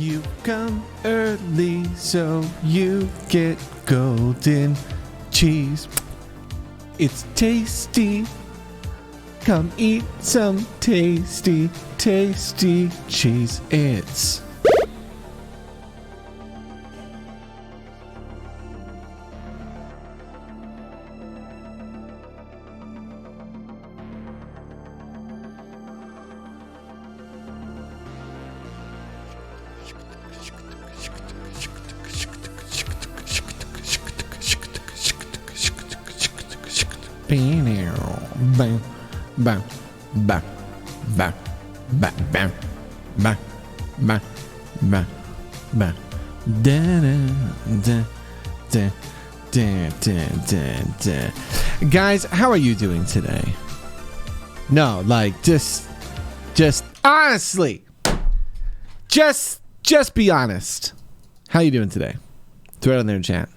You come early so you get golden cheese. It's tasty. Come eat some tasty, tasty cheese. It's bam, bam, bam, bam, bam, bam, bam, bam, bam, bam, da da da da da da da. Guys, how are you doing today? No, like just honestly, just be honest. How you doing today? Throw it on there in chat.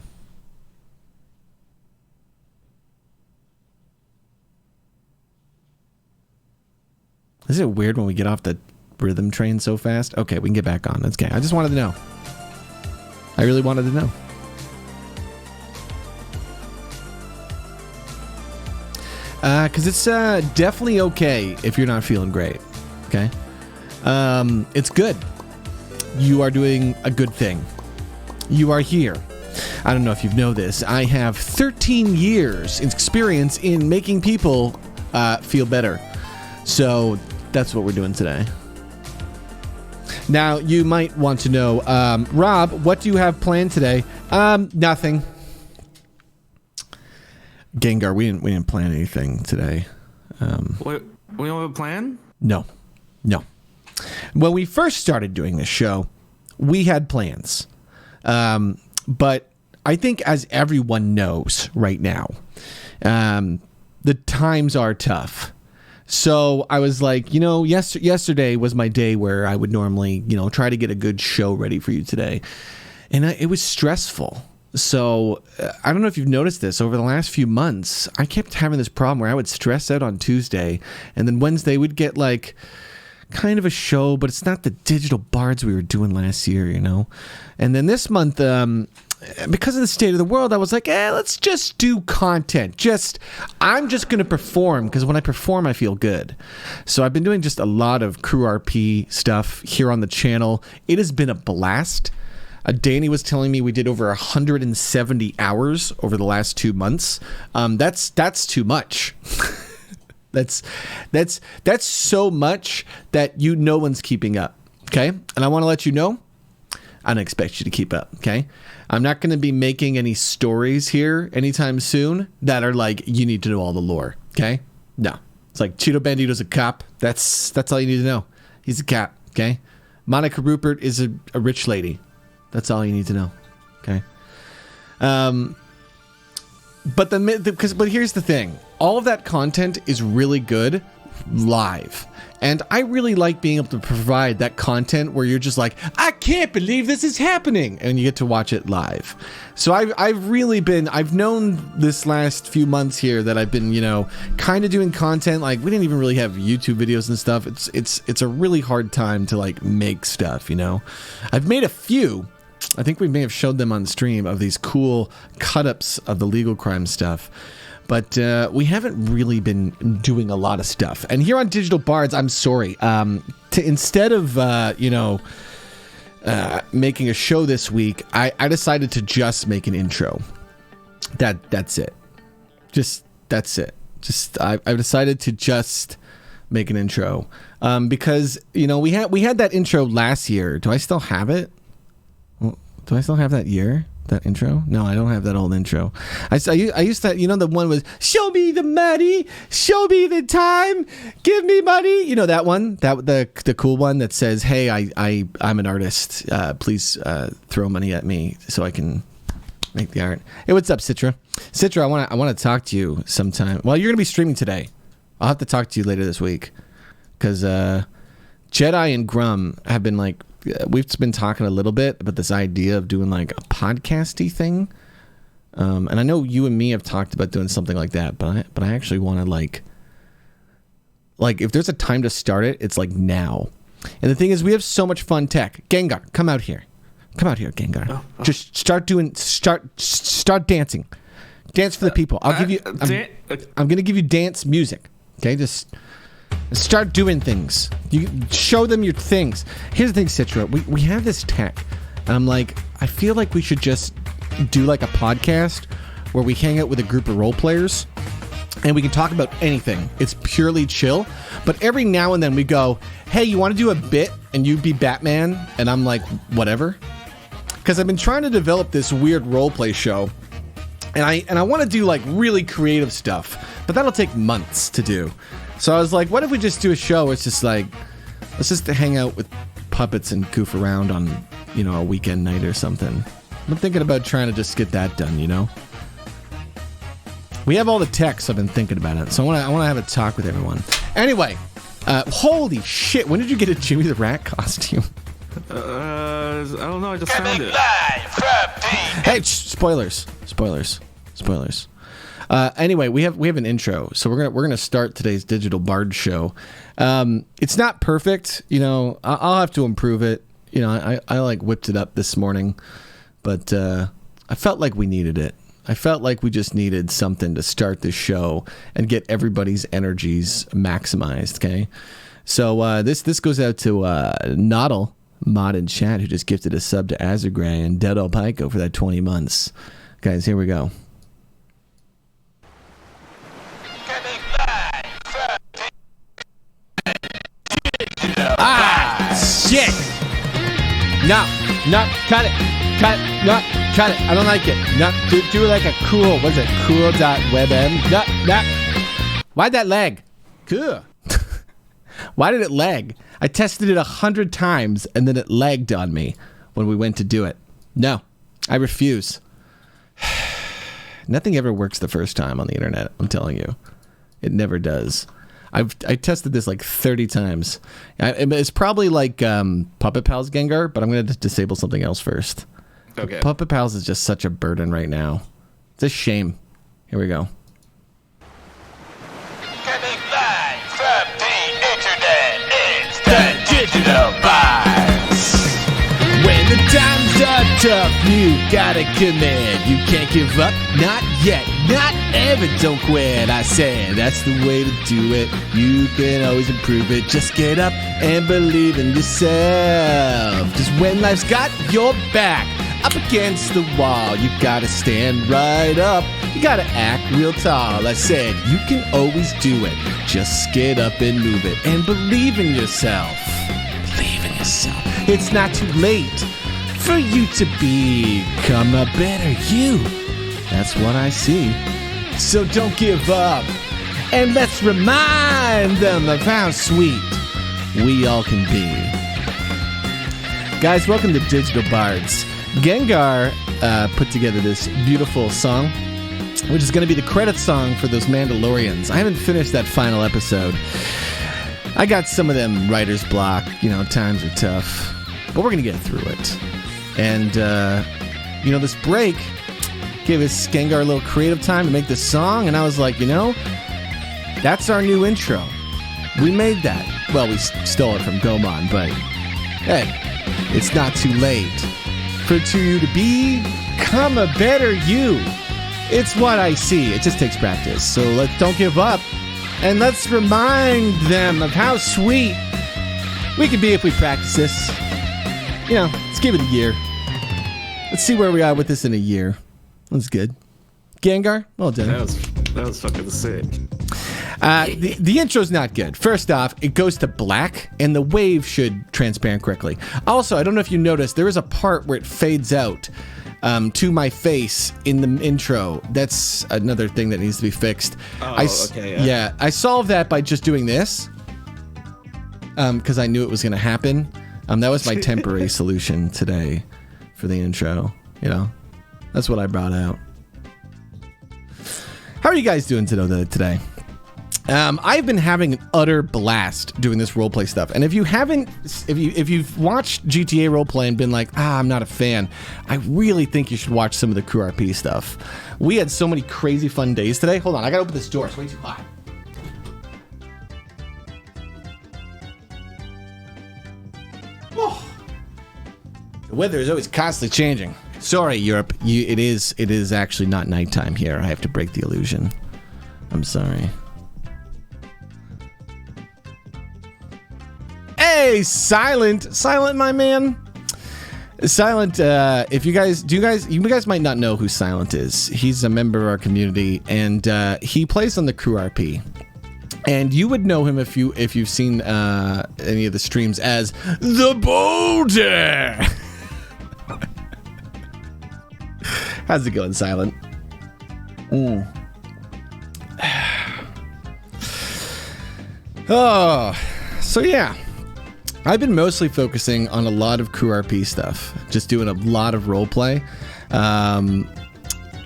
Is it weird when we get off the rhythm train so fast? Okay, we can get back on. That's okay. I just wanted to know. I really wanted to know. Because it's definitely okay if you're not feeling great. Okay? It's good. You are doing a good thing. You are here. I don't know if you know this. I have 13 years experience in making people feel better. So that's what we're doing today. Now, you might want to know, Rob, what do you have planned today? Nothing. Gengar, we didn't plan anything today. What, we don't have a plan? No. When we first started doing this show, we had plans. But I think as everyone knows right now, the times are tough. So I was like, yesterday was my day where I would normally, try to get a good show ready for you today. And it was stressful. So I don't know if you've noticed this. Over the last few months, I kept having this problem where I would stress out on Tuesday. And then Wednesday we'd get like kind of a show, but it's not the digital Bards we were doing last year, And then this month, because of the state of the world, I was like, let's just do content. I'm just going to perform, because when I perform, I feel good. So I've been doing just a lot of Crew RP stuff here on the channel. It has been a blast. Danny was telling me we did over 170 hours over the last 2 months. That's too much. That's so much that no one's keeping up. Okay, and I want to let you know, I don't expect you to keep up. Okay. I'm not going to be making any stories here anytime soon that are like, you need to know all the lore, okay? No. It's like Cheeto Bandito's a cop. That's all you need to know. He's a cop, okay? Monica Rupert is a rich lady. That's all you need to know, okay? But here's the thing. All of that content is really good live. And I really like being able to provide that content where you're just like, I can't believe this is happening. And you get to watch it live. So I've known this last few months here that I've been, kind of doing content. Like, we didn't even really have YouTube videos and stuff. It's a really hard time to like make stuff, I've made a few. I think we may have showed them on stream of these cool cut-ups of the legal crime stuff. But we haven't really been doing a lot of stuff. And here on Digital Bards, I'm sorry. Instead of, making a show this week, I decided to just make an intro. That's it. That's it. I've decided to just make an intro. Because, we had that intro last year. Do I still have it? Do I still have that year? That intro? No, I don't have that old intro. I used to, the one was, show me the money, show me the time, give me money. That one, the cool one that says, hey, I'm an artist. Please throw money at me so I can make the art. Hey, what's up, Citra? Citra, I want to talk to you sometime. Well, you're gonna be streaming today. I'll have to talk to you later this week because Jedi and Grum have been like. We've been talking a little bit about this idea of doing like a podcasty thing, and I know you and me have talked about doing something like that. But I actually want to like if there's a time to start it, it's like now. And the thing is, we have so much fun tech. Gengar, come out here. Come out here, Gengar. Just start dancing. Dance for the people. I'm going to give you dance music. Okay, just start doing things. You show them your things. Here's the thing, Citra. We have this tech, and I'm like, I feel like we should just do like a podcast where we hang out with a group of role players, and we can talk about anything. It's purely chill. But every now and then we go, hey, you want to do a bit? And you be Batman, and I'm like, whatever. Because I've been trying to develop this weird roleplay show, and I want to do like really creative stuff, but that'll take months to do. So I was like, what if we just do a show where it's just like, let's just hang out with puppets and goof around on, a weekend night or something. I'm thinking about trying to just get that done, We have all the tech, so I've been thinking about it. So I want to have a talk with everyone. Anyway, holy shit, when did you get a Jimmy the Rat costume? I don't know, I just found it. Hey, spoilers. Anyway, we have an intro, so we're gonna start today's Digital Bard show. It's not perfect, I'll have to improve it. I like whipped it up this morning, but I felt like we needed it. I felt like we just needed something to start this show and get everybody's energies maximized. Okay, so this goes out to Noddle Mod in chat, who just gifted a sub to Azurgray, and Dead Old Pico for that 20 months. Guys, here we go. Shit! No, cut it, no, cut it. I don't like it. No, do it like a cool. What's it? Cool.webm. No. Why'd that lag? Cool. Why did it lag? I tested it 100 times and then it lagged on me when we went to do it. No, I refuse. Nothing ever works the first time on the internet. I'm telling you, it never does. I tested this like 30 times. It's probably like Puppet Pals Gengar, but I'm going to disable something else first. Okay. Puppet Pals is just such a burden right now. It's a shame. Here we go. Coming live from the internet, it's the Digital Bards. When the times are tough, you gotta commit. You can't give up, not yet, not ever. Don't quit, I said, that's the way to do it. You can always improve it. Just get up and believe in yourself. Just when life's got your back up against the wall, you gotta stand right up. You gotta act real tall. I said, you can always do it. Just get up and move it. And believe in yourself. Believe in yourself. It's not too late for you to become a better you. That's what I see. So don't give up. And let's remind them of how sweet we all can be. Guys, welcome to Digital Bards. Gengar put together this beautiful song, which is going to be the credit song for those Mandalorians. I haven't finished that final episode. I got some of them writer's block. Times are tough. But we're going to get through it. And, this break gave us Gengar a little creative time to make this song. And I was like, that's our new intro. We made that. Well, we stole it from Gomon, but hey, it's not too late for you to become a better you. It's what I see. It just takes practice. So don't give up. And let's remind them of how sweet we could be if we practice this. Let's give it a year. Let's see where we are with this in a year. That's good. Gengar, well done. That was fucking sick. The intro's not good. First off, it goes to black, and the wave should transparent correctly. Also, I don't know if you noticed, there is a part where it fades out to my face in the intro. That's another thing that needs to be fixed. Okay. Yeah, I solved that by just doing this, because I knew it was going to happen. That was my temporary solution today for the intro. That's what I brought out. How are you guys doing today? I've been having an utter blast doing this roleplay stuff. And if you've watched GTA roleplay and been like, I'm not a fan, I really think you should watch some of the Crew RP stuff. We had so many crazy fun days today. Hold on, I gotta open this door. It's way too hot. The weather is always constantly changing. Sorry, Europe. It is actually not nighttime here. I have to break the illusion. I'm sorry. Hey, Silent, my man. Silent. If you guys might not know who Silent is. He's a member of our community, and he plays on the Crew RP. And you would know him if you've seen any of the streams as the Boulder. How's it going, Silent? Oh, so yeah. I've been mostly focusing on a lot of Crew RP stuff, just doing a lot of roleplay.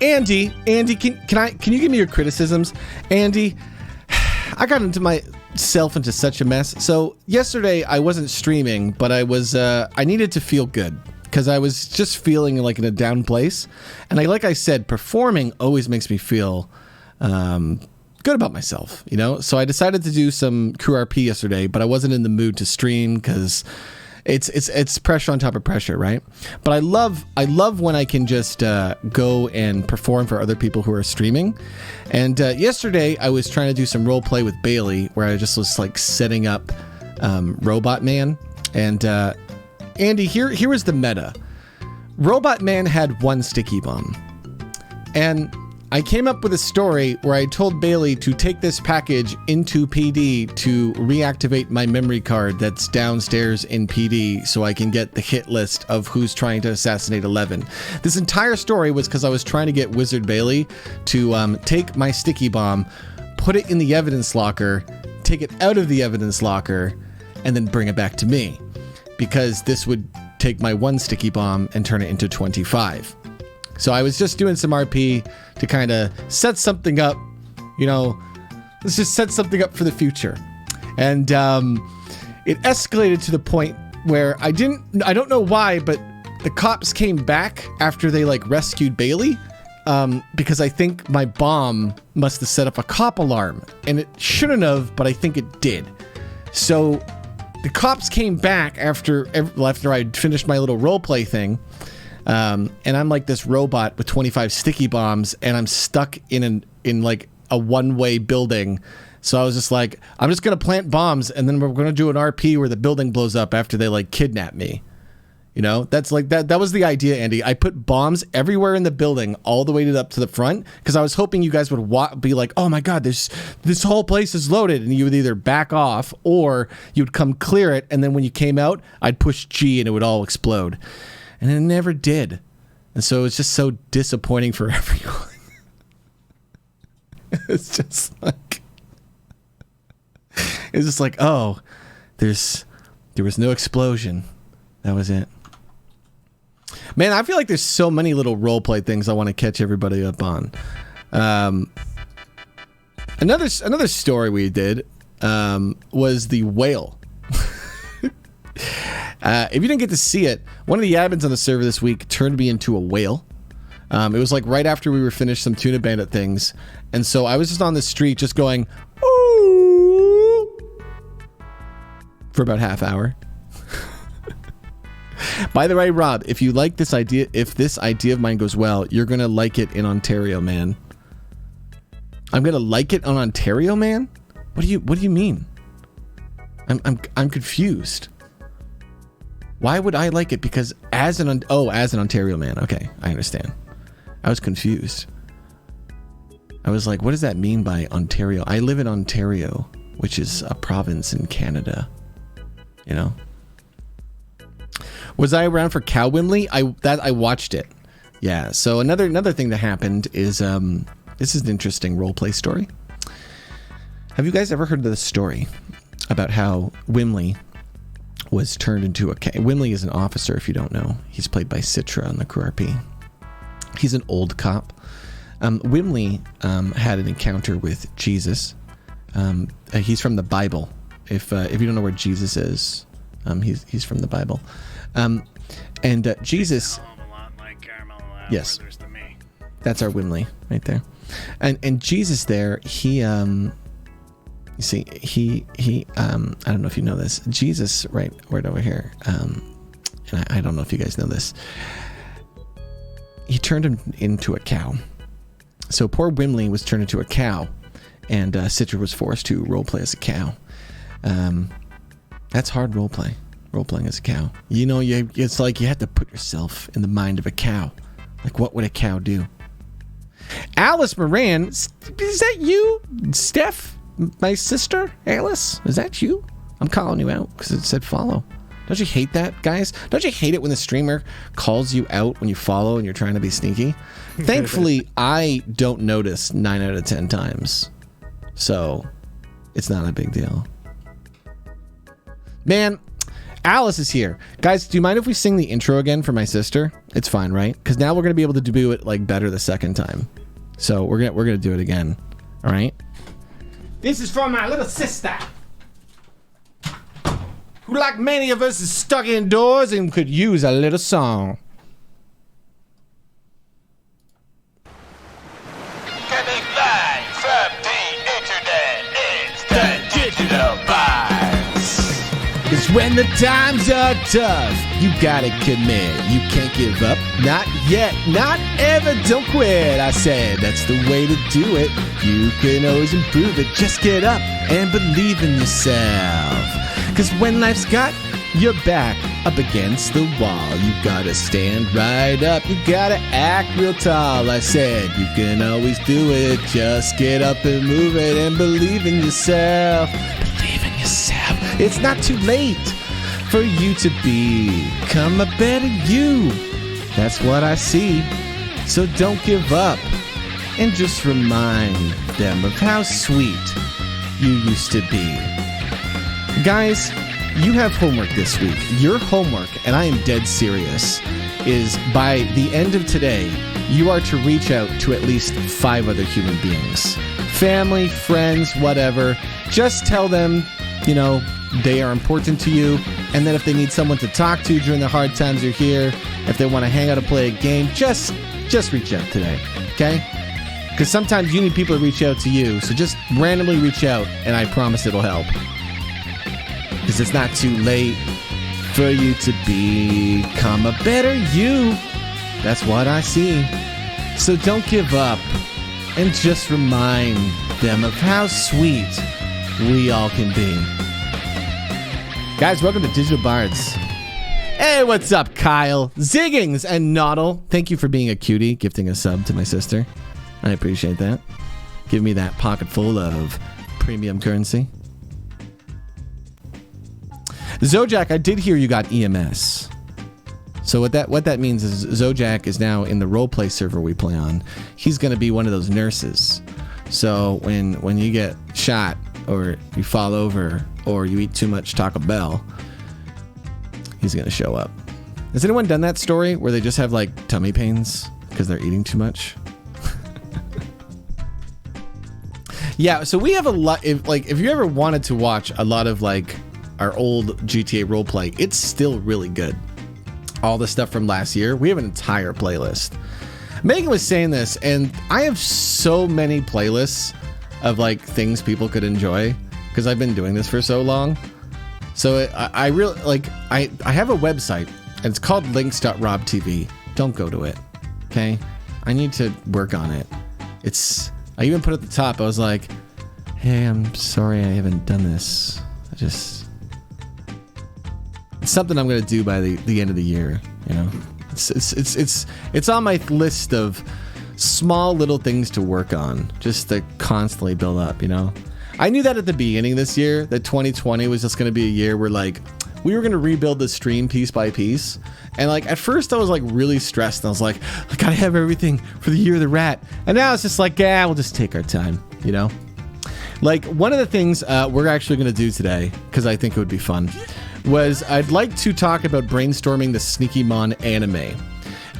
Andy, can you give me your criticisms? Andy, I got myself into such a mess. So yesterday I wasn't streaming, but I needed to feel good because I was just feeling like in a down place. And like I said, performing always makes me feel good about myself, you know? So I decided to do some Crew RP yesterday, but I wasn't in the mood to stream because it's pressure on top of pressure, right? But I love when I can just go and perform for other people who are streaming. And yesterday I was trying to do some role play with Bailey, where I just was like setting up Robot Man. And Andy, here was the meta. Robot Man had one sticky bomb, and I came up with a story where I told Bailey to take this package into PD to reactivate my memory card that's downstairs in PD so I can get the hit list of who's trying to assassinate 11. This entire story was because I was trying to get Wizard Bailey to take my sticky bomb, put it in the evidence locker, take it out of the evidence locker, and then bring it back to me. Because this would take my one sticky bomb and turn it into 25. So I was just doing some RP to kind of set something up, you know, let's just set something up for the future. And it escalated to the point where I don't know why, but the cops came back after they like rescued Bailey, because I think my bomb must have set up a cop alarm, and it shouldn't have, but I think it did. So the cops came back after I'd finished my little roleplay thing. And I'm like this robot with 25 sticky bombs, and I'm stuck in like a one-way building. So I was just like, I'm just gonna plant bombs, and then we're gonna do an RP where the building blows up after they like kidnap me. You know, that's like that was the idea, Andy. I put bombs everywhere in the building, all the way up to the front, because I was hoping you guys would be like, oh my god, this whole place is loaded, and you would either back off or you'd come clear it, and then when you came out, I'd push G and it would all explode. And it never did. And so it's just so disappointing for everyone. It's just like, oh, there was no explosion. That was it. Man, I feel like there's so many little roleplay things I want to catch everybody up on. Another story we did was the whale. If you didn't get to see it, one of the admins on the server this week turned me into a whale. It was like right after we were finished some Tuna Bandit things. And so I was just on the street just going, ooh, for about half hour. By the way, Rob, if you like this idea, if this idea of mine goes well, you're going to like it in Ontario, man. I'm going to like it on Ontario, man? What do you mean? I'm confused. Why would I like it? Because as an Ontario man. Okay, I understand. I was confused. I was like, what does that mean by Ontario? I live in Ontario, which is a province in Canada. You know? Was I around for Cow Winley? I watched it. Yeah, so another thing that happened is this is an interesting roleplay story. Have you guys ever heard of the story about how Wimley was turned into a... Wimley is an officer, if you don't know. He's played by Citra on the Crew RP. He's an old cop. Wimley had an encounter with Jesus. He's from the Bible. If you don't know where Jesus is, he's from the Bible. And Jesus... Yes. That's our Wimley right there. And Jesus there, he... You see, he I don't know if you know this. Jesus, right over here, and I don't know if you guys know this. He turned him into a cow. So poor Wimley was turned into a cow, and Citra was forced to roleplay as a cow. That's hard roleplay. Roleplaying as a cow. You know, it's like you have to put yourself in the mind of a cow. Like, what would a cow do? Alice Moran, is that you, Steph? My sister, Alice? Is that you? I'm calling you out because it said follow. Don't you hate that, guys? Don't you hate it when the streamer calls you out when you follow and you're trying to be sneaky? Thankfully, I don't notice 9 out of 10 times. So, it's not a big deal. Man, Alice is here. Guys, do you mind if we sing the intro again for my sister? It's fine, right? Because now we're going to be able to do it like better the second time. So, we're gonna do it again. All right? This is for my little sister, who, like many of us, is stuck indoors and could use a little song. Coming live from the internet, it's the Digital Bards. Cause when the times are tough, you gotta commit. You can't give up. Not yet. Not ever. Don't quit. I said that's the way to do it. You can always improve it. Just get up and believe in yourself. Cause when life's got your back up against the wall, you gotta stand right up. You gotta act real tall. I said you can always do it. Just get up and move it and believe in yourself. Believe in yourself. It's not too late for you to become a better you. That's what I see. So don't give up and just remind them of how sweet you used to be. Guys, you have homework this week. Your homework, and I am dead serious, is by the end of today, you are to reach out to at least 5 other human beings. Family, friends, whatever. Just tell them, you know, they are important to you, and that if they need someone to talk to during the hard times you're here, if they want to hang out and play a game, just reach out today, okay? Because sometimes you need people to reach out to you, so just randomly reach out, and I promise it'll help. Because it's not too late for you to become a better you. That's what I see. So don't give up, and just remind them of how sweet we all can be. Guys, welcome to Digital Bards. Hey, what's up, Kyle, Ziggings, and Noddle? Thank you for being a cutie, gifting a sub to my sister. I appreciate that. Give me that pocket full of premium currency. Zojak, I did hear you got EMS. So what that means is Zojak is now in the roleplay server we play on. He's going to be one of those nurses. So when you get shot, or you fall over, or you eat too much Taco Bell, he's going to show up. Has anyone done that story where they just have like tummy pains because they're eating too much? Yeah, so we have a lot. If you ever wanted to watch a lot of like our old GTA roleplay, it's still really good. All the stuff from last year, we have an entire playlist. Megan was saying this, and I have so many playlists of like things people could enjoy because I've been doing this for so long. So I really like, I have a website, and it's called links.robtv. Don't go to it, okay? I need to work on it. I even put at the top, I was like, hey, I'm sorry I haven't done this. It's something I'm gonna do by the end of the year, you know? It's on my list of small little things to work on, just to constantly build up, you know? I knew that at the beginning of this year, that 2020 was just gonna be a year where like, we were gonna rebuild the stream piece by piece. And like, at first I was like really stressed, and I was like, I gotta have everything for the year of the rat. And now it's just like, yeah, we'll just take our time, you know? Like, one of the things we're actually gonna do today, because I think it would be fun, was I'd like to talk about brainstorming the Sneaky Mon anime.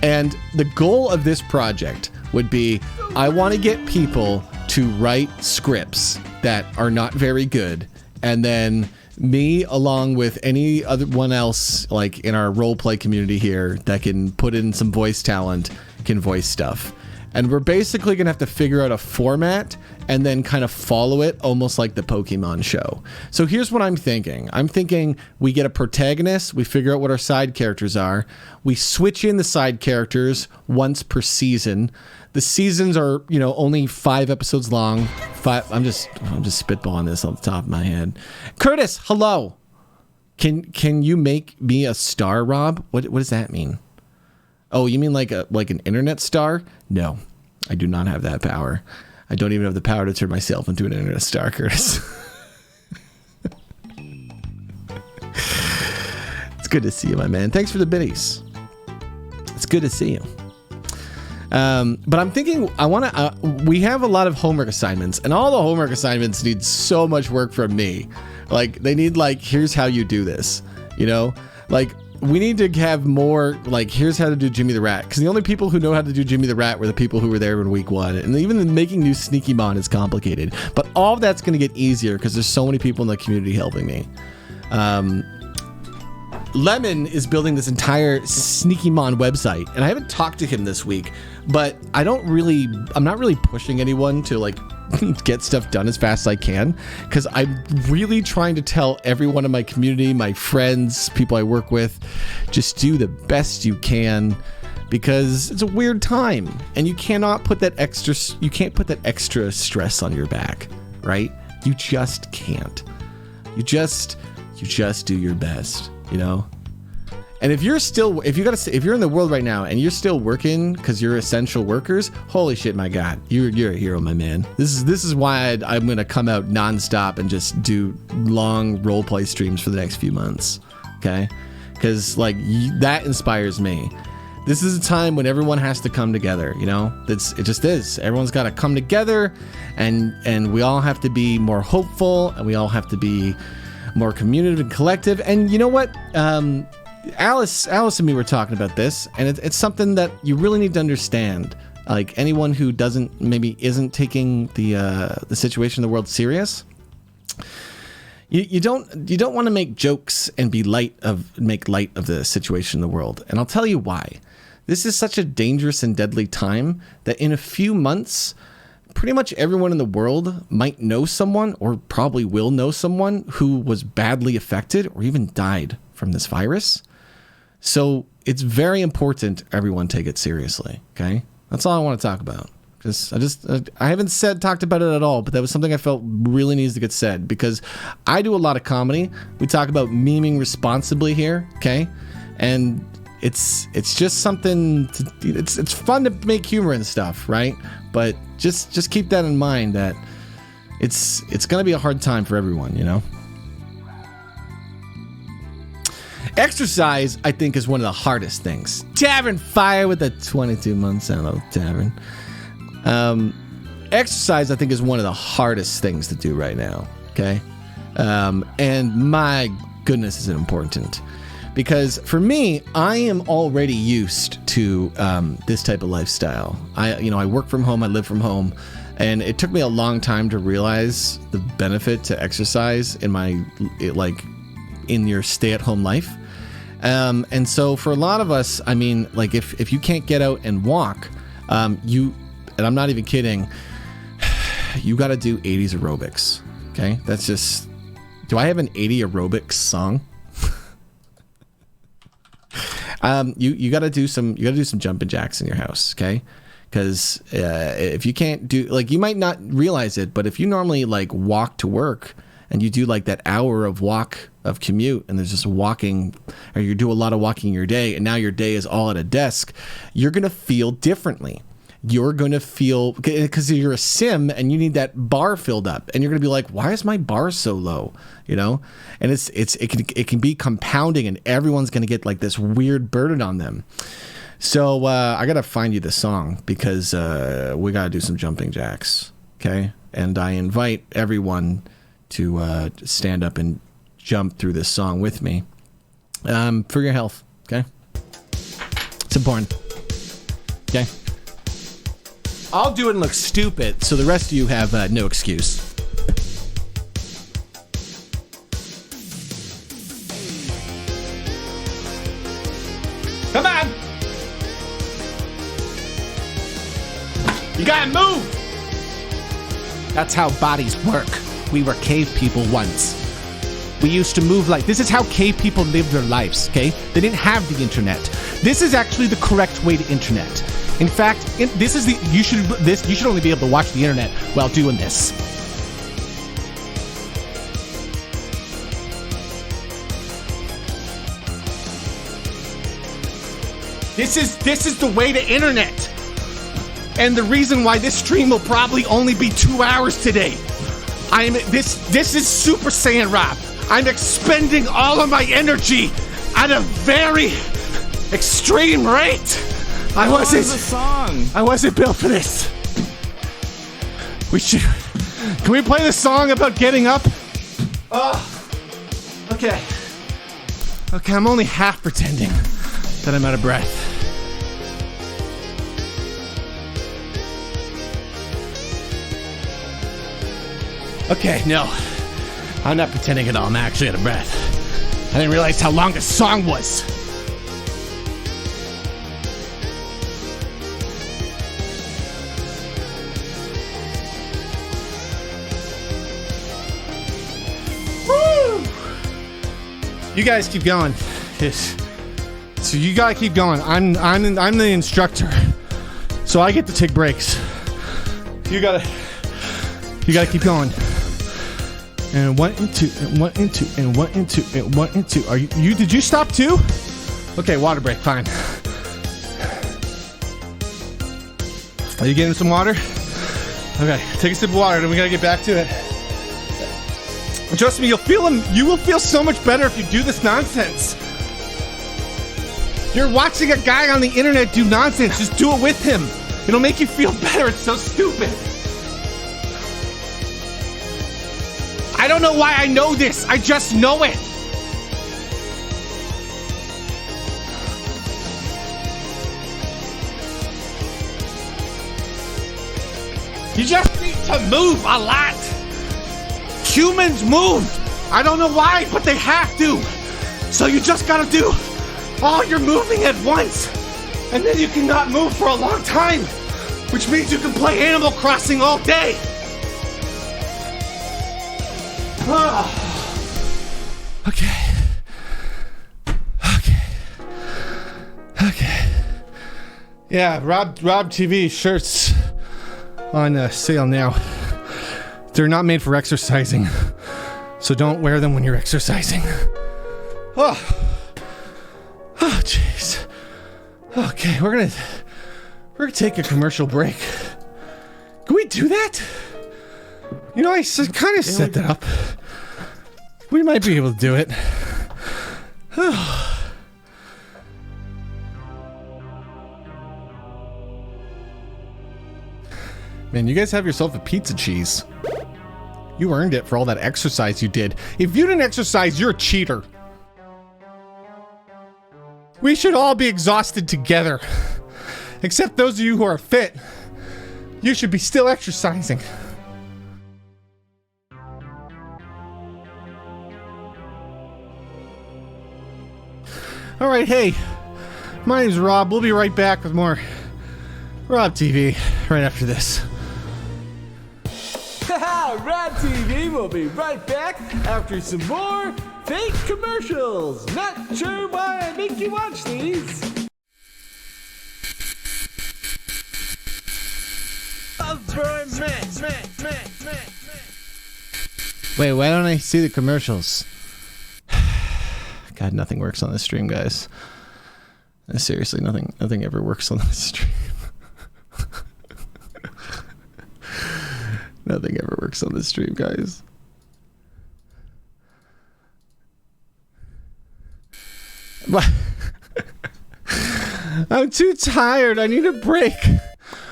And the goal of this project would be, I want to get people to write scripts that are not very good, and then me, along with any other one else like in our roleplay community here that can put in some voice talent, can voice stuff. And we're basically going to have to figure out a format and then kind of follow it almost like the Pokemon show. So here's what I'm thinking. I'm thinking we get a protagonist, we figure out what our side characters are, we switch in the side characters once per season. The seasons are, only 5 episodes long. I'm just spitballing this off the top of my head. Curtis, hello. Can you make me a star, Rob? What does that mean? Oh, you mean like an internet star? No, I do not have that power. I don't even have the power to turn myself into an internet star, Curtis. It's good to see you, my man. Thanks for the biddies. It's good to see you. But I'm thinking we have a lot of homework assignments, and all the homework assignments need so much work from me. Like, they need, here's how you do this, we need to have more, here's how to do Jimmy the Rat. Because the only people who know how to do Jimmy the Rat were the people who were there in week 1. And even making new Sneaky Mon is complicated. But all of that's going to get easier because there's so many people in the community helping me. Lemon is building this entire Sneaky Mon website. And I haven't talked to him this week. But I'm not really pushing anyone to, get stuff done as fast as I can, because I'm really trying to tell everyone in my community, my friends, people I work with, just do the best you can, because it's a weird time and you can't put that extra stress on your back, right? You just can't. You just do your best, And if you're in the world right now and you're still working because you're essential workers, holy shit, my God, you're a hero, my man. This is why I'm gonna come out nonstop and just do long roleplay streams for the next few months, okay? Because that inspires me. This is a time when everyone has to come together, It just is. Everyone's got to come together, and we all have to be more hopeful, and we all have to be more communicative and collective. And you know what? Alice and me were talking about this, and it's something that you really need to understand. Anyone who isn't taking the situation in the world serious, you don't want to make jokes and make light of the situation in the world. And I'll tell you why. This is such a dangerous and deadly time that in a few months, pretty much everyone in the world might know someone, or probably will know someone, who was badly affected or even died from this virus. So it's very important everyone take it seriously, okay? That's all I want to talk about. I haven't talked about it at all, but that was something I felt really needs to get said, because I do a lot of comedy. We talk about memeing responsibly here, okay? And it's just something it's fun to make humor and stuff, right? But just keep that in mind, that it's going to be a hard time for everyone, Exercise, I think, is one of the hardest things. Tavern Fire with the 22 months. Hello, Tavern. Exercise, I think, is one of the hardest things to do right now. Okay. And my goodness, is it important? Because for me, I am already used to this type of lifestyle. I work from home. I live from home. And it took me a long time to realize the benefit to exercise in your stay-at-home life. And so for a lot of us, if you can't get out and walk, and I'm not even kidding, you got to do 80s aerobics. Okay. That's just, do I have an 80 aerobics song? You got to do some jumping jacks in your house. Okay. Because, if you can't do, you might not realize it, but if you normally walk to work, and you do that hour of commute, and there's just walking, or you do a lot of walking in your day, and now your day is all at a desk, you're going to feel differently. You're going to feel, because you're a sim and you need that bar filled up, and you're going to be like, why is my bar so low? And it can be compounding, and everyone's going to get this weird burden on them. So I got to find you the song, because we got to do some jumping jacks. Okay. And I invite everyone to stand up and jump through this song with me, for your health, okay? It's important, okay? I'll do it and look stupid, so the rest of you have no excuse. Come on! You gotta move! That's how bodies work. We were cave people once. We used to move like... This is how cave people lived their lives, okay? They didn't have the internet. This is actually the correct way to internet. In fact, this is the... You should only be able to watch the internet while doing this. This is the way to internet. And the reason why this stream will probably only be 2 hours today. This is Super Saiyan Rob. I'm expending all of my energy at a very extreme rate. I wasn't built for this. Can we play the song about getting up? Oh, okay. Okay, I'm only half pretending that I'm out of breath. Okay, no. I'm not pretending at all. I'm actually out of breath. I didn't realize how long the song was. Woo! You guys keep going. So you gotta keep going. I'm the instructor, so I get to take breaks. You gotta keep going. And 1 and 2 and 1 and 2 and 1 and 2 and 1 and 2. Are you? Did you stop too? Okay, water break. Fine. Are you getting some water? Okay, take a sip of water, then we gotta get back to it. Trust me, you will feel so much better if you do this nonsense. You're watching a guy on the internet do nonsense. Just do it with him. It'll make you feel better. It's so stupid. I don't know why I know this. I just know it. You just need to move a lot. Humans move. I don't know why, but they have to. So you just gotta do all your moving at once. And then you cannot move for a long time, which means you can play Animal Crossing all day. Okay. Yeah, Rob TV shirts on sale now. They're not made for exercising, so don't wear them when you're exercising. Oh, jeez. Okay, we're gonna take a commercial break. Can we do that? You know, I kind of set that up. We might be able to do it. Man, you guys have yourself a pizza cheese. You earned it for all that exercise you did. If you didn't exercise, you're a cheater. We should all be exhausted together. Except those of you who are fit. You should be still exercising. Alright, hey. My name's Rob. We'll be right back with more Rob TV right after this. Rob TV will be right back after some more fake commercials. Not sure why I make you watch these. Wait, why don't I see the commercials? God, nothing works on this stream, guys. Seriously, nothing ever works on this stream. Nothing ever works on this stream, guys. What? I'm too tired. I need a break.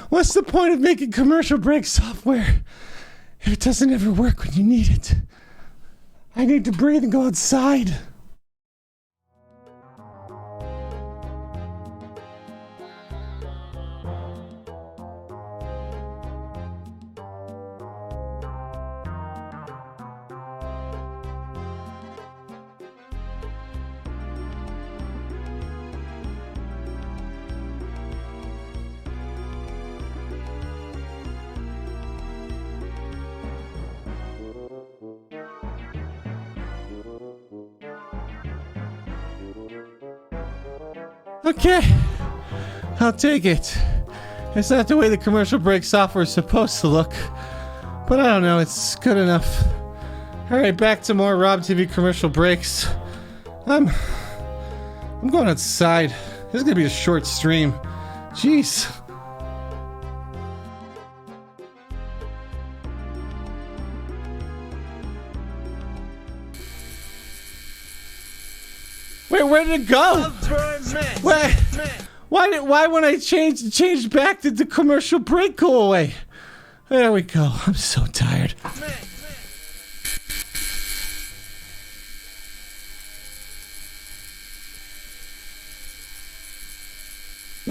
What's the point of making commercial break software if it doesn't ever work when you need it? I need to breathe and go outside. Okay. I'll take it. It's not the way the commercial break software is supposed to look. But I don't know, it's good enough. Alright, back to more Rob TV commercial breaks. I'm going outside. This is gonna be a short stream. Jeez. Wait, where did it go? Why when I changed back did the commercial break go away? There we go. I'm so tired.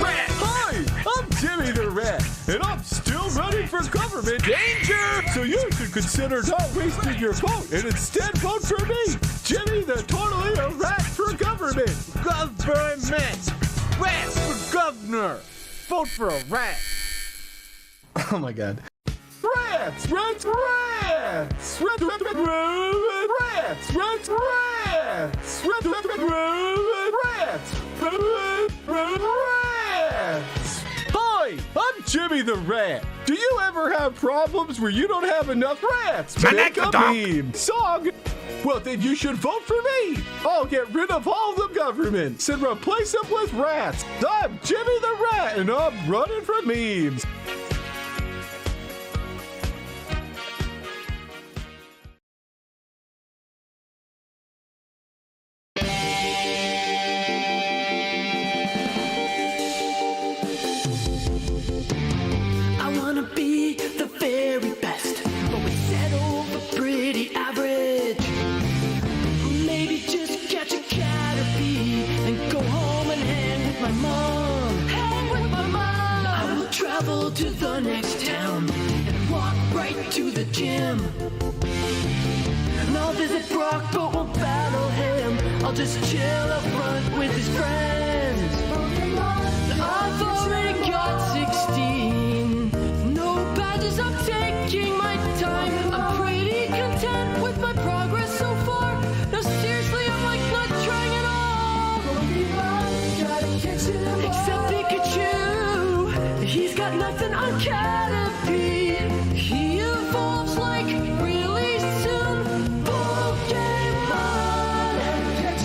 Hi, I'm Jimmy the Rat, and I'm still running for government. Danger! So you should consider not wasting your vote and instead vote for me, Jimmy the Totally a Rat for Government. Government! Rat for governor! Vote for a rat! Oh my god. Rats! Rats! Rats! Rats! Rats! Rats! Rats! Rats! Rats! Hi, I'm Jimmy the Rat. Do you ever have problems where you don't have enough rats? Make a meme song. Well, then you should vote for me. I'll get rid of all the governments and replace them with rats. I'm Jimmy the Rat, and I'm running for memes. I wanna be the very best, but we settle for pretty average. Maybe just catch a Caterpie and go home and hang with my mom. Hang with my mom. I will travel to the next town and walk right to the gym. And I'll visit Brock, but won't battle him. I'll just chill up front with his friends. I've already got 16. No badges, I'm taking my time. I'm pretty content with my progress so far. No, seriously, I'm like not trying at all. Except Pikachu, he's got nothing on Caterpie. He evolves like really soon. Pokemon,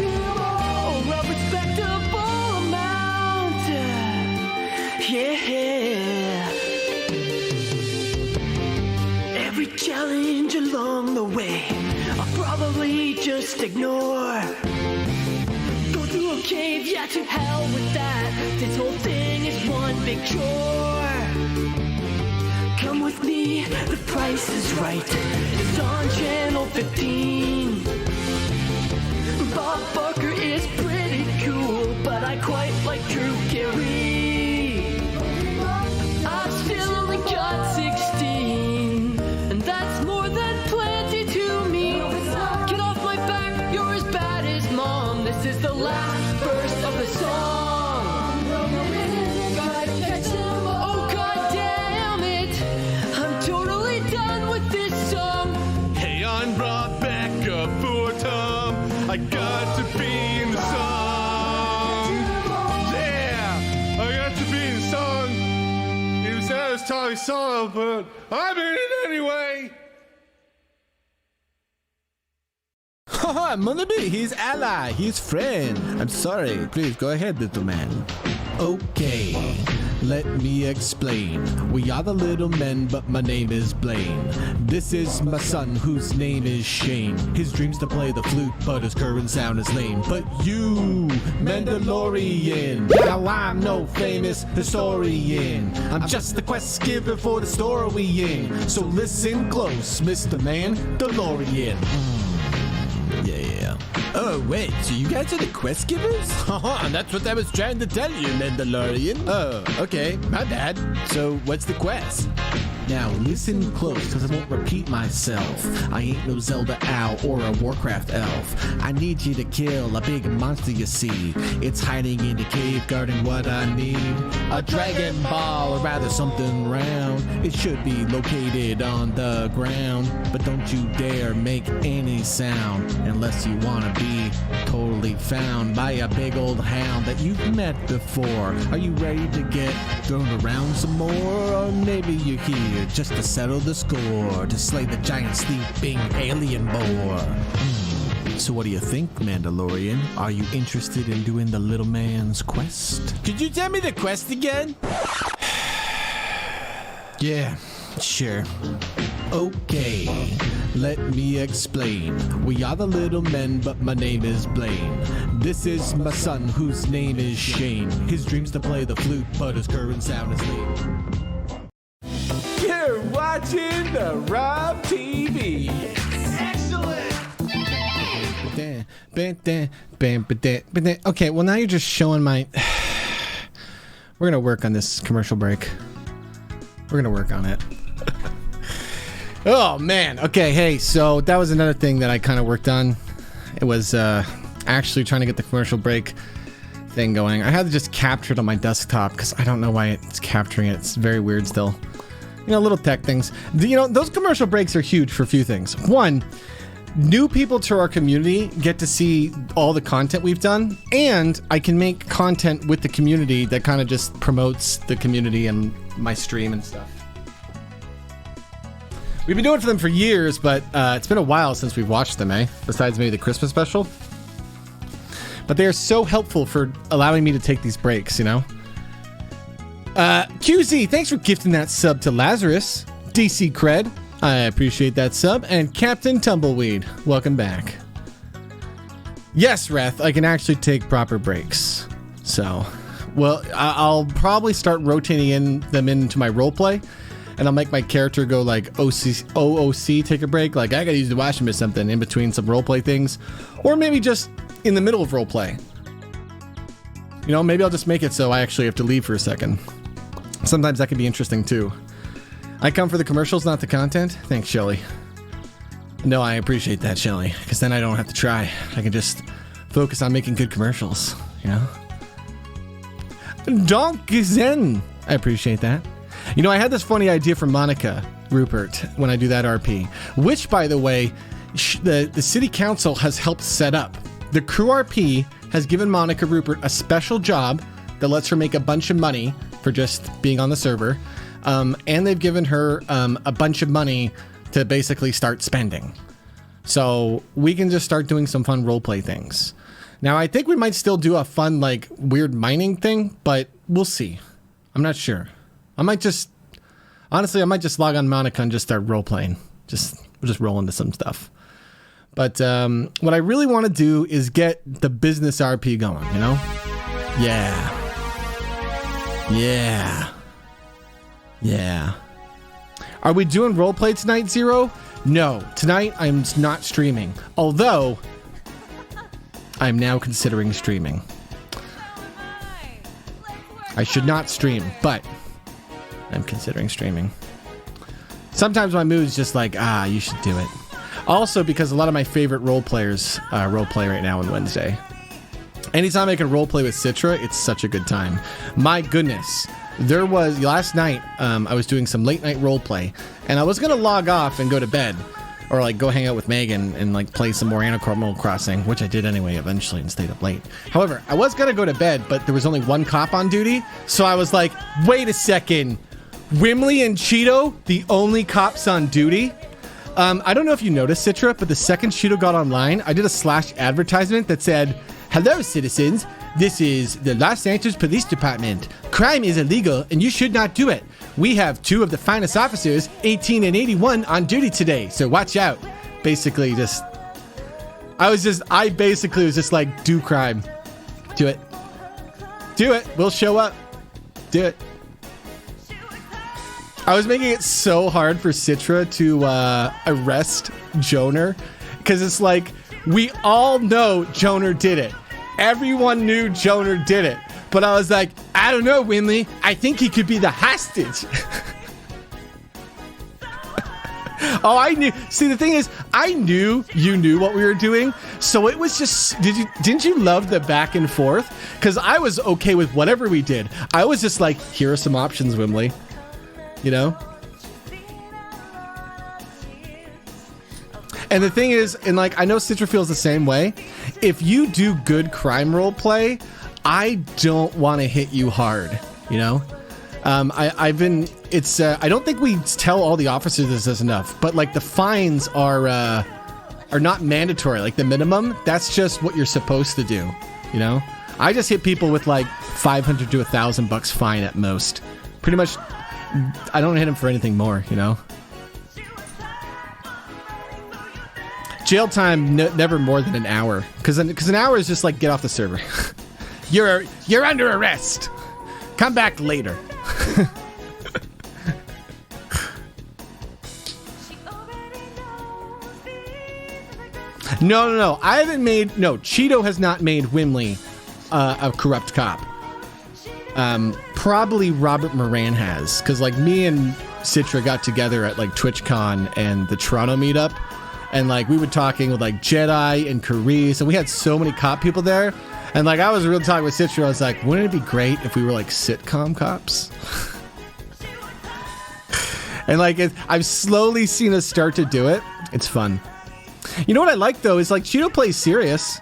oh, a respectable amount. Yeah. Every challenge along the way, I'll probably just ignore. Go through a cave, yeah, to hell with that. This whole thing is one big chore. Come with me, the price is right. It's on channel 15. Bob Barker is pretty cool, but I quite like Drew Carey. I've still only got 16, and that's more than plenty to me. Get off my back, you're as bad as mom. This is the last verse of the song. Oh god damn it, I'm totally done with this song. Hey, I'm brought back up for Tom. I got to be in the song. Yeah, I got to be in the song. It was that was Tommy's song, but I'm in it anyway. Haha, Monaby, he's ally, he's friend. I'm sorry, please go ahead, little man. Okay, let me explain. We are the little men, but my name is Blaine. This is my son, whose name is Shane. His dream's to play the flute, but his current sound is lame. But you, Mandalorian, now I'm no famous historian. I'm just the quest giver for the story we in. So listen close, Mr. Mandalorian. Yeah. Oh, wait, so you guys are the quest givers? Haha, that's what I was trying to tell you, Mandalorian. Oh, okay, my bad. So, what's the quest? Now listen close, cause I won't repeat myself. I ain't no Zelda owl or a Warcraft elf. I need you to kill a big monster you see. It's hiding in the cave guarding what I need. A Dragon Ball, or rather something round. It should be located on the ground. But don't you dare make any sound unless you wanna be totally found by a big old hound that you've met before. Are you ready to get thrown around some more? Or maybe you're here just to settle the score, to slay the giant sleeping alien boar. So what do you think, Mandalorian? Are you interested in doing the little man's quest? Could you tell me the quest again? Yeah, sure. Okay, let me explain. We are the little men, but my name is Blaine. This is my son, whose name is Shane. His dream's to play the flute, but his current sound is lame. You're watching the Rob TV. Okay, well now you're just showing my... We're gonna work on this commercial break. We're gonna work on it. Oh man, okay, hey, so that was another thing that I kind of worked on. It was actually trying to get the commercial break thing going. I had to just capture it on my desktop because I don't know why it's capturing it. It's very weird still. You know, little tech things. You know, those commercial breaks are huge for a few things. One, new people to our community get to see all the content we've done, and I can make content with the community that kind of just promotes the community and my stream and stuff. We've been doing it for them for years, but it's been a while since we've watched them, eh? Besides maybe the Christmas special. But they are so helpful for allowing me to take these breaks, you know? QZ, thanks for gifting that sub to Lazarus. DC Cred, I appreciate that sub. And Captain Tumbleweed, welcome back. Yes, Reth, I can actually take proper breaks. So, well, I'll probably start rotating them into my roleplay. And I'll make my character go like OOC, take a break. Like, I gotta use the washroom or something in between some roleplay things. Or maybe just in the middle of roleplay. You know, maybe I'll just make it so I actually have to leave for a second. Sometimes that can be interesting too. I come for the commercials, not the content. Thanks, Shelly. No, I appreciate that, Shelly. Because then I don't have to try. I can just focus on making good commercials, you know? Donkey Zen. I appreciate that. You know, I had this funny idea from Monica Rupert when I do that RP, which, by the way, the city council has helped set up. The crew RP has given Monica Rupert a special job that lets her make a bunch of money for just being on the server. And they've given her a bunch of money to basically start spending. So we can just start doing some fun roleplay things. Now, I think we might still do a fun, like, weird mining thing, but we'll see. I'm not sure. Honestly, I might just log on Monica and just start role-playing. We'll just roll into some stuff. But what I really want to do is get the business RP going, you know? Yeah. Are we doing roleplay tonight, Zero? No, tonight I'm not streaming. Although, I'm now considering streaming. I should not stream, but I'm considering streaming. Sometimes my mood's just like, you should do it. Also, because a lot of my favorite role players roleplay right now on Wednesday. Anytime I can roleplay with Citra, it's such a good time. My goodness. There was, last night, I was doing some late night roleplay, and I was going to log off and go to bed. Or like go hang out with Megan and like play some more Animal Crossing, which I did anyway eventually and stayed up late. However, I was going to go to bed, but there was only one cop on duty. So I was like, wait a second. Wimley and Cheeto, the only cops on duty? I don't know if you noticed, Citra, but the second Cheeto got online, I did a / advertisement that said, "Hello, citizens. This is the Los Angeles Police Department. Crime is illegal and you should not do it. We have 2 of the finest officers, 18 and 81, on duty today, so watch out." Basically, I basically was just like, do crime. Do it. Do it. We'll show up. Do it. I was making it so hard for Citra to arrest Joner, because it's like, we all know Joner did it. Everyone knew Joner did it. But I was like, I don't know, Winley. I think he could be the hostage. Oh, I knew. See, the thing is, I knew you knew what we were doing, so it was just. Didn't you love the back and forth? Because I was okay with whatever we did. I was just like, here are some options, Wimley. You know. And the thing is, and like, I know Citra feels the same way. If you do good crime role play, I don't want to hit you hard. You know. I don't think we tell all the officers this enough, but like the fines are not mandatory. Like the minimum, that's just what you're supposed to do. You know, I just hit people with like $500 to $1,000 fine at most. Pretty much, I don't hit them for anything more. You know, jail time never more than an hour, because an hour is just like get off the server. You're under arrest. Come back later. No. I haven't made. No, Cheeto has not made Wimley a corrupt cop. Probably Robert Moran has, because like me and Citra got together at like TwitchCon and the Toronto meetup, and like we were talking with like Jedi and Carice, and we had so many cop people there. And like I was really talking with Citra, I was like, wouldn't it be great if we were like sitcom cops? And like I've slowly seen us start to do it. It's fun. You know what I like though is like Cheeto plays serious.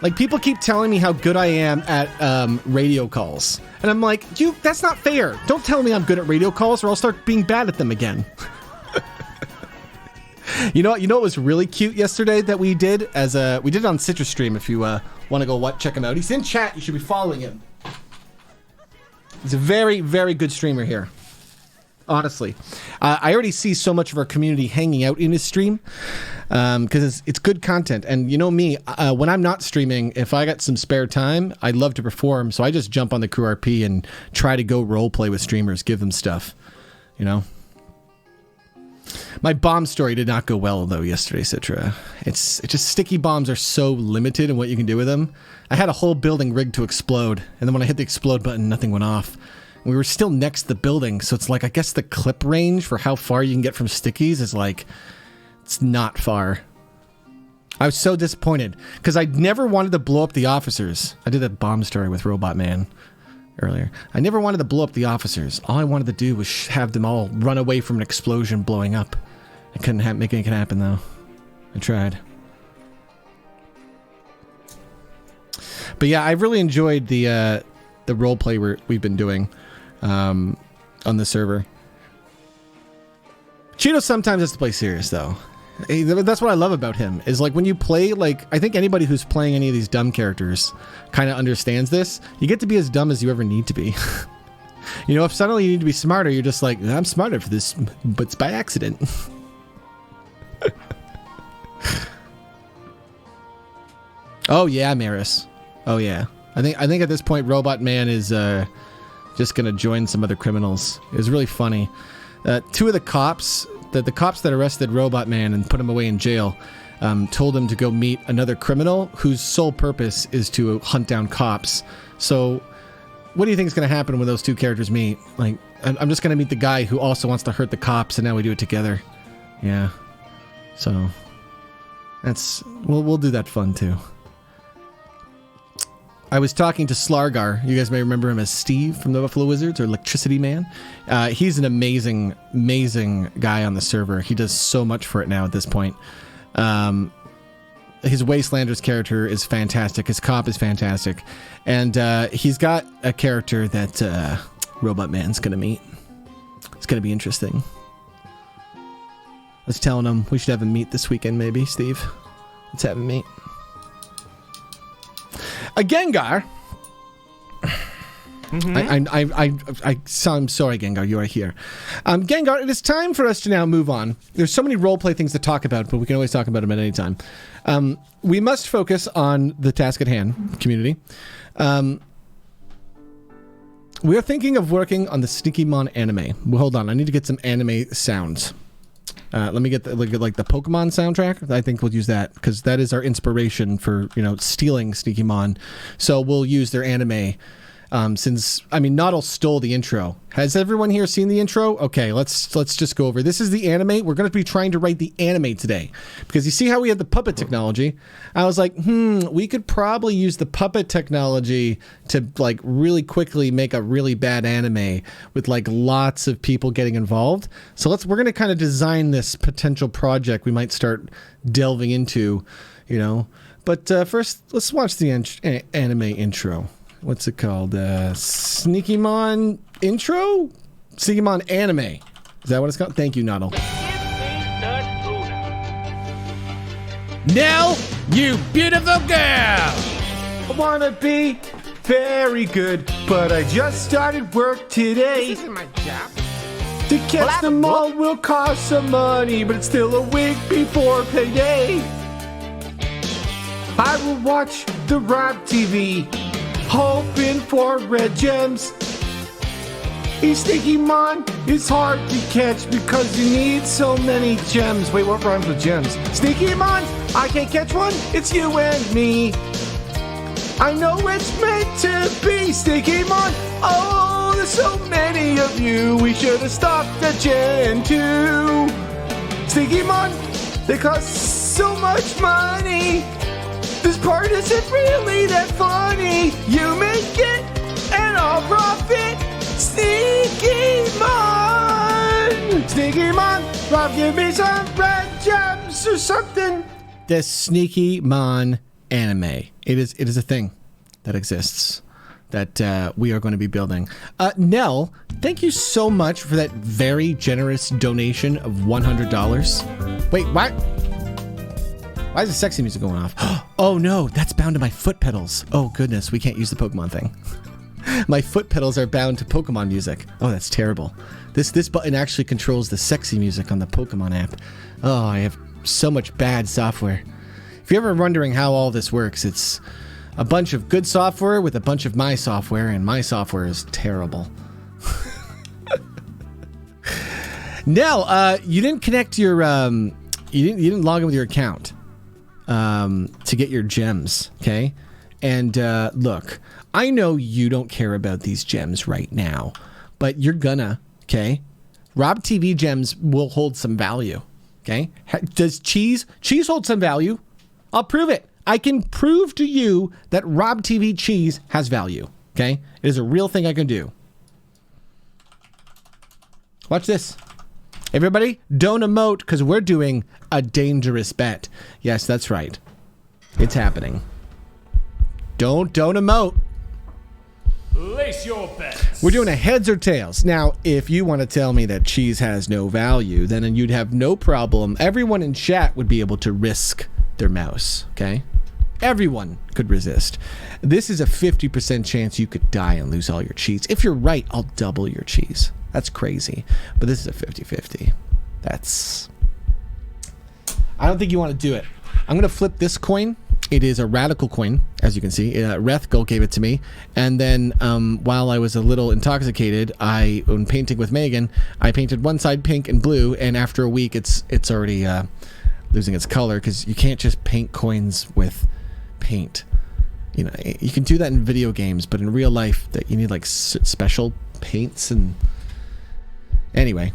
Like people keep telling me how good I am at radio calls, and I'm like, that's not fair. Don't tell me I'm good at radio calls, or I'll start being bad at them again. You know what was really cute yesterday that we did we did it on Citrus Stream. If you want to go check him out, he's in chat. You should be following him. He's a very, very good streamer here. Honestly, I already see so much of our community hanging out in his stream because it's good content. And you know me, when I'm not streaming, if I got some spare time, I love to perform. So I just jump on the Crew RP and try to go role play with streamers, give them stuff, you know. My bomb story did not go well though yesterday, Citra. It's just sticky bombs are so limited in what you can do with them. I had a whole building rigged to explode, and then when I hit the explode button, nothing went off. We were still next to the building, so it's like I guess the clip range for how far you can get from stickies is like it's not far. I was so disappointed because I never wanted to blow up the officers. I did that bomb story with Robot Man earlier. I never wanted to blow up the officers. All I wanted to do was have them all run away from an explosion blowing up. I couldn't make it happen though. I tried. But yeah, I've really enjoyed the role play we've been doing on the server. Cheeto sometimes has to play serious though. That's what I love about him, is like when you play, like I think anybody who's playing any of these dumb characters kind of understands this. You get to be as dumb as you ever need to be. You know, if suddenly you need to be smarter, you're just like, I'm smarter for this, but it's by accident. Oh yeah, Maris. Oh yeah. I think at this point Robot Man is just gonna join some other criminals. It was really funny. Two of the cops, the cops that arrested Robot Man and put him away in jail, told him to go meet another criminal whose sole purpose is to hunt down cops. So what do you think is going to happen when those two characters meet? Like, I'm just going to meet the guy who also wants to hurt the cops, and now we do it together. Yeah. So we'll do that fun too. I was talking to Slargar. You guys may remember him as Steve from the Buffalo Wizards, or Electricity Man. He's an amazing, amazing guy on the server. He does so much for it now at this point. His Wastelanders character is fantastic. His cop is fantastic. And he's got a character that Robot Man's going to meet. It's going to be interesting. I was telling him we should have him meet this weekend, maybe, Steve. Let's have him meet. A Gengar. Mm-hmm. I'm sorry, Gengar, you are here. Gengar, it is time for us to now move on. There's so many roleplay things to talk about, but we can always talk about them at any time. We must focus on the task at hand, community. We are thinking of working on the Sneakymon anime. Well, hold on, I need to get some anime sounds. Let me get the Pokemon soundtrack. I think we'll use that because that is our inspiration for stealing Sneakymon. So we'll use their anime Since Noddle stole the intro. Has everyone here seen the intro? Okay, let's just go over. This is the anime. We're going to be trying to write the anime today because you see how we have the puppet technology. I was like, we could probably use the puppet technology to like really quickly make a really bad anime with like lots of people getting involved. So we're going to kind of design this potential project we might start delving into, you know. But first, let's watch the anime intro. What's it called? Sneakymon intro? Sneakymon anime. Is that what it's called? Thank you, Noddle. Nell, you beautiful girl! I wanna be very good, but I just started work today. This isn't my job. To catch them all will cost some money, but it's still a week before payday. I will watch the Rob TV, hoping for red gems. A Sneakymon is hard to catch because you need so many gems. Wait, what rhymes with gems? Sneakymon, I can't catch one, it's you and me. I know it's meant to be Sneakymon. Oh, there's so many of you, we should have stopped at Gen 2. Sneakymon, they cost so much money. This part isn't really that funny. You make it and I'll profit. Sneakymon! Sneakymon, Rob, give me some red gems or something. The Sneakymon anime. It is a thing that exists that we are going to be building. Nell, thank you so much for that very generous donation of $100. Wait, what? Why is the sexy music going off? Oh no, that's bound to my foot pedals. Oh goodness, we can't use the Pokemon thing. My foot pedals are bound to Pokemon music. Oh, that's terrible. This button actually controls the sexy music on the Pokemon app. Oh, I have so much bad software. If you're ever wondering how all this works, it's a bunch of good software with a bunch of my software, and my software is terrible. Nell, you didn't connect your you didn't log in with your account to get your gems, okay? And look, I know you don't care about these gems right now, but you're gonna, okay? Rob TV gems will hold some value, okay? Does cheese hold some value? I'll prove it. I can prove to you that Rob TV cheese has value, okay? It is a real thing I can do. Watch this. Everybody, don't emote because we're doing a dangerous bet. Yes, that's right. It's happening. Don't emote. Place your bets. We're doing a heads or tails. Now, if you want to tell me that cheese has no value, then you'd have no problem. Everyone in chat would be able to risk their mouse, okay? Everyone could resist. This is a 50% chance you could die and lose all your cheese. If you're right, I'll double your cheese. That's crazy. But this is a 50-50. I don't think you want to do it. I'm going to flip this coin. It is a radical coin, as you can see. Rethgul gave it to me. And then while I was a little intoxicated, when painting with Megan, I painted one side pink and blue. And after a week, it's already losing its color because you can't just paint coins with paint. You know, you can do that in video games, but in real life, that you need like special paints and... Anyway,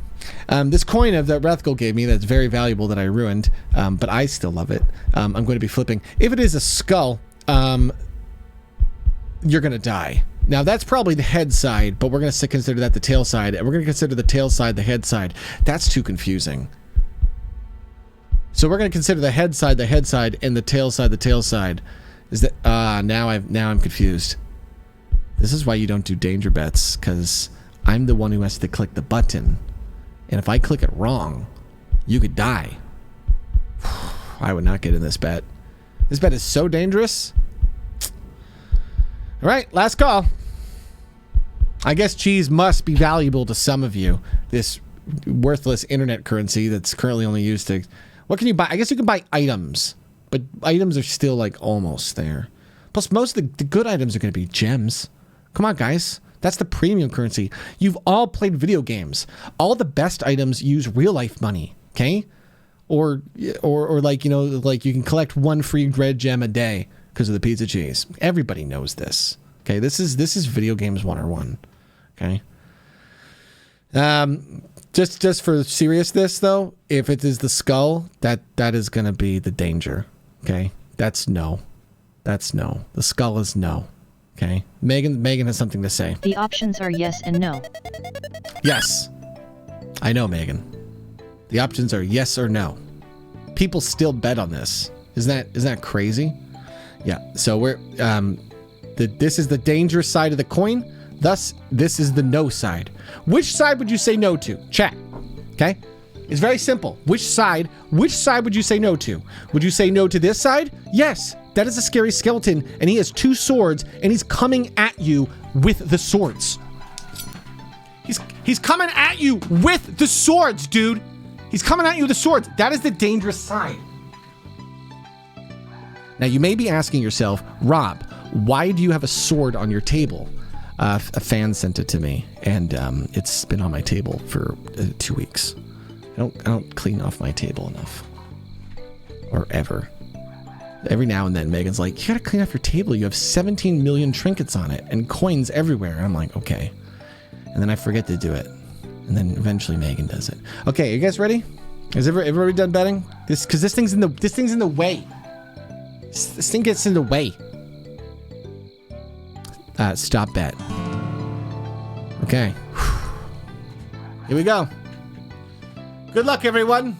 this coin that Rethgul gave me that's very valuable that I ruined, but I still love it. I'm going to be flipping. If it is a skull, you're going to die. Now, that's probably the head side, but we're going to consider that the tail side, and we're going to consider the tail side the head side. That's too confusing. So we're going to consider the head side, and the tail side. Is that now I'm confused. This is why you don't do danger bets, because I'm the one who has to click the button, and if I click it wrong, you could die. I would not get in this bet. This bet is so dangerous. All right, last call. I guess cheese must be valuable to some of you. This worthless internet currency that's currently only used to... What can you buy? I guess you can buy items, but items are still like almost there. Plus, most of the good items are going to be gems. Come on, guys. That's the premium currency. You've all played video games. All the best items use real life money, okay? Or like, you know, like you can collect one free red gem a day because of the pizza cheese. Everybody knows this. Okay, this is video games 101. Okay. Just for seriousness though, if it is the skull, that is gonna be the danger. Okay, that's no. That's no. The skull is no. Okay, Megan has something to say. The options are yes and no. Yes, I know, Megan. The options are yes or no. People still bet on this. Isn't that crazy? Yeah. So we're this is the dangerous side of the coin. Thus, this is the no side. Which side would you say no to? Chat. Okay? It's very simple. Which side would you say no to? Would you say no to this side? Yes. That is a scary skeleton, and he has 2 swords, and he's coming at you with the swords. He's coming at you with the swords, dude. He's coming at you with the swords. That is the dangerous side. Now, you may be asking yourself, Rob, why do you have a sword on your table? A fan sent it to me, and it's been on my table for 2 weeks. I don't clean off my table enough, or ever. Every now and then, Megan's like, "You gotta clean off your table. You have 17 million trinkets on it and coins everywhere." And I'm like, "Okay," and then I forget to do it, and then eventually Megan does it. Okay, you guys ready? Has everybody done betting? Because this thing's in the way. This thing gets in the way. Stop bet. Okay. Here we go. Good luck, everyone.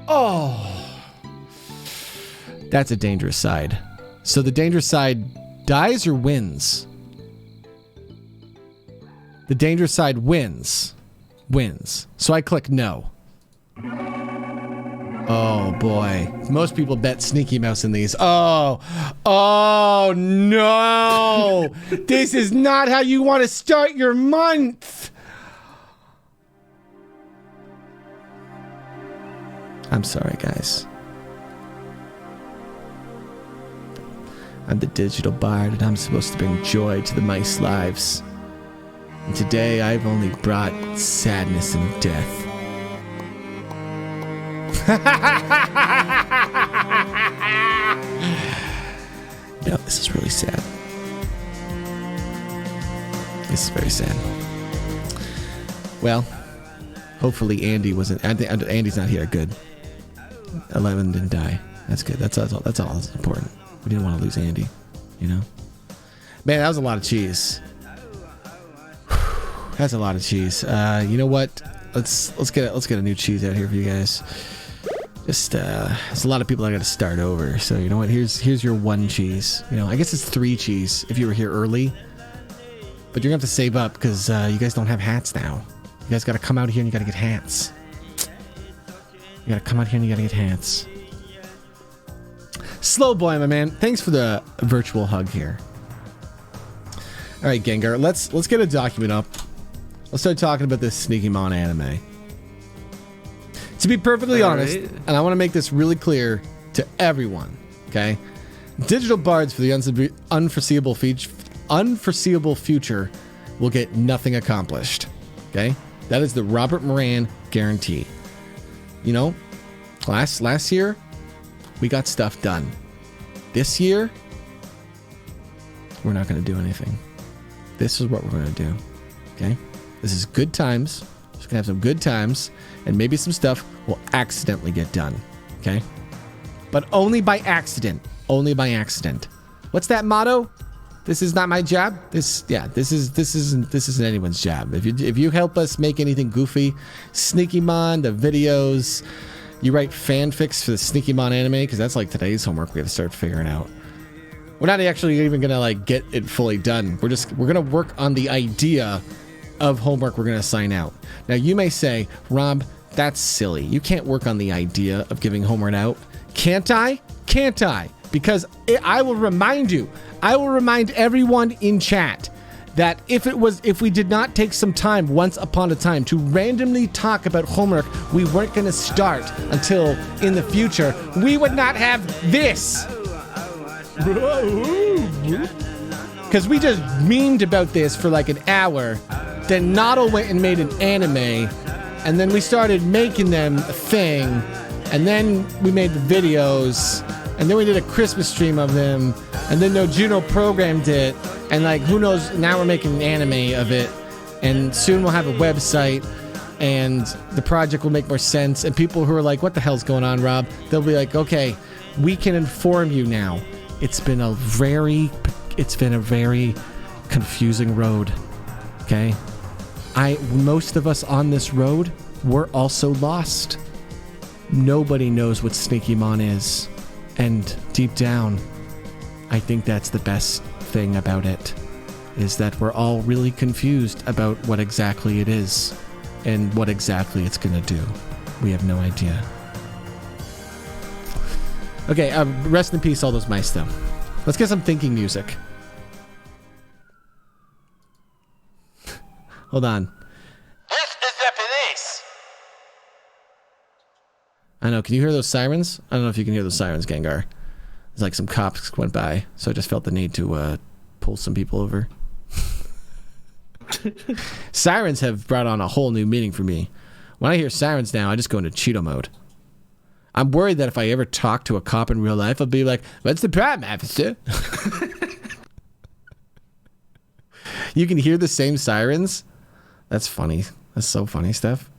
Oh. That's a dangerous side. So the dangerous side dies or wins? The dangerous side wins. Wins. So I click no. Oh boy. Most people bet Sneaky Mouse in these. Oh no. This is not how you want to start your month. I'm sorry, guys. I'm the digital bard, and I'm supposed to bring joy to the mice lives. And today I've only brought sadness and death. No, this is really sad. This is very sad. Well, hopefully Andy wasn't. Andy's not here. Good. 11 didn't die. That's good. That's all that's important. We didn't want to lose Andy. You know. Man, that was a lot of cheese. That's a lot of cheese. You know what? Let's get a new cheese out here for you guys. Just there's a lot of people that got to start over. So you know what? Here's your 1 cheese. You know, I guess it's 3 cheese if you were here early. But you're gonna have to save up because you guys don't have hats now. You guys got to come out here and you got to get hats. You got to come out here and you got to get hats. Slow boy, my man. Thanks for the virtual hug here. All right, Gengar. Let's get a document up. Let's start talking about this Sneaky Mon anime. To be perfectly honest, and I want to make this really clear to everyone, okay? Digital Bards for the unforeseeable future will get nothing accomplished, okay? That is the Robert Moran guarantee. You know, last year, we got stuff done. This year, we're not going to do anything. This is what we're going to do, okay? This is good times. Just going to have some good times, and maybe some stuff will accidentally get done, okay? But only by accident. Only by accident. What's that motto? This is not my job. This isn't anyone's job. If you help us make anything goofy, Sneaky Mon, the videos, you write fanfics for the Sneaky Mon anime, because that's like today's homework we have to start figuring out. We're not actually even gonna like get it fully done. We're gonna work on the idea of homework we're gonna assign out. Now you may say, Rob, that's silly. You can't work on the idea of giving homework out. Can't I? Can't I? Because I will remind you. I will remind everyone in chat that if we did not take some time once upon a time to randomly talk about homework we weren't going to start until in the future, we would not have this. Because we just memed about this for like an hour. Then Noddle went and made an anime, and then we started making them a thing, and then we made the videos, and then we did a Christmas stream of them, and then No Juno programmed it, and like who knows, now we're making an anime of it, and soon we'll have a website, and the project will make more sense, and people who are like, what the hell's going on, Rob? They'll be like, okay, we can inform you now. It's been a very confusing road. Okay? Most of us on this road, we're also lost. Nobody knows what Sneaky Mon is. And deep down, I think that's the best thing about it, is that we're all really confused about what exactly it is and what exactly it's gonna do. We have no idea. Okay, rest in peace all those mice though. Let's get some thinking music. Hold on. This is the police. I know, can you hear those sirens? I don't know if you can hear those sirens, Gengar. It's like some cops went by, so I just felt the need to pull some people over. Sirens have brought on a whole new meaning for me. When I hear sirens now, I just go into Cheeto mode. I'm worried that if I ever talk to a cop in real life, I'll be like, what's the problem, officer? You can hear the same sirens? That's funny. That's so funny, Steph.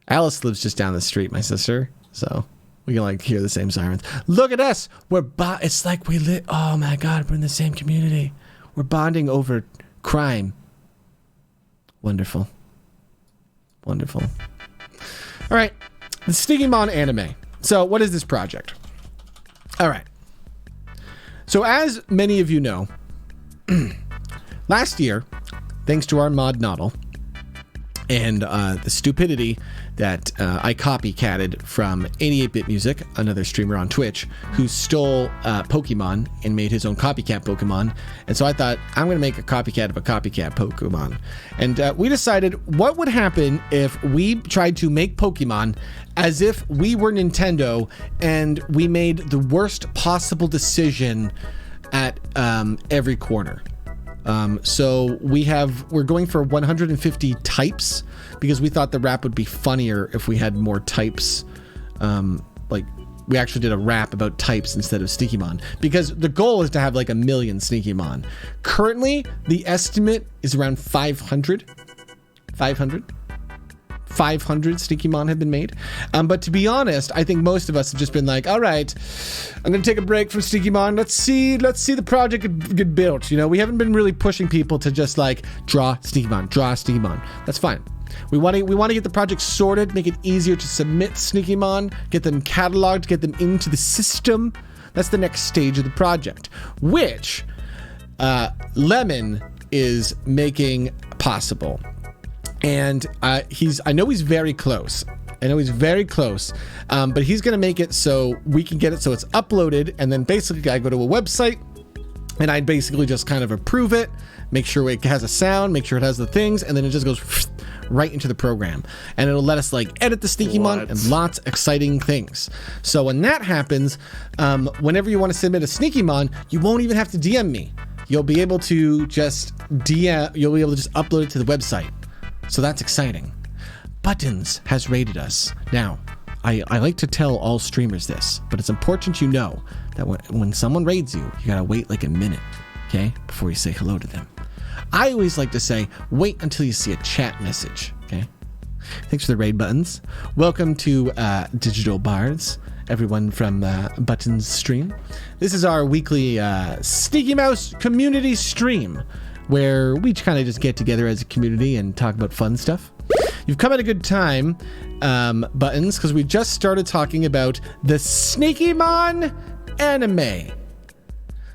Alice lives just down the street, my sister, so we can like hear the same sirens. Look at us! It's like we lit. Oh my god, we're in the same community. We're bonding over crime. Wonderful. Wonderful. All right. The Sneaky Mon anime. So what is this project? All right. So as many of you know, last year, thanks to our mod Noddle and the stupidity that I copycatted from 88-Bit Music, another streamer on Twitch, who stole Pokemon and made his own copycat Pokemon. And so I thought, I'm going to make a copycat of a copycat Pokemon. And we decided what would happen if we tried to make Pokemon as if we were Nintendo and we made the worst possible decision at every corner. So we're going for 150 types because we thought the rap would be funnier if we had more types. Like we actually did a rap about types instead of Sneakymon, because the goal is to have like 1 million Sneakymon. Currently, the estimate is around 500 Sneakymon have been made. But to be honest, I think most of us have just been like, all right, I'm going to take a break from Sneakymon. Let's see the project get built. You know, we haven't been really pushing people to just like draw Sneakymon. That's fine. We want to get the project sorted, make it easier to submit Sneakymon, get them cataloged, get them into the system. That's the next stage of the project, which Lemon is making possible. And I know he's very close. But he's going to make it so we can get it so it's uploaded, and then basically I go to a website and I basically just kind of approve it, make sure it has a sound, make sure it has the things, and then it just goes right into the program. And it'll let us like edit the Sneakymon and lots of exciting things. So when that happens, whenever you want to submit a Sneakymon, you won't even have to DM me. You'll be able to just upload it to the website. So that's exciting. Buttons has rated us. Now, I like to tell all streamers this, but it's important you know that when someone raids you, you gotta wait like a minute, okay, before you say hello to them. I always like to say, wait until you see a chat message, okay? Thanks for the raid, Buttons. Welcome to Digital Bards, everyone from Buttons stream. This is our weekly Sneaky Mouse community stream, where we kind of just get together as a community and talk about fun stuff. You've come at a good time, Buttons, because we just started talking about the Sneakymon anime.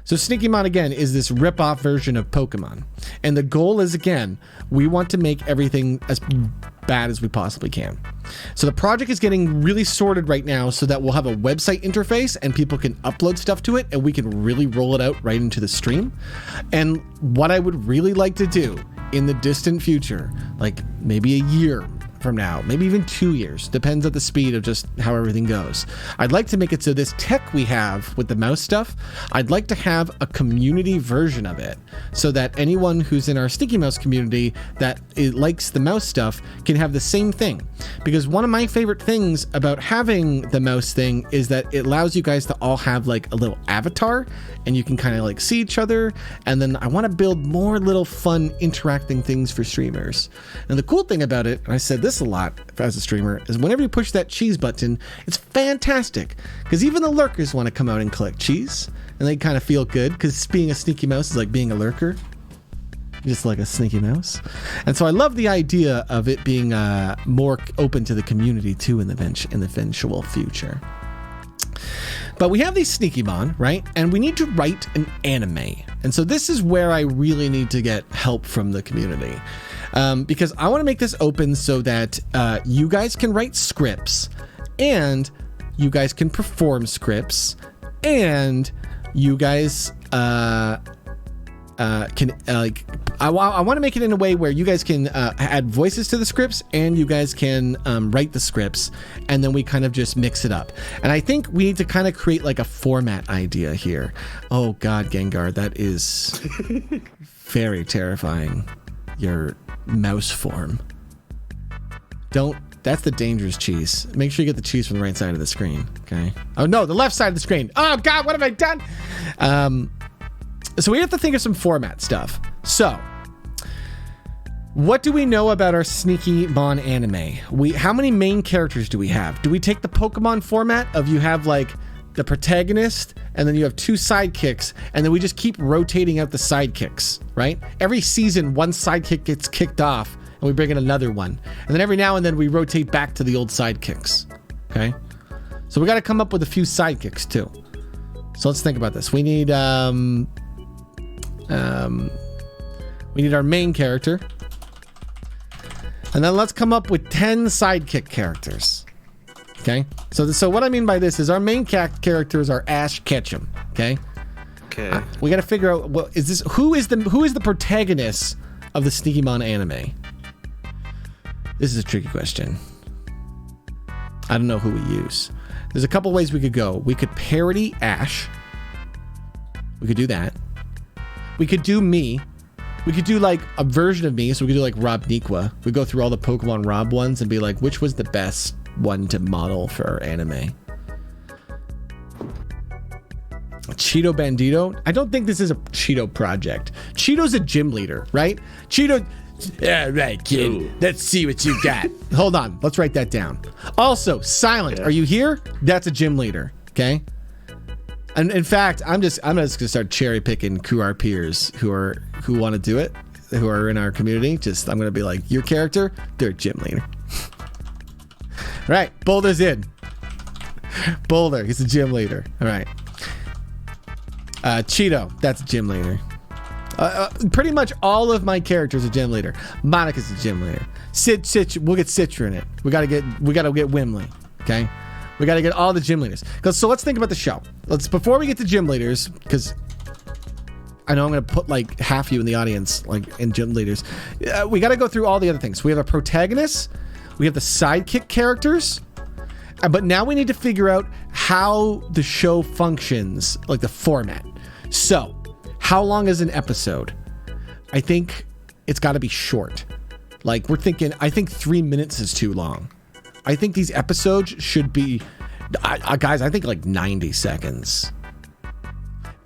So Sneakymon, again, is this rip-off version of Pokemon. And the goal is, again, we want to make everything as bad as we possibly can. So the project is getting really sorted right now so that we'll have a website interface and people can upload stuff to it and we can really roll it out right into the stream. And what I would really like to do in the distant future, like maybe a year, from now, maybe even 2 years, depends on the speed of just how everything goes. I'd like to make it so this tech we have with the mouse stuff, I'd like to have a community version of it so that anyone who's in our Sneaky Mouse community that likes the mouse stuff can have the same thing. Because one of my favorite things about having the mouse thing is that it allows you guys to all have like a little avatar and you can kind of like see each other. And then I want to build more little fun interacting things for streamers. And the cool thing about it, and I said this a lot as a streamer, is whenever you push that cheese button, it's fantastic because even the lurkers want to come out and collect cheese and they kind of feel good because being a sneaky mouse is like being a lurker, just like a sneaky mouse. And so I love the idea of it being more open to the community too in the eventual future. But we have these Sneaky Mon, right? And we need to write an anime. And so this is where I really need to get help from the community. Because I want to make this open so that you guys can write scripts and you guys can perform scripts and you guys can I want to make it in a way where you guys can add voices to the scripts and you guys can write the scripts and then we kind of just mix it up. And I think we need to kind of create like a format idea here. Oh God, Gengar, that is very terrifying. Your mouse form. That's the dangerous cheese. Make sure you get the cheese from the right side of the screen. Okay. Oh no, the left side of the screen. Oh God, what have I done? So we have to think of some format stuff. So, what do we know about our Sneaky Mon anime? How many main characters do we have? Do we take the Pokemon format of you have like the protagonist and then you have two sidekicks and then we just keep rotating out the sidekicks, right? Every season, one sidekick gets kicked off and we bring in another one. And then every now and then we rotate back to the old sidekicks, okay? So we got to come up with a few sidekicks too. So let's think about this. We need our main character. And then let's come up with 10 sidekick characters. Okay? So what I mean by this is our main characters are Ash Ketchum. Okay? Okay. We got to figure out who is the protagonist of the Sneaky Mon anime? This is a tricky question. I don't know who we use. There's a couple ways we could go. We could parody Ash. We could do that. We could do me. We could do like a version of me. So we could do like Rob Nikwa. We go through all the Pokemon Rob ones and be like, which was the best one to model for our anime? Cheeto Bandito? I don't think this is a Cheeto project. Cheeto's a gym leader, right? Cheeto... Yeah, right, kid. Ooh. Let's see what you got. Hold on. Let's write that down. Also, Silent, are you here? That's a gym leader, okay? And in fact, I'm just gonna start cherry picking our peers who want to do it, who are in our community. I'm gonna be like, your character, they're a gym leader. All right, Boulder's in. Boulder, he's a gym leader. All right. Cheeto, that's a gym leader. Pretty much all of my characters are gym leader. Monica's a gym leader. We'll get Citra in it. We gotta get Wimley. Okay, we gotta get all the gym leaders. So let's think about the show. Before we get to gym leaders, because I know I'm gonna put like half you in the audience, like in gym leaders. We gotta go through all the other things. We have a protagonist. We have the sidekick characters. But now we need to figure out how the show functions, like the format. So, how long is an episode? I think it's got to be short. Like I think 3 minutes is too long. I think these episodes should be, guys, I think like 90 seconds.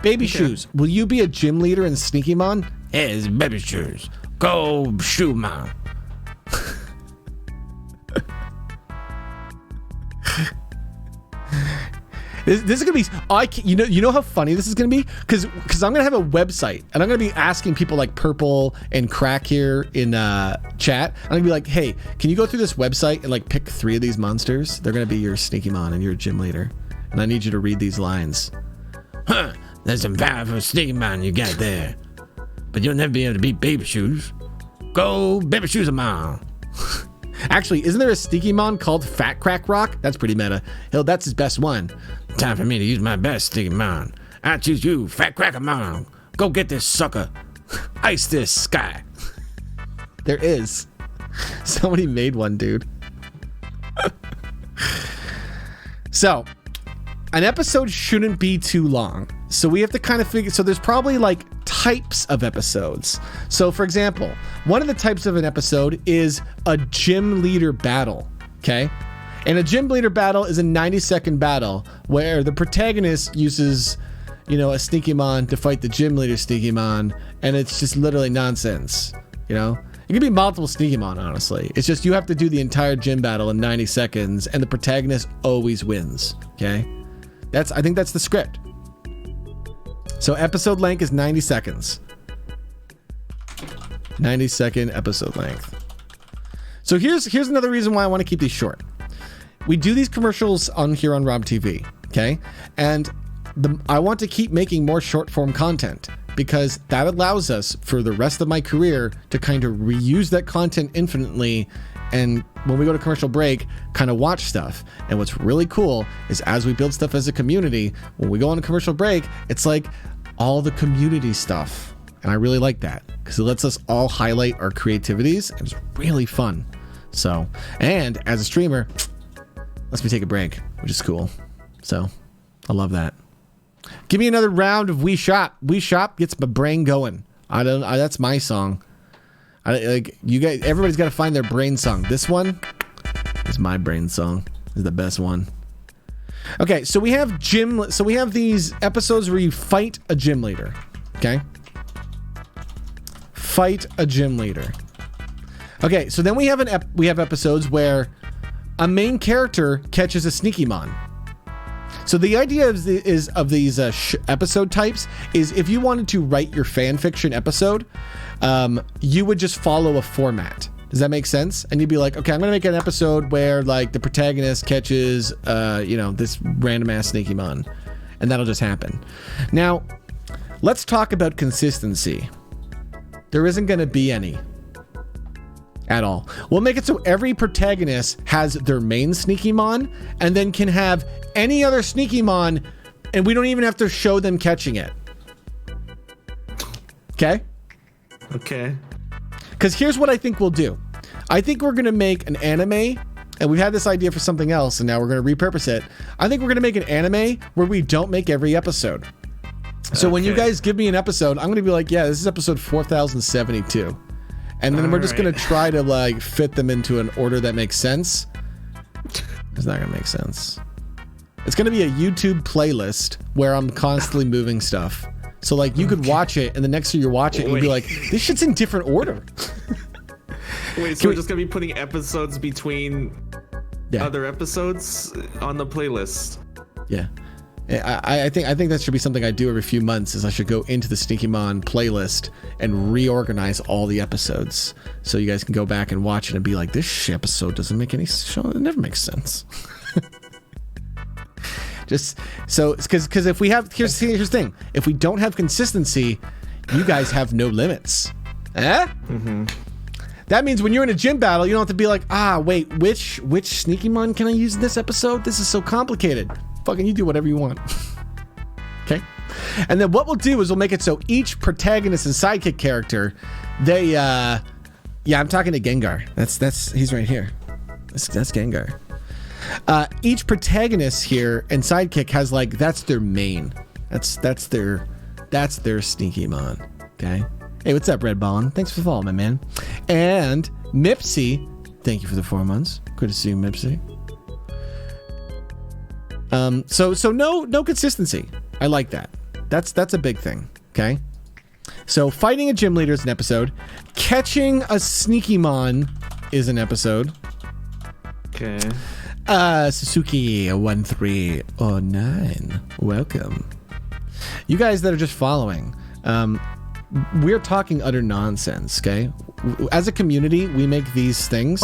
Baby Shoes, will you be a gym leader in Sneaky Mon? Hey, it's Baby Shoes. Go shoe man. This is gonna be. You know how funny this is gonna be, because I'm gonna have a website and I'm gonna be asking people like Purple and Crack here in chat. I'm gonna be like, hey, can you go through this website and like pick 3 of these monsters? They're gonna be your Sneaky Mon and your gym leader, and I need you to read these lines. Huh? There's some powerful Sneaky Mon you got there, but you'll never be able to beat Baby Shoes. Go Baby Shoes a mile. Actually, isn't there a Sneaky Mon called Fat Crack Rock? That's pretty meta. Hell, that's his best one. Time for me to use my best Sneaky Mon. I choose you, Fat Cracker Mon. Go get this sucker. Ice this sky. There is. Somebody made one, dude. So, an episode shouldn't be too long. So we have to kind of figure, so there's probably like types of episodes. So for example, one of the types of an episode is a gym leader battle, okay? And a gym leader battle is a 90-second battle where the protagonist uses, you know, a Sneakymon to fight the gym leader Sneakymon, and it's just literally nonsense, you know? It could be multiple Sneakymon, honestly. It's just you have to do the entire gym battle in 90 seconds, and the protagonist always wins, okay? I think that's the script. So episode length is 90 seconds. 90-second episode length. So here's another reason why I want to keep these short. We do these commercials on here on Rob TV, okay? And I want to keep making more short form content because that allows us for the rest of my career to kind of reuse that content infinitely, and when we go to commercial break, kind of watch stuff. And what's really cool is as we build stuff as a community, when we go on a commercial break, it's like all the community stuff. And I really like that because it lets us all highlight our creativities. It was really fun. So, and as a streamer, lets me take a break, which is cool. So I love that. Give me another round of We Shop. We Shop gets my brain going. That's my song. Like you guys, everybody's got to find their brain song. This one is my brain song. This is the best one. Okay, so we have these episodes where you fight a gym leader. Okay, fight a gym leader. Okay, so then we have episodes where a main character catches a Sneakymon. So the idea of these episode types is if you wanted to write your fan fiction episode, you would just follow a format. Does that make sense? And you'd be like, okay, I'm going to make an episode where like the protagonist catches, this random ass Sneakymon, and that'll just happen. Now, let's talk about consistency. There isn't going to be any at all. We'll make it so every protagonist has their main Sneakymon and then can have any other Sneakymon, and we don't even have to show them catching it. Okay? Okay. Because here's what I think we'll do. I think we're going to make an anime, and we've had this idea for something else, and now we're going to repurpose it. I think we're going to make an anime where we don't make every episode. So when you guys give me an episode, I'm going to be like, yeah, this is episode 4072. And then we're just going to try to like fit them into an order that makes sense. It's not going to make sense. It's going to be a YouTube playlist where I'm constantly moving stuff. So like you could watch it, and the next year you watch it, and you'd be like, this shit's in different order. Wait, so we're just going to be putting episodes between other episodes on the playlist? Yeah. I think that should be something I do every few months. Is I should go into the Sneakymon playlist and reorganize all the episodes, so you guys can go back and watch it and be like, "This episode doesn't make any. It never makes sense." Just so because if we have here's the thing: if we don't have consistency, you guys have no limits. Mm-hmm. That means when you're in a gym battle, you don't have to be like, wait, which Sneakymon can I use in this episode? This is so complicated. Fucking you do whatever you want. Okay? And then what we'll do is we'll make it so each protagonist and sidekick character, they I'm talking to Gengar. That's he's right here. That's Gengar. Each protagonist here and sidekick has like that's their main. That's their Sneakymon. Okay? Hey, what's up, Red Ballin? Thanks for following, my man. And Mipsy, thank you for the 4 months. Good to see you, Mipsy. So no consistency. I like that. That's a big thing. Okay. So fighting a gym leader is an episode. Catching a Sneakymon is an episode. Okay. Susuki 1309. Welcome. You guys that are just following, we're talking utter nonsense. Okay. As a community, we make these things.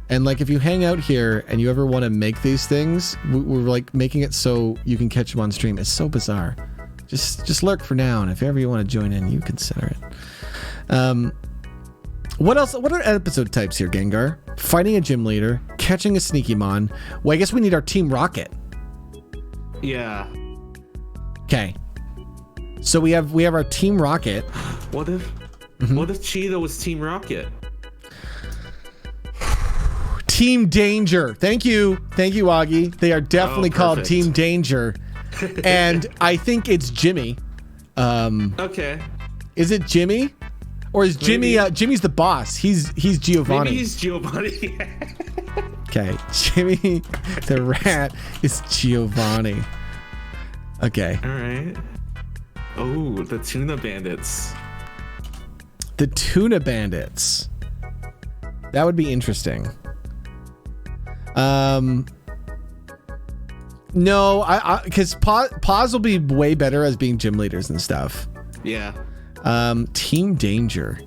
And like if you hang out here and you ever want to make these things, we're like making it so you can catch them on stream. It's so bizarre. Just lurk for now, and if ever you want to join in, you consider it. What else? What are episode types here, Gengar? Fighting a gym leader, catching a Sneakymon. Well, I guess we need our Team Rocket. Yeah. Okay. So we have our Team Rocket. What if Cheetah was Team Rocket? Team Danger. Thank you, Augie. They are definitely called perfect. Team Danger, and I think it's Jimmy. Okay. Is it Jimmy, or is Jimmy? Jimmy's the boss. He's Giovanni. Maybe he's Giovanni. Okay, Jimmy the rat is Giovanni. Okay. All right. Oh, the Tuna Bandits. The Tuna Bandits. That would be interesting. No, because Paz will be way better as being gym leaders and stuff. Yeah. Team Danger.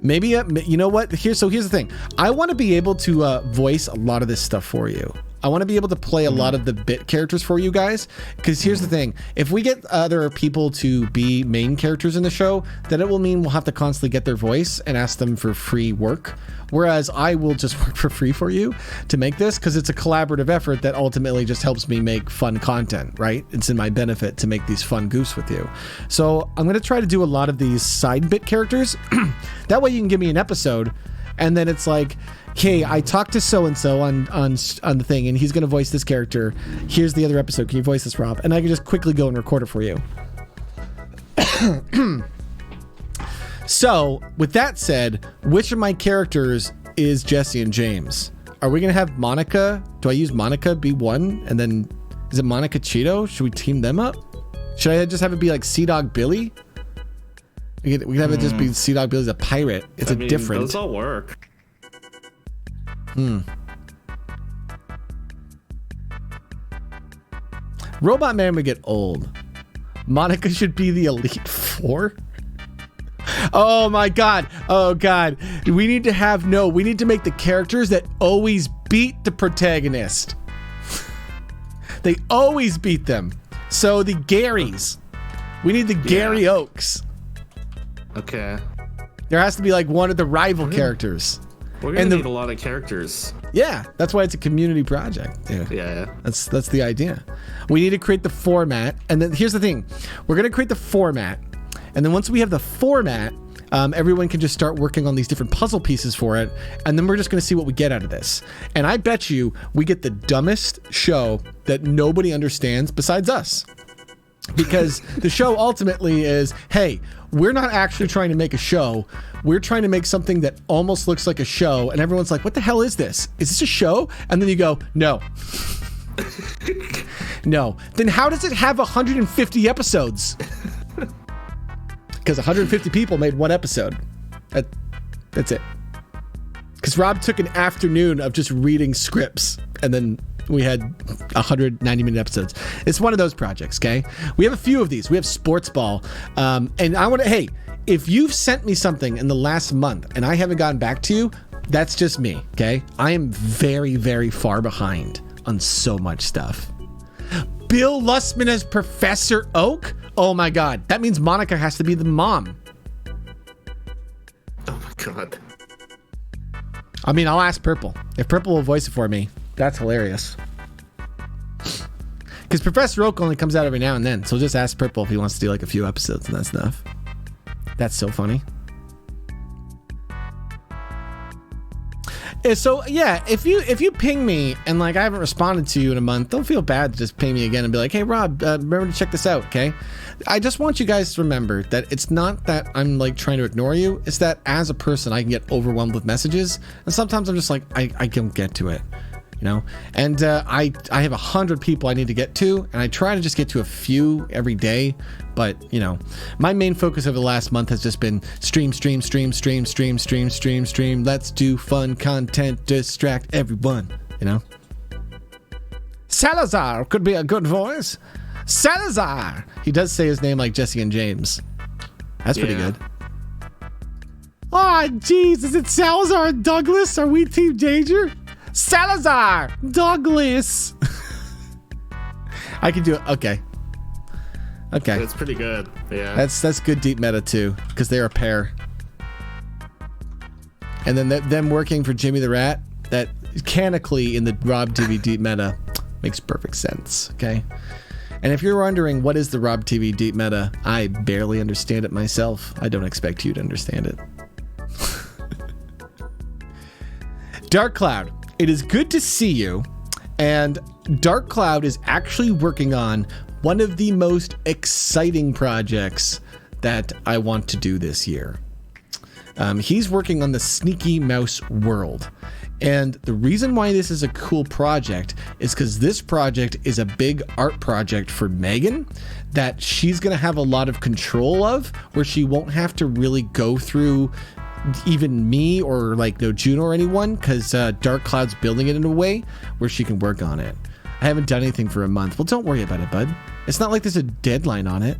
Maybe you know what? Here's the thing. I want to be able to voice a lot of this stuff for you. I want to be able to play a lot of the bit characters for you guys, because here's the thing. If we get other people to be main characters in the show, then it will mean we'll have to constantly get their voice and ask them for free work. Whereas I will just work for free for you to make this, because it's a collaborative effort that ultimately just helps me make fun content, right? It's in my benefit to make these fun goofs with you. So I'm going to try to do a lot of these side bit characters. That way you can give me an episode, and then it's like, hey, I talked to so-and-so on the thing, and he's going to voice this character. Here's the other episode. Can you voice this, Rob? And I can just quickly go and record it for you. So, with that said, which of my characters is Jesse and James? Are we going to have Monica? Do I use Monica be one? And then, is it Monica Cheeto? Should we team them up? Should I just have it be like Sea Dog Billy? We can have it just be Sea Dog Billy's a pirate. It's different. Those all work. Robot Man would get old. Monica should be the Elite Four. Oh my god. Oh god. We need to make the characters that always beat the protagonist. They always beat them. So the Garys. We need the Gary Oaks. Okay. There has to be like one of the rival characters. We're gonna need a lot of characters. Yeah, that's why it's a community project. Yeah. That's the idea. We need to create the format, and then here's the thing: we're gonna create the format, and then once we have the format, everyone can just start working on these different puzzle pieces for it, and then we're just gonna see what we get out of this. And I bet you we get the dumbest show that nobody understands besides us. Because the show ultimately is, hey, we're not actually trying to make a show. We're trying to make something that almost looks like a show. And everyone's like, what the hell is this? Is this a show? And then you go, no. No. Then how does it have 150 episodes? Because 150 people made one episode. That's it. Because Rob took an afternoon of just reading scripts, and then we had 190-minute episodes. It's one of those projects, okay? We have a few of these. We have Sports Ball. And I want to, hey, if you've sent me something in the last month and I haven't gotten back to you, that's just me, okay? I am very, very far behind on so much stuff. Bill Lustman as Professor Oak? Oh my God. That means Monica has to be the mom. Oh my god. I mean, I'll ask Purple. If Purple will voice it for me, that's hilarious. Because Professor Oak only comes out every now and then, so just ask Purple if he wants to do like a few episodes and that stuff. That's so funny. So yeah, if you ping me and like I haven't responded to you in a month, don't feel bad to just ping me again and be like, hey Rob, remember to check this out, okay? I just want you guys to remember that it's not that I'm like trying to ignore you, it's that as a person I can get overwhelmed with messages, and sometimes I'm just like I don't get to it, you know? And I have 100 people I need to get to, and I try to just get to a few every day, but you know, my main focus over the last month has just been stream. Let's do fun content, distract everyone, you know? Salazar could be a good voice. Salazar! He does say his name like Jesse and James. That's pretty good. Oh, jeez, is it Salazar and Douglas? Are we Team Danger? Salazar! Douglas! I can do it. Okay. That's pretty good. Yeah. That's good deep meta too, because they're a pair. And then them working for Jimmy the Rat, that canonically in the Rob TV deep meta makes perfect sense. Okay. And if you're wondering what is the Rob TV deep meta, I barely understand it myself. I don't expect you to understand it. Dark Cloud, it is good to see you. And Dark Cloud is actually working on one of the most exciting projects that I want to do this year. He's working on the Sneaky Mouse world. And the reason why this is a cool project is because this project is a big art project for Megan that she's going to have a lot of control of, where she won't have to really go through even me or like Juno or anyone, because Dark Cloud's building it in a way where she can work on it. I haven't done anything for a month. Well, don't worry about it, bud. It's not like there's a deadline on it.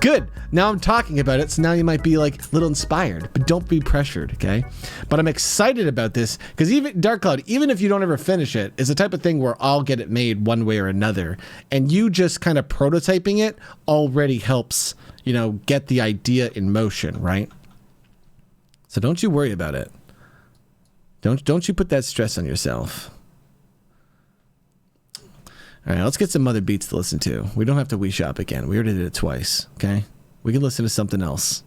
Good. Now I'm talking about it, so now you might be like a little inspired, but don't be pressured, okay? But I'm excited about this because even Dark Cloud, even if you don't ever finish it, is the type of thing where I'll get it made one way or another. And you just kind of prototyping it already helps, get the idea in motion, right? So don't you worry about it. Don't you put that stress on yourself. All right, let's get some other beats to listen to. We don't have to Wii Shop again. We already did it twice, okay? We can listen to something else.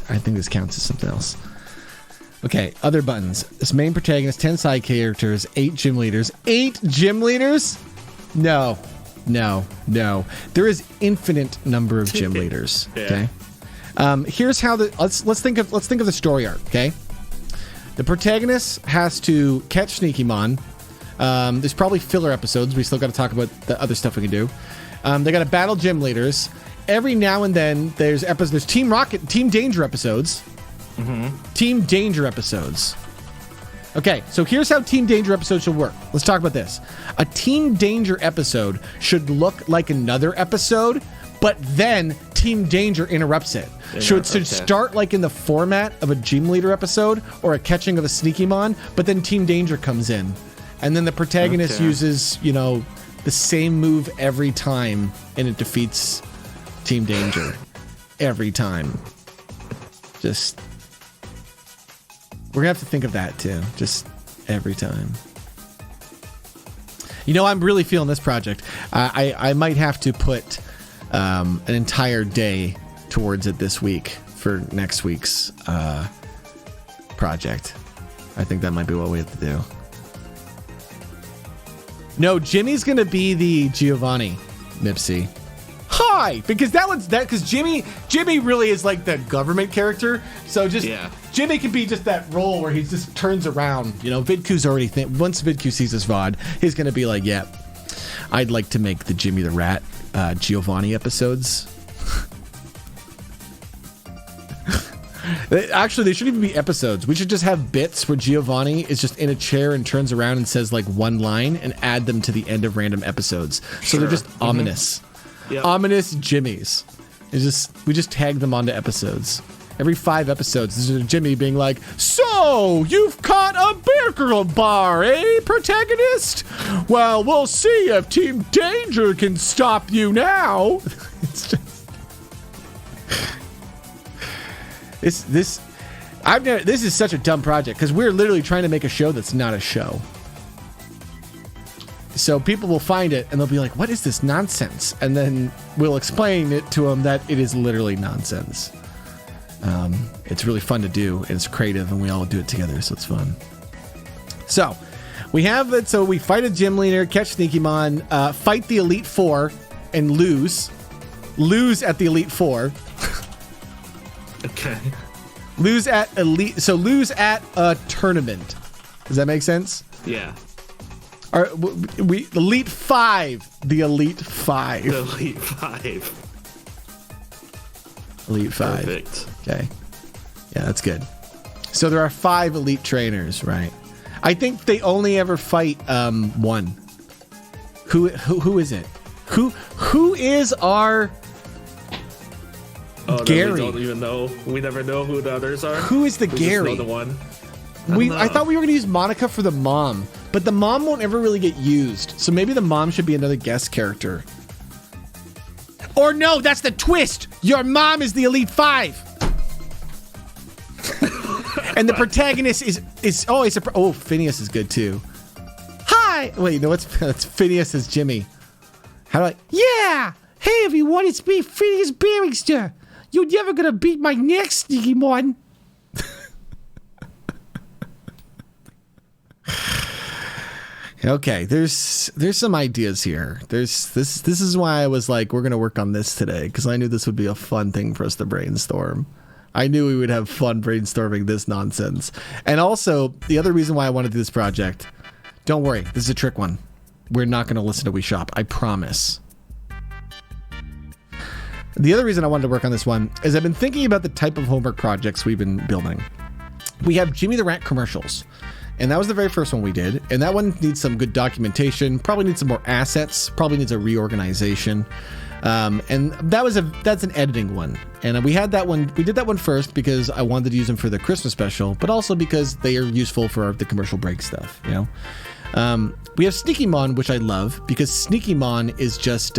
I think this counts as something else. Okay, other buttons. This main protagonist, 10 side characters, 8 gym leaders. 8 gym leaders? No. There is infinite number of gym leaders, okay? Here's how let's think of the story arc, okay? The protagonist has to catch Sneakymon. There's probably filler episodes. We still got to talk about the other stuff we can do. They got to battle gym leaders. Every now and then there's Team Danger episodes. Team Danger episodes. Okay, so here's how Team Danger episodes should work. Let's talk about this. A Team Danger episode should look like another episode, but then Team Danger interrupts it. So it should start like in the format of a Gym Leader episode or a catching of a Sneakymon, but then Team Danger comes in. And then the protagonist uses, the same move every time, and it defeats Team Danger. Every time. We're going to have to think of that too. Just every time. I'm really feeling this project. I might have to put an entire day towards it this week for next week's project. I think that might be what we have to do. No, Jimmy's going to be the Giovanni, Nipsey. Hi! Because because Jimmy really is like the government character. So Jimmy can be just that role where he just turns around. Vidku's already once Vidku sees this VOD, he's going to be like, yeah, I'd like to make the Jimmy the Rat Giovanni episodes. Actually, they shouldn't even be episodes. We should just have bits where Giovanni is just in a chair and turns around and says like one line and add them to the end of random episodes. So they're just ominous. Yep. Ominous Jimmies. We just tag them onto episodes. Every 5 episodes, there's a Jimmy being like, "So, you've caught a bear girl bar, eh, protagonist? Well, we'll see if Team Danger can stop you now." It's just... This is such a dumb project because we're literally trying to make a show that's not a show. So people will find it and they'll be like, "What is this nonsense?" And then we'll explain it to them that it is literally nonsense. It's really fun to do, and it's creative, and we all do it together, so it's fun. So we have it. So we fight a gym leader, catch Sneakymon, fight the Elite Four, and lose at the Elite Four. Okay. Lose at a tournament. Does that make sense? Yeah. The Elite Five. The Elite Five. Perfect. Okay. Yeah, that's good. So there are 5 elite trainers, right? I think they only ever fight one. Who is it? Who is our Gary? We don't even know. We never know who the others are. Who is the we Gary? Just know the one. I thought we were going to use Monica for the mom, but the mom won't ever really get used. So maybe the mom should be another guest character. Or no, that's the twist. Your mom is the Elite Five. And the protagonist is Phineas is good too. Hi. Wait, no, it's Phineas as Jimmy. How do I? Yeah. Hey everyone, it's me, Phineas Barringster. You're never gonna beat my next sneaky mon. Okay, there's some ideas here. This is why I was like, we're gonna work on this today, because I knew this would be a fun thing for us to brainstorm. I knew we would have fun brainstorming this nonsense. And also, the other reason why I want to do this project, don't worry, this is a trick one. We're not gonna listen to We Shop, I promise. The other reason I wanted to work on this one is I've been thinking about the type of homework projects we've been building. We have Jimmy the Rat commercials. And that was the very first one we did. And that one needs some good documentation, probably needs some more assets, probably needs a reorganization. And that's an editing one. And we did that one first because I wanted to use them for the Christmas special, but also because they are useful for the commercial break stuff, you know? We have Sneaky Mon, which I love, because Sneaky Mon is just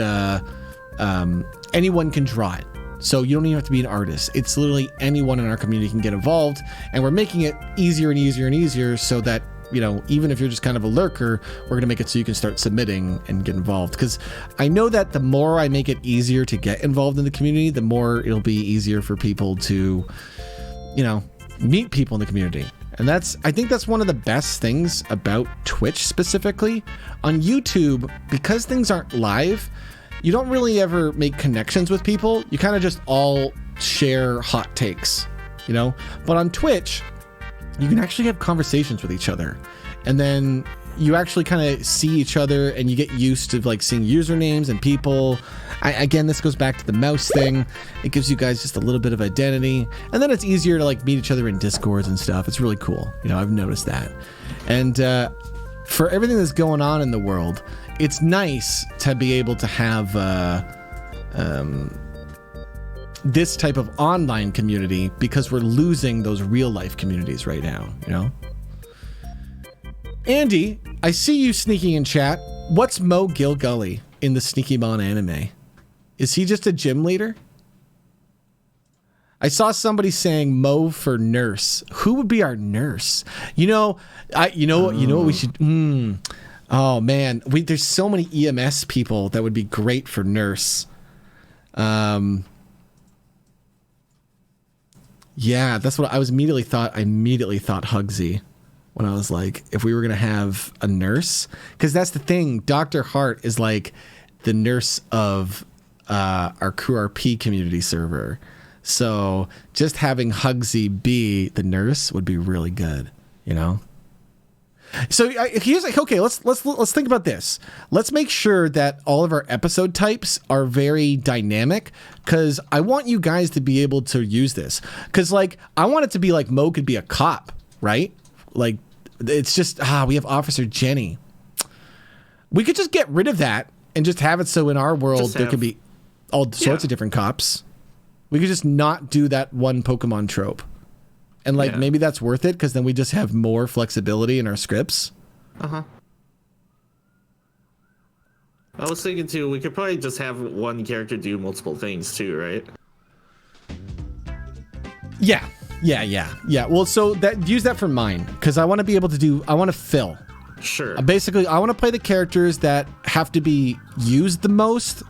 anyone can draw it. So you don't even have to be an artist. It's literally anyone in our community can get involved, and we're making it easier and easier and easier so that, you know, even if you're just kind of a lurker, we're going to make it so you can start submitting and get involved. Because I know that the more I make it easier to get involved in the community, the more it'll be easier for people to, you know, meet people in the community. And I think that's one of the best things about Twitch specifically. On YouTube, because things aren't live, you don't really ever make connections with people. You kind of just all share hot takes, you know? But on Twitch, you can actually have conversations with each other. And then you actually kind of see each other and you get used to like seeing usernames and people. Again, this goes back to the mouse thing. It gives you guys just a little bit of identity. And then it's easier to like meet each other in Discords and stuff. It's really cool. You know, I've noticed that. And for everything that's going on in the world, it's nice to be able to have this type of online community, because we're losing those real life communities right now, you know? Andy, I see you sneaking in chat. What's Mo Gilgully in the Sneaky Mon anime? Is he just a gym leader? I saw somebody saying Mo for nurse. Who would be our nurse? You know what we should. Oh man, there's so many EMS people that would be great for nurse. Yeah, that's what I immediately thought. I immediately thought Hugsy when I was like, if we were gonna have a nurse, because that's the thing. Dr. Hart is like the nurse of our QRP community server. So just having Hugsy be the nurse would be really good, you know. So here's like, okay, let's think about this. Let's make sure that all of our episode types are very dynamic, because I want you guys to be able to use this. Because like I want it to be like Mo could be a cop, right? Like it's just we have Officer Jenny. We could just get rid of that and just have it so in our world there could be all sorts of different cops. We could just not do that one Pokemon trope. And like maybe that's worth it, because then we just have more flexibility in our scripts. I was thinking too, we could probably just have one character do multiple things too, right? Yeah. Well, so use that for mine, because I want to be able to I want to fill. Sure. Basically, I want to play the characters that have to be used the most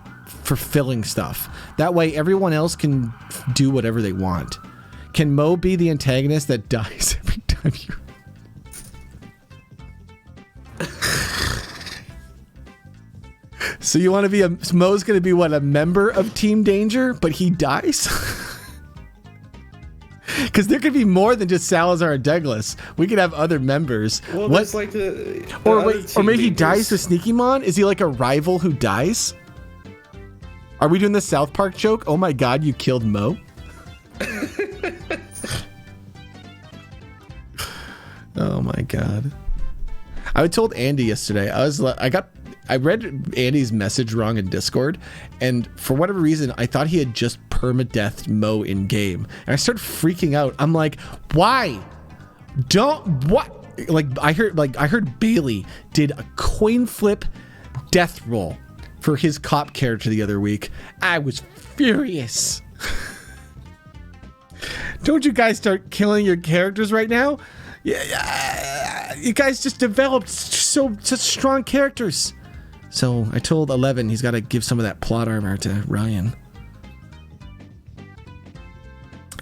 for filling stuff. That way everyone else can do whatever they want. Can Mo be the antagonist that dies every time you... So you want to be Mo's going to be what, a member of Team Danger, but he dies? Because there could be more than just Salazar and Douglas. We could have other members. Well, that's like or maybe he dies to Sneaky Mon? Is he like a rival who dies? Are we doing the South Park joke? Oh my god, you killed Mo? Oh my god. I told Andy yesterday, I read Andy's message wrong in Discord, and for whatever reason, I thought he had just permadeathed Mo in game. And I started freaking out. I'm like, why? What? Like I heard Bailey did a coin flip death roll for his cop character the other week. I was furious. Don't you guys start killing your characters right now? Yeah, you guys just developed such strong characters. So I told 11 he's got to give some of that plot armor to Ryan.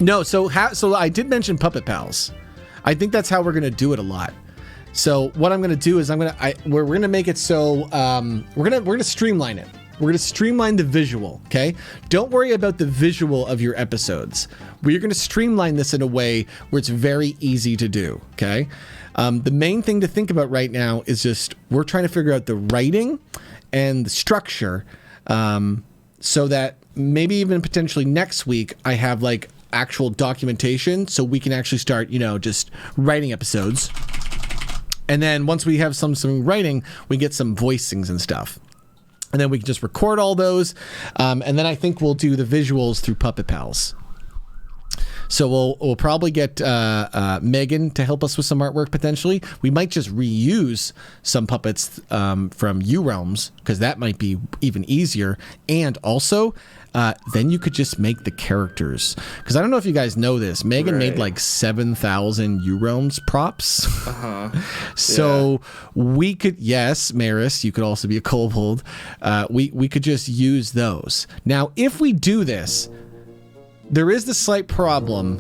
No, so I did mention Puppet Pals. I think that's how we're gonna do it a lot. So what I'm gonna do is we're gonna make it so we're gonna streamline it. We're gonna streamline the visual. Okay, don't worry about the visual of your episodes. We're gonna streamline this in a way where it's very easy to do. Okay, the main thing to think about right now is just we're trying to figure out the writing and the structure, so that maybe even potentially next week I have like actual documentation so we can actually start, just writing episodes. And then once we have some writing, we get some voicings and stuff. And then we can just record all those. And then I think we'll do the visuals through Puppet Pals. So we'll probably get Megan to help us with some artwork potentially. We might just reuse some puppets from U Realms because that might be even easier. And also, then you could just make the characters. Because I don't know if you guys know this. Megan made like 7,000 U Realms props. So we could, yes, Maris, you could also be a kobold. We could just use those. Now, if we do this, there is the slight problem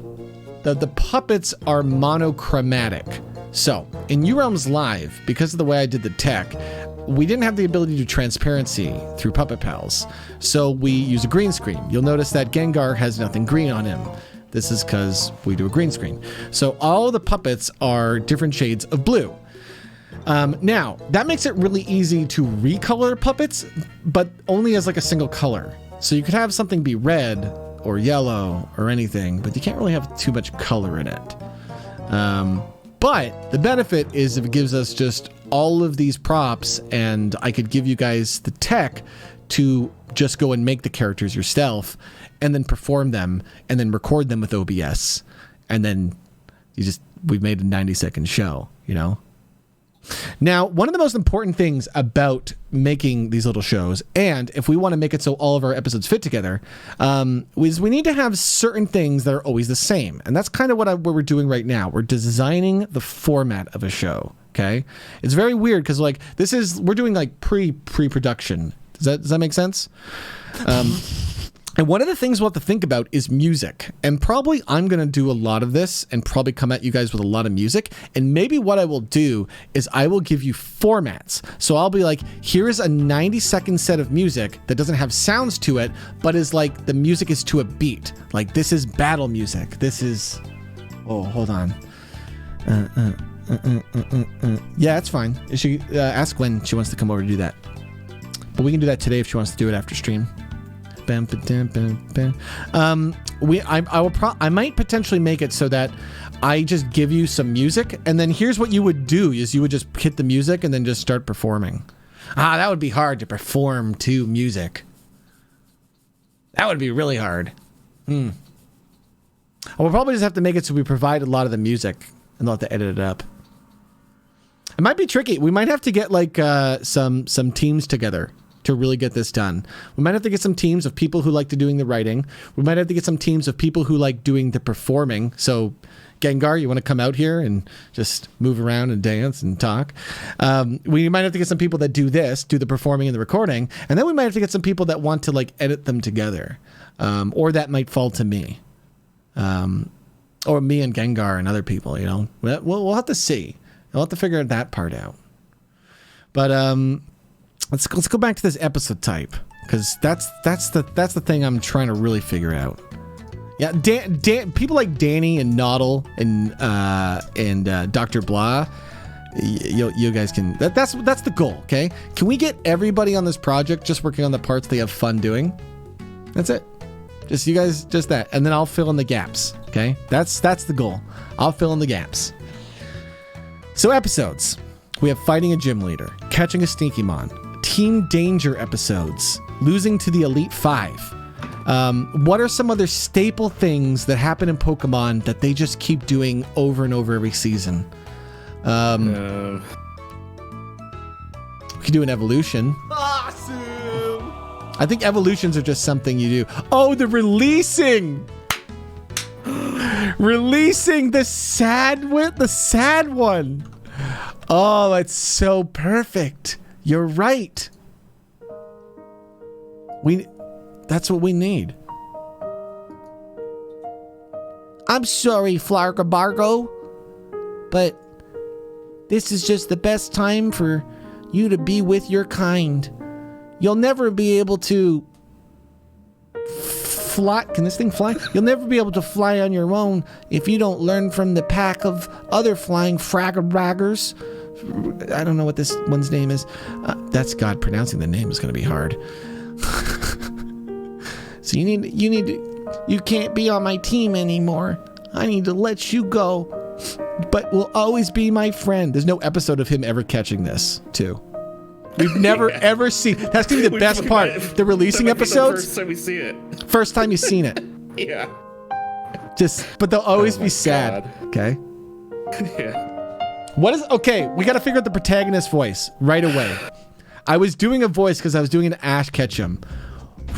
that the puppets are monochromatic. So, in U Realms Live, because of the way I did the tech, we didn't have the ability to do transparency through Puppet Pals. So we use a green screen. You'll notice that Gengar has nothing green on him. This is because we do a green screen. So all the puppets are different shades of blue. Now, that makes it really easy to recolor puppets, but only as like a single color. So you could have something be red or yellow or anything, but you can't really have too much color in it. But the benefit is if it gives us just all of these props, and I could give you guys the tech to just go and make the characters yourself and then perform them and then record them with OBS. And then we've made a 90-second show, Now, one of the most important things about making these little shows, and if we want to make it so all of our episodes fit together, is we need to have certain things that are always the same. And that's kind of what we're doing right now. We're designing the format of a show. Okay, it's very weird because we're doing like pre-production. Does that make sense? And one of the things we'll have to think about is music. And probably I'm going to do a lot of this and probably come at you guys with a lot of music. And maybe what I will do is I will give you formats. So I'll be like, here's a 90-second set of music that doesn't have sounds to it, but is like the music is to a beat. Like this is battle music. This is... Oh, hold on. Yeah, it's fine. She ask when she wants to come over to do that. But we can do that today if she wants to do it after stream. I might potentially make it so that I just give you some music, and then here's what you would do: is you would just hit the music and then just start performing. That would be hard to perform to music. That would be really hard. We'll probably just have to make it so we provide a lot of the music and they'll have to edit it up. It might be tricky. We might have to get like some teams together to really get this done. We might have to get some teams of people who like to doing the writing. We might have to get some teams of people who like doing the performing. So Gengar, you want to come out here and just move around and dance and talk? We might have to get some people that do the performing and the recording. And then we might have to get some people that want to like edit them together. Or that might fall to me. Or me and Gengar and other people, We'll have to see. We'll have to figure that part out. But let's go back to this episode type, because that's the thing I'm trying to really figure out. Yeah, people like Danny and Noddle and Dr. Blah, you guys can. That's the goal. Okay, can we get everybody on this project just working on the parts they have fun doing? That's it. Just you guys, just that, and then I'll fill in the gaps. Okay, that's the goal. I'll fill in the gaps. So episodes, we have fighting a gym leader, catching a sneaky mon, Team Danger episodes, losing to the Elite Five. What are some other staple things that happen in Pokemon that they just keep doing over and over every season? We could do an evolution. Awesome! I think evolutions are just something you do. Oh, the releasing! Releasing the sad one. Oh, it's so perfect. You're right. That's what we need. I'm sorry, Flargabargo, but this is just the best time for you to be with your kind. You'll never be able to fly. Can this thing fly? You'll never be able to fly on your own if you don't learn from the pack of other flying fragabraggers. I don't know what this one's name is. That's God. Pronouncing the name is going to be hard. So you can't be on my team anymore. I need to let you go, but will always be my friend. There's no episode of him ever catching this, too. We've never ever seen. That's gonna be the best part. The releasing episodes. First time we see it. First time you've seen it. Yeah. But they'll always be sad. God. Okay. Yeah. Okay, we got to figure out the protagonist voice right away. I was doing a voice because I was doing an Ash Ketchum.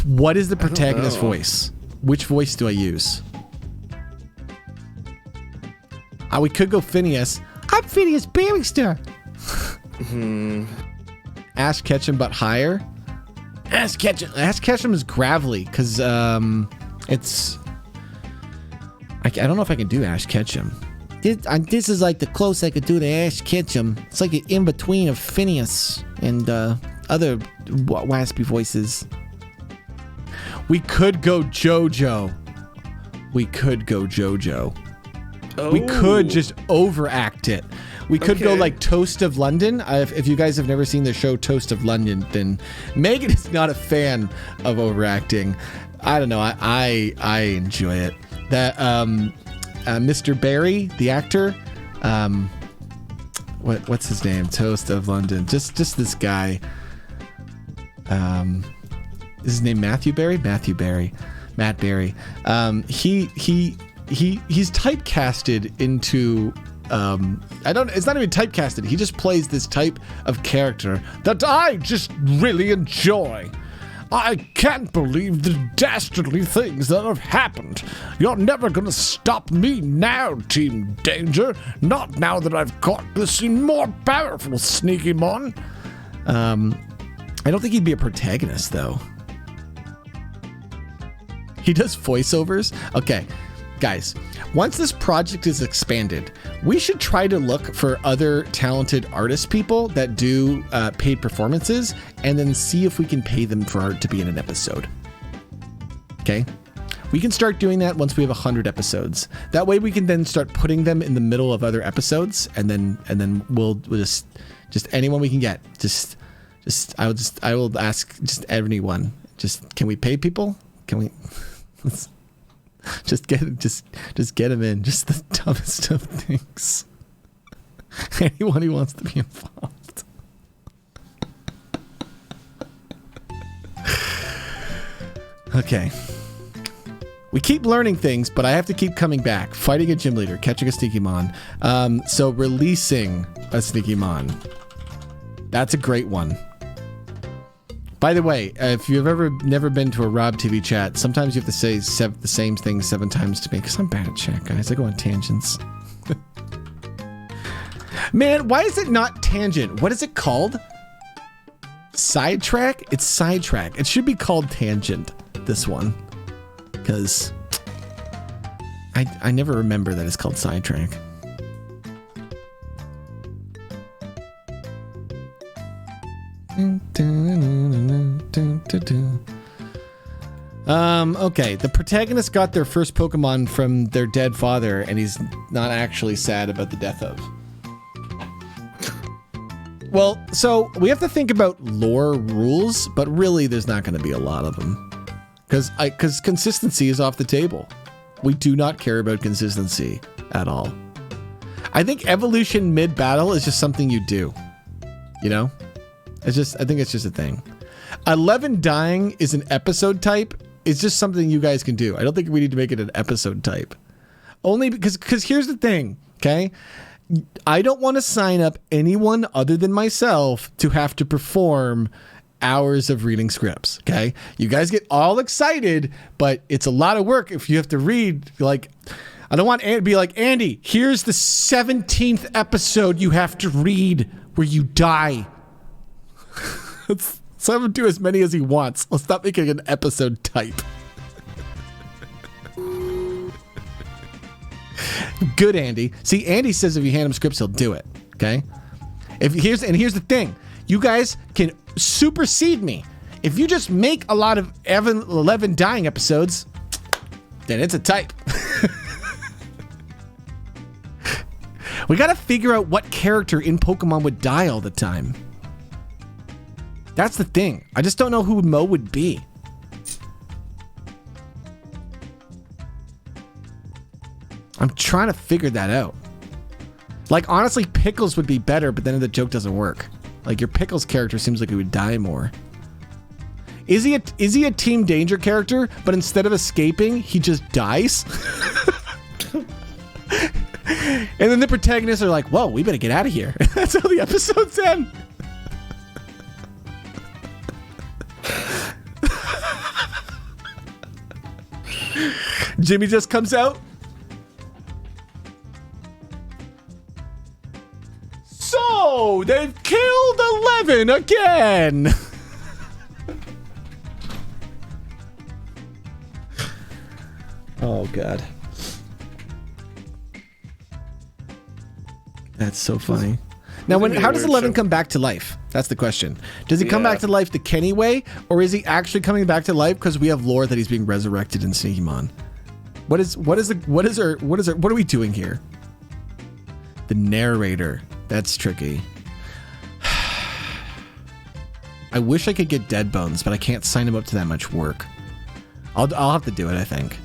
What is the protagonist voice? Which voice do I use? We could go Phineas. I'm Phineas Barrister. Ash Ketchum, but higher. Ash Ketchum is gravelly because it's. I don't know if I can do Ash Ketchum. This is like the close I could do to Ash Ketchum. It's like an in between of Phineas and other waspy voices. We could go JoJo. Oh. We could just overact it. We could go like Toast of London. If you guys have never seen the show Toast of London, then Megan is not a fan of overacting. I don't know. I enjoy it. That Mr. Barry, the actor, what's his name? Toast of London. Just this guy. Is his name Matthew Barry? Matthew Barry. Matt Barry. He's typecasted into it's not even typecasted. He just plays this type of character that I just really enjoy. I can't believe the dastardly things that have happened. You're never gonna stop me now, Team Danger. Not now that I've caught this more powerful Sneaky Mon. I don't think he'd be a protagonist though. He does voiceovers. Okay, guys, once this project is expanded, we should try to look for other talented artist people that do paid performances and then see if we can pay them to be in an episode. Okay? We can start doing that once we have 100 episodes. That way we can then start putting them in the middle of other episodes and then we'll just anyone we can get. I will ask just anyone. Can we pay people? Can we just get him in. Just the dumbest of things. Anyone who wants to be involved. Okay. We keep learning things, but I have to keep coming back. Fighting a gym leader, catching a Sneaky Mon. So releasing a Sneaky Mon. That's a great one. By the way, if you've never been to a Rob TV chat, sometimes you have to say the same thing 7 times to me because I'm bad at chat, guys. I go on tangents. Man, why is it not tangent? What is it called? Sidetrack? It's sidetrack. It should be called tangent, this one. Because I never remember that it's called sidetrack. Okay, the protagonist got their first Pokemon from their dead father, and he's not actually sad about the death of. Well, so we have to think about lore rules, but really there's not going to be a lot of them. Because consistency is off the table. We do not care about consistency at all. I think evolution mid-battle is just something you do. You know? I think it's just a thing. 11 dying is an episode type. It's just something you guys can do. I don't think we need to make it an episode type. Only because here's the thing, okay? I don't want to sign up anyone other than myself to have to perform hours of reading scripts, okay? You guys get all excited, but it's a lot of work if you have to read, like, I don't want Andy to be like, Andy, here's the 17th episode you have to read where you die. Let's have him do as many as he wants. Let's stop making an episode type. Good, Andy. See, Andy says if you hand him scripts, he'll do it. Okay? Here's the thing. You guys can supersede me. If you just make a lot of 11 dying episodes, then it's a type. We gotta figure out what character in Pokemon would die all the time. That's the thing. I just don't know who Mo would be. I'm trying to figure that out. Like, honestly, Pickles would be better, but then the joke doesn't work. Like, your Pickles character seems like he would die more. Is he a Team Danger character, but instead of escaping, he just dies? And then the protagonists are like, whoa, we better get out of here. That's how the episode's end. Jimmy just comes out. So, they've killed 11 again. Oh, God. That's so funny. Now, how does 11 come back to life? That's the question. Does he come back to life the Kenny way, or is he actually coming back to life because we have lore that he's being resurrected in Sneakymon? What are we doing here? The narrator. That's tricky. I wish I could get Dead Bones, but I can't sign him up to that much work. I'll have to do it, I think.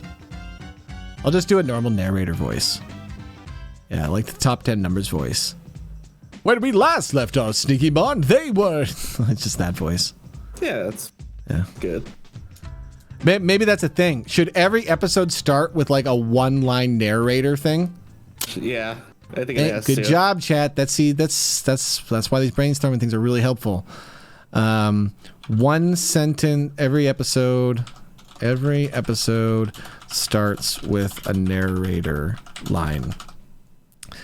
I'll just do a normal narrator voice. Yeah, like the top 10 numbers voice. When we last left our Sneakymon, they were... It's just that voice. Yeah, that's good. Maybe that's a thing. Should every episode start with like a one-line narrator thing? Yeah, I think it has to. Good job, chat. That's why these brainstorming things are really helpful. One sentence every episode. Every episode starts with a narrator line.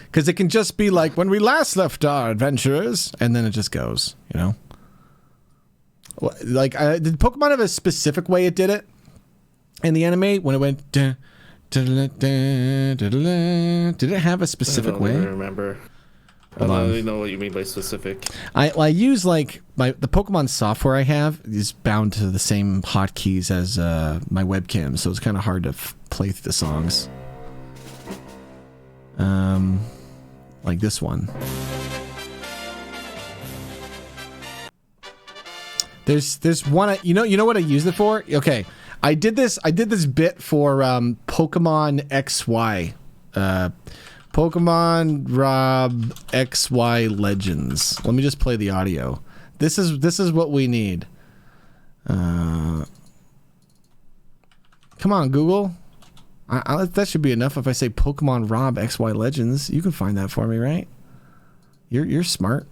Because it can just be like, when we last left our adventurers, and then it just goes, you know? Like, did Pokemon have a specific way it did it in the anime? When it went... Did it have a specific way? I don't remember. I don't really know what you mean by specific. I use, like, the Pokemon software I have is bound to the same hotkeys as my webcam, so it's kind of hard to play through the songs. Like this one. There's one. You know what I used it for? Okay, I did this bit for Pokemon XY, Pokemon Rob XY Legends. Let me just play the audio. This is what we need. Come on, Google. That should be enough if I say Pokemon Rob XY Legends. You can find that for me, right? You're smart.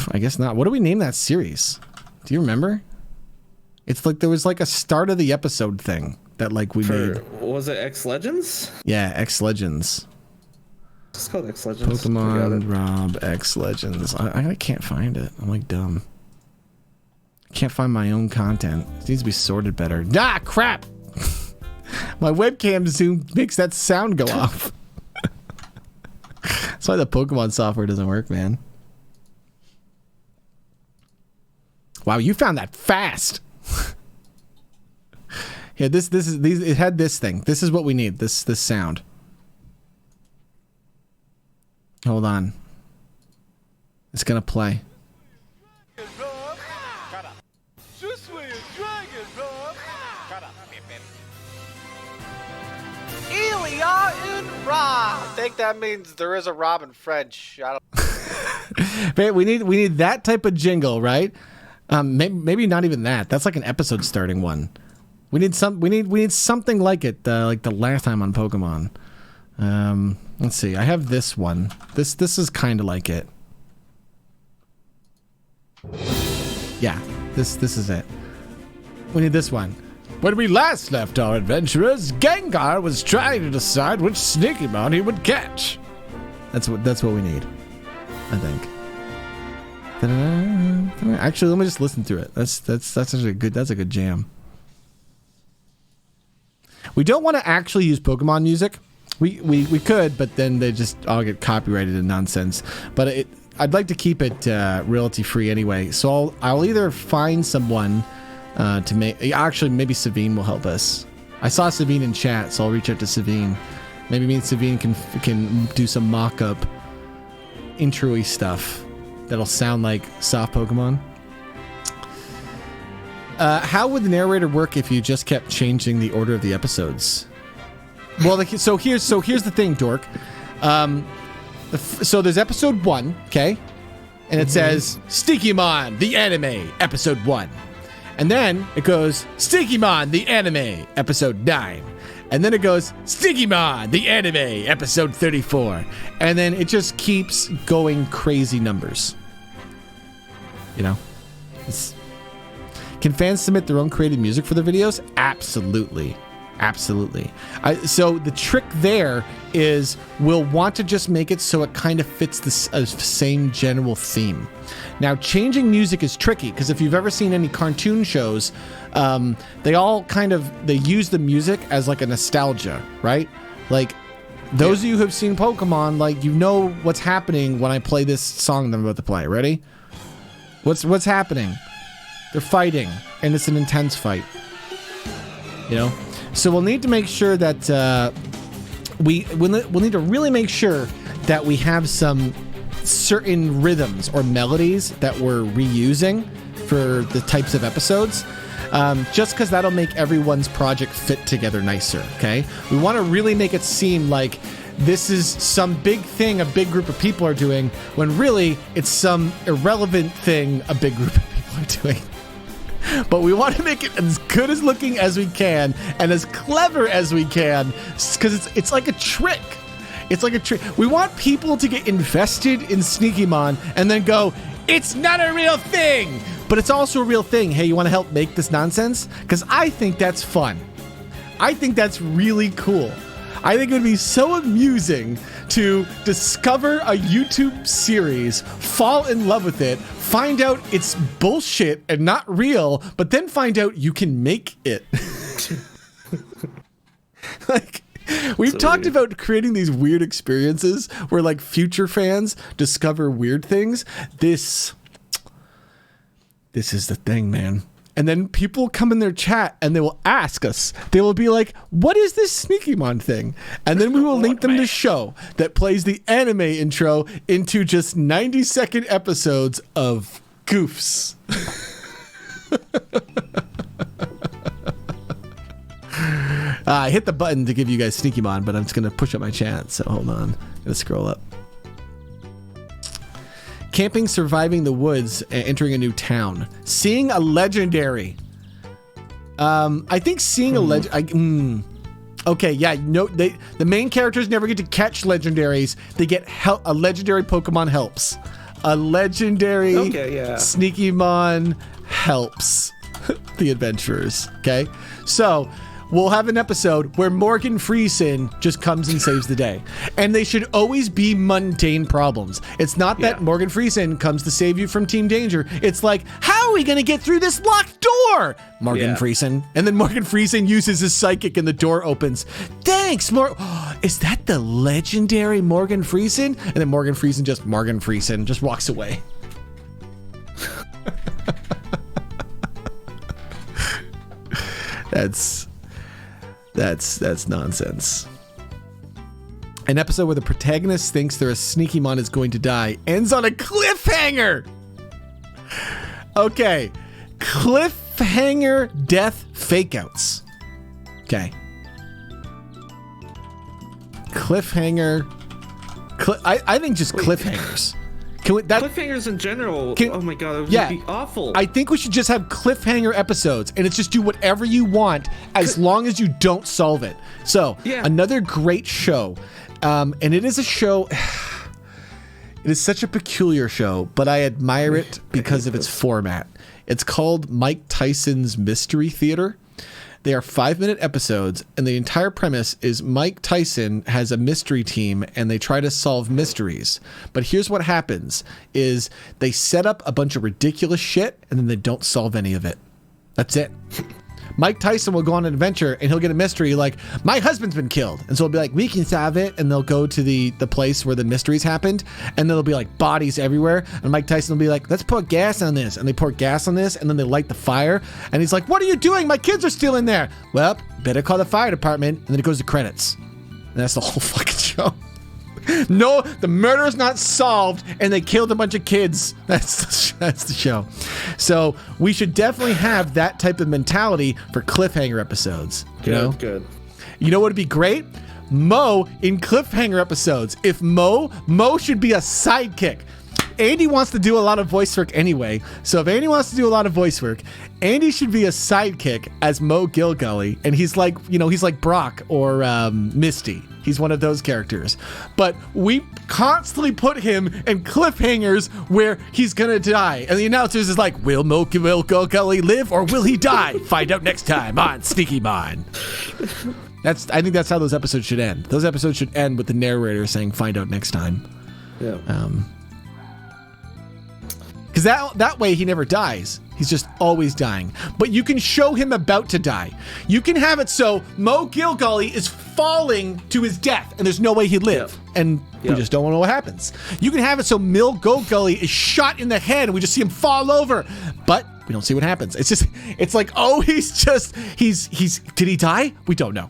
I guess not. What do we name that series? Do you remember? It's like there was like a start of the episode thing that like we made. Was it X Legends? Yeah, X Legends. It's called X Legends. Pokemon Rob X Legends. I can't find it. I'm like dumb. I can't find my own content. It needs to be sorted better. Ah, crap! My webcam zoom makes that sound go off. That's why the Pokemon software doesn't work, man. Wow, you found that fast. Yeah, it had this thing. This is what we need. This sound. Hold on. It's gonna play. I think that means there is a Rob in French. I don't... we need that type of jingle, right? Maybe not even that. That's like an episode starting one. We need something like it, like the last time on Pokemon. Let's see. I have this one. This is kind of like it. Yeah, this is it. We need this one. When we last left our adventurers, Gengar was trying to decide which Sneakymon he would catch. That's what we need, I think. Actually, let me just listen through it. That's actually good. That's a good jam. We don't want to actually use Pokemon music. We could, but then they just all get copyrighted and nonsense. But I'd like to keep it royalty free anyway. So I'll either find someone to make. Actually, maybe Savine will help us. I saw Savine in chat, so I'll reach out to Savine. Maybe me and Savine can do some mock-up intro-y stuff that'll sound like soft Pokemon. How would the narrator work if you just kept changing the order of the episodes? Well, so here's the thing, Dork. So there's episode 1, okay? And it says, Sneakymon, the anime, episode 1. And then it goes, Sneakymon, the anime, episode 9. And then it goes, Sneakymon, the anime, episode 34. And then it just keeps going crazy numbers. You know? Can fans submit their own created music for their videos? Absolutely. Absolutely. So the trick there is we'll want to just make it so it kind of fits the same general theme. Now, changing music is tricky because if you've ever seen any cartoon shows, they all they use the music as like a nostalgia, right? Like those of you who have seen Pokemon, like you know what's happening when I play this song that I'm about to play. Ready? What's happening? They're fighting, and it's an intense fight. You know? So we'll need to make sure that we'll need to really make sure that we have some certain rhythms or melodies that we're reusing for the types of episodes, just because that'll make everyone's project fit together nicer, okay? We want to really make it seem like this is some big thing a big group of people are doing, when really it's some irrelevant thing a big group of people are doing. But we want to make it as good as looking as we can and as clever as we can, because it's like a trick. It's like a trick. We want people to get invested in Sneakymon and then go, it's not a real thing, but it's also a real thing. Hey, you want to help make this nonsense? Because I think that's fun. I think that's really cool. I think it would be so amusing to discover a YouTube series, fall in love with it, find out it's bullshit and not real, but then find out you can make it. Like, we've talked about creating these weird experiences where like future fans discover weird things. This is the thing, man. And then people come in their chat and they will ask us. They will be like, what is this Sneakymon thing? And then we will link them to show that plays the anime intro into just 90-second episodes of goofs. I hit the button to give you guys Sneakymon, but I'm just going to push up my chat. So hold on. I'm going to scroll up. Camping, surviving the woods, entering a new town. Seeing a legendary. I think seeing a legend. Okay, yeah. No, the main characters never get to catch legendaries. They get a legendary Pokemon helps. A legendary Sneakymon helps the adventurers. Okay, so we'll have an episode where Morgan Freeman just comes and saves the day. And they should always be mundane problems. It's not that Morgan Freeman comes to save you from Team Danger. It's like, how are we going to get through this locked door? Morgan Freeman. And then Morgan Freeman uses his psychic and the door opens. Thanks, is that the legendary Morgan Freeman? And then Morgan Freeman just walks away. That's nonsense. An episode where the protagonist thinks their Sneakymon is going to die ends on a cliffhanger. Okay. Cliffhanger death fakeouts. Okay. Cliffhanger. I think just cliffhangers. Cliffhangers in general. Oh my god, that would be awful. I think we should just have cliffhanger episodes, and it's just do whatever you want as long as you don't solve it. So, another great show, and it is a show. It is such a peculiar show, but I admire it because of its format. It's called Mike Tyson's Mystery Theater. They are 5-minute episodes, and the entire premise is Mike Tyson has a mystery team, and they try to solve mysteries. But here's what happens, is they set up a bunch of ridiculous shit, and then they don't solve any of it. That's it. Mike Tyson will go on an adventure and he'll get a mystery like, my husband's been killed. And so it'll be like, we can solve it. And they'll go to the place where the mysteries happened. And then there'll be like bodies everywhere. And Mike Tyson will be like, let's pour gas on this. And they pour gas on this. And then they light the fire. And he's like, what are you doing? My kids are still in there. Well, better call the fire department. And then it goes to credits. And that's the whole fucking show. No, the murder is not solved, and they killed a bunch of kids. That's the show. So we should definitely have that type of mentality for cliffhanger episodes. You know? Good. You know what would be great? Mo in cliffhanger episodes. If Mo should be a sidekick. Andy wants to do a lot of voice work anyway. So if Andy wants to do a lot of voice work, Andy should be a sidekick as Mo Gilgully. And he's like, he's like Brock or Misty. He's one of those characters. But we constantly put him in cliffhangers where he's going to die. And the announcers is like, will Mo Gilgully live or will he die? Find out next time on Sneaky Mon. I think that's how those episodes should end. Those episodes should end with the narrator saying, find out next time. Yeah. Because that way he never dies. He's just always dying. But you can show him about to die. You can have it so Mo Gilgully is falling to his death and there's no way he'd live. Yep. And we just don't know what happens. You can have it so Mo Gilgully is shot in the head and we just see him fall over. But we don't see what happens. It's like, oh, he's did he die? We don't know.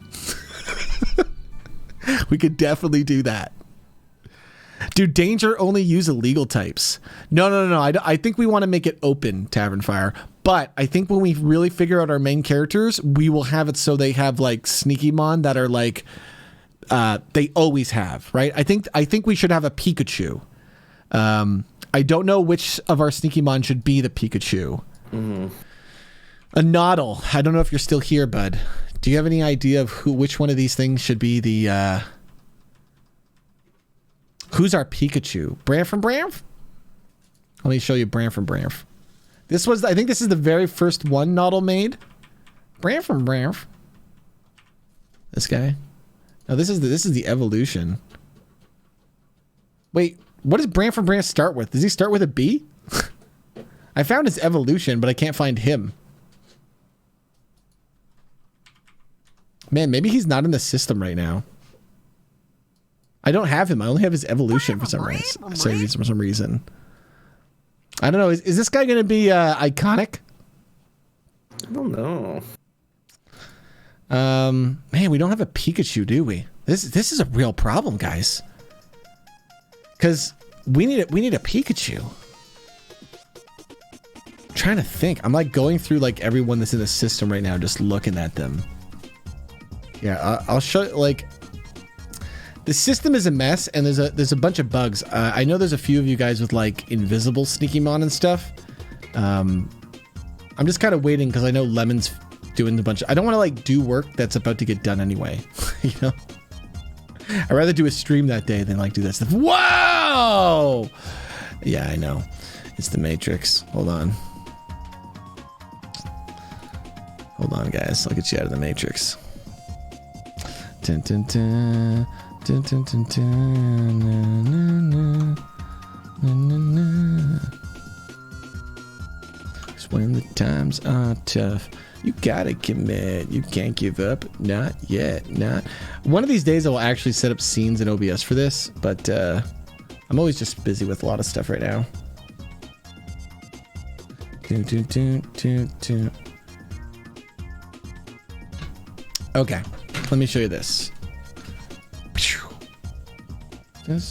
We could definitely do that. Do Danger only use illegal types? No. I think we want to make it open, Tavern Fire. But I think when we really figure out our main characters, we will have it so they have like Sneaky Mon that are like they always have, right? I think we should have a Pikachu. I don't know which of our Sneaky Mon should be the Pikachu. Mm-hmm. A Noddle. I don't know if you're still here, bud. Do you have any idea of which one of these things should be the who's our Pikachu? Bran from Branf? Let me show you Bran from Branf. I think this is the very first one Noddle made. Bran from Branf. This guy. No, this is the evolution. Wait, what does Bran from Branf start with? Does he start with a B? I found his evolution, but I can't find him. Man, maybe he's not in the system right now. I don't have him. I only have his evolution for some reason. I don't know. Is this guy going to be iconic? I don't know. Man, we don't have a Pikachu, do we? This is a real problem, guys. Because we need a Pikachu. I'm trying to think. I'm like going through like everyone that's in the system right now, just looking at them. Yeah, I'll show like. The system is a mess, and there's a bunch of bugs. I know there's a few of you guys with like invisible Sneaky Mon and stuff. I'm just kind of waiting because I know Lemon's doing a bunch. I don't want to like do work that's about to get done anyway. You know, I'd rather do a stream that day than like do that stuff. Whoa! Yeah, I know. It's the Matrix. Hold on, guys. I'll get you out of the Matrix. Dun, dun, dun. Dun, dun, dun, dun, na, na, na, na. 'Cause when the times are tough, you gotta commit. You can't give up. Not yet. Not. One of these days I will actually set up scenes in OBS for this, but I'm always just busy with a lot of stuff right now. Okay, let me show you this. Okay,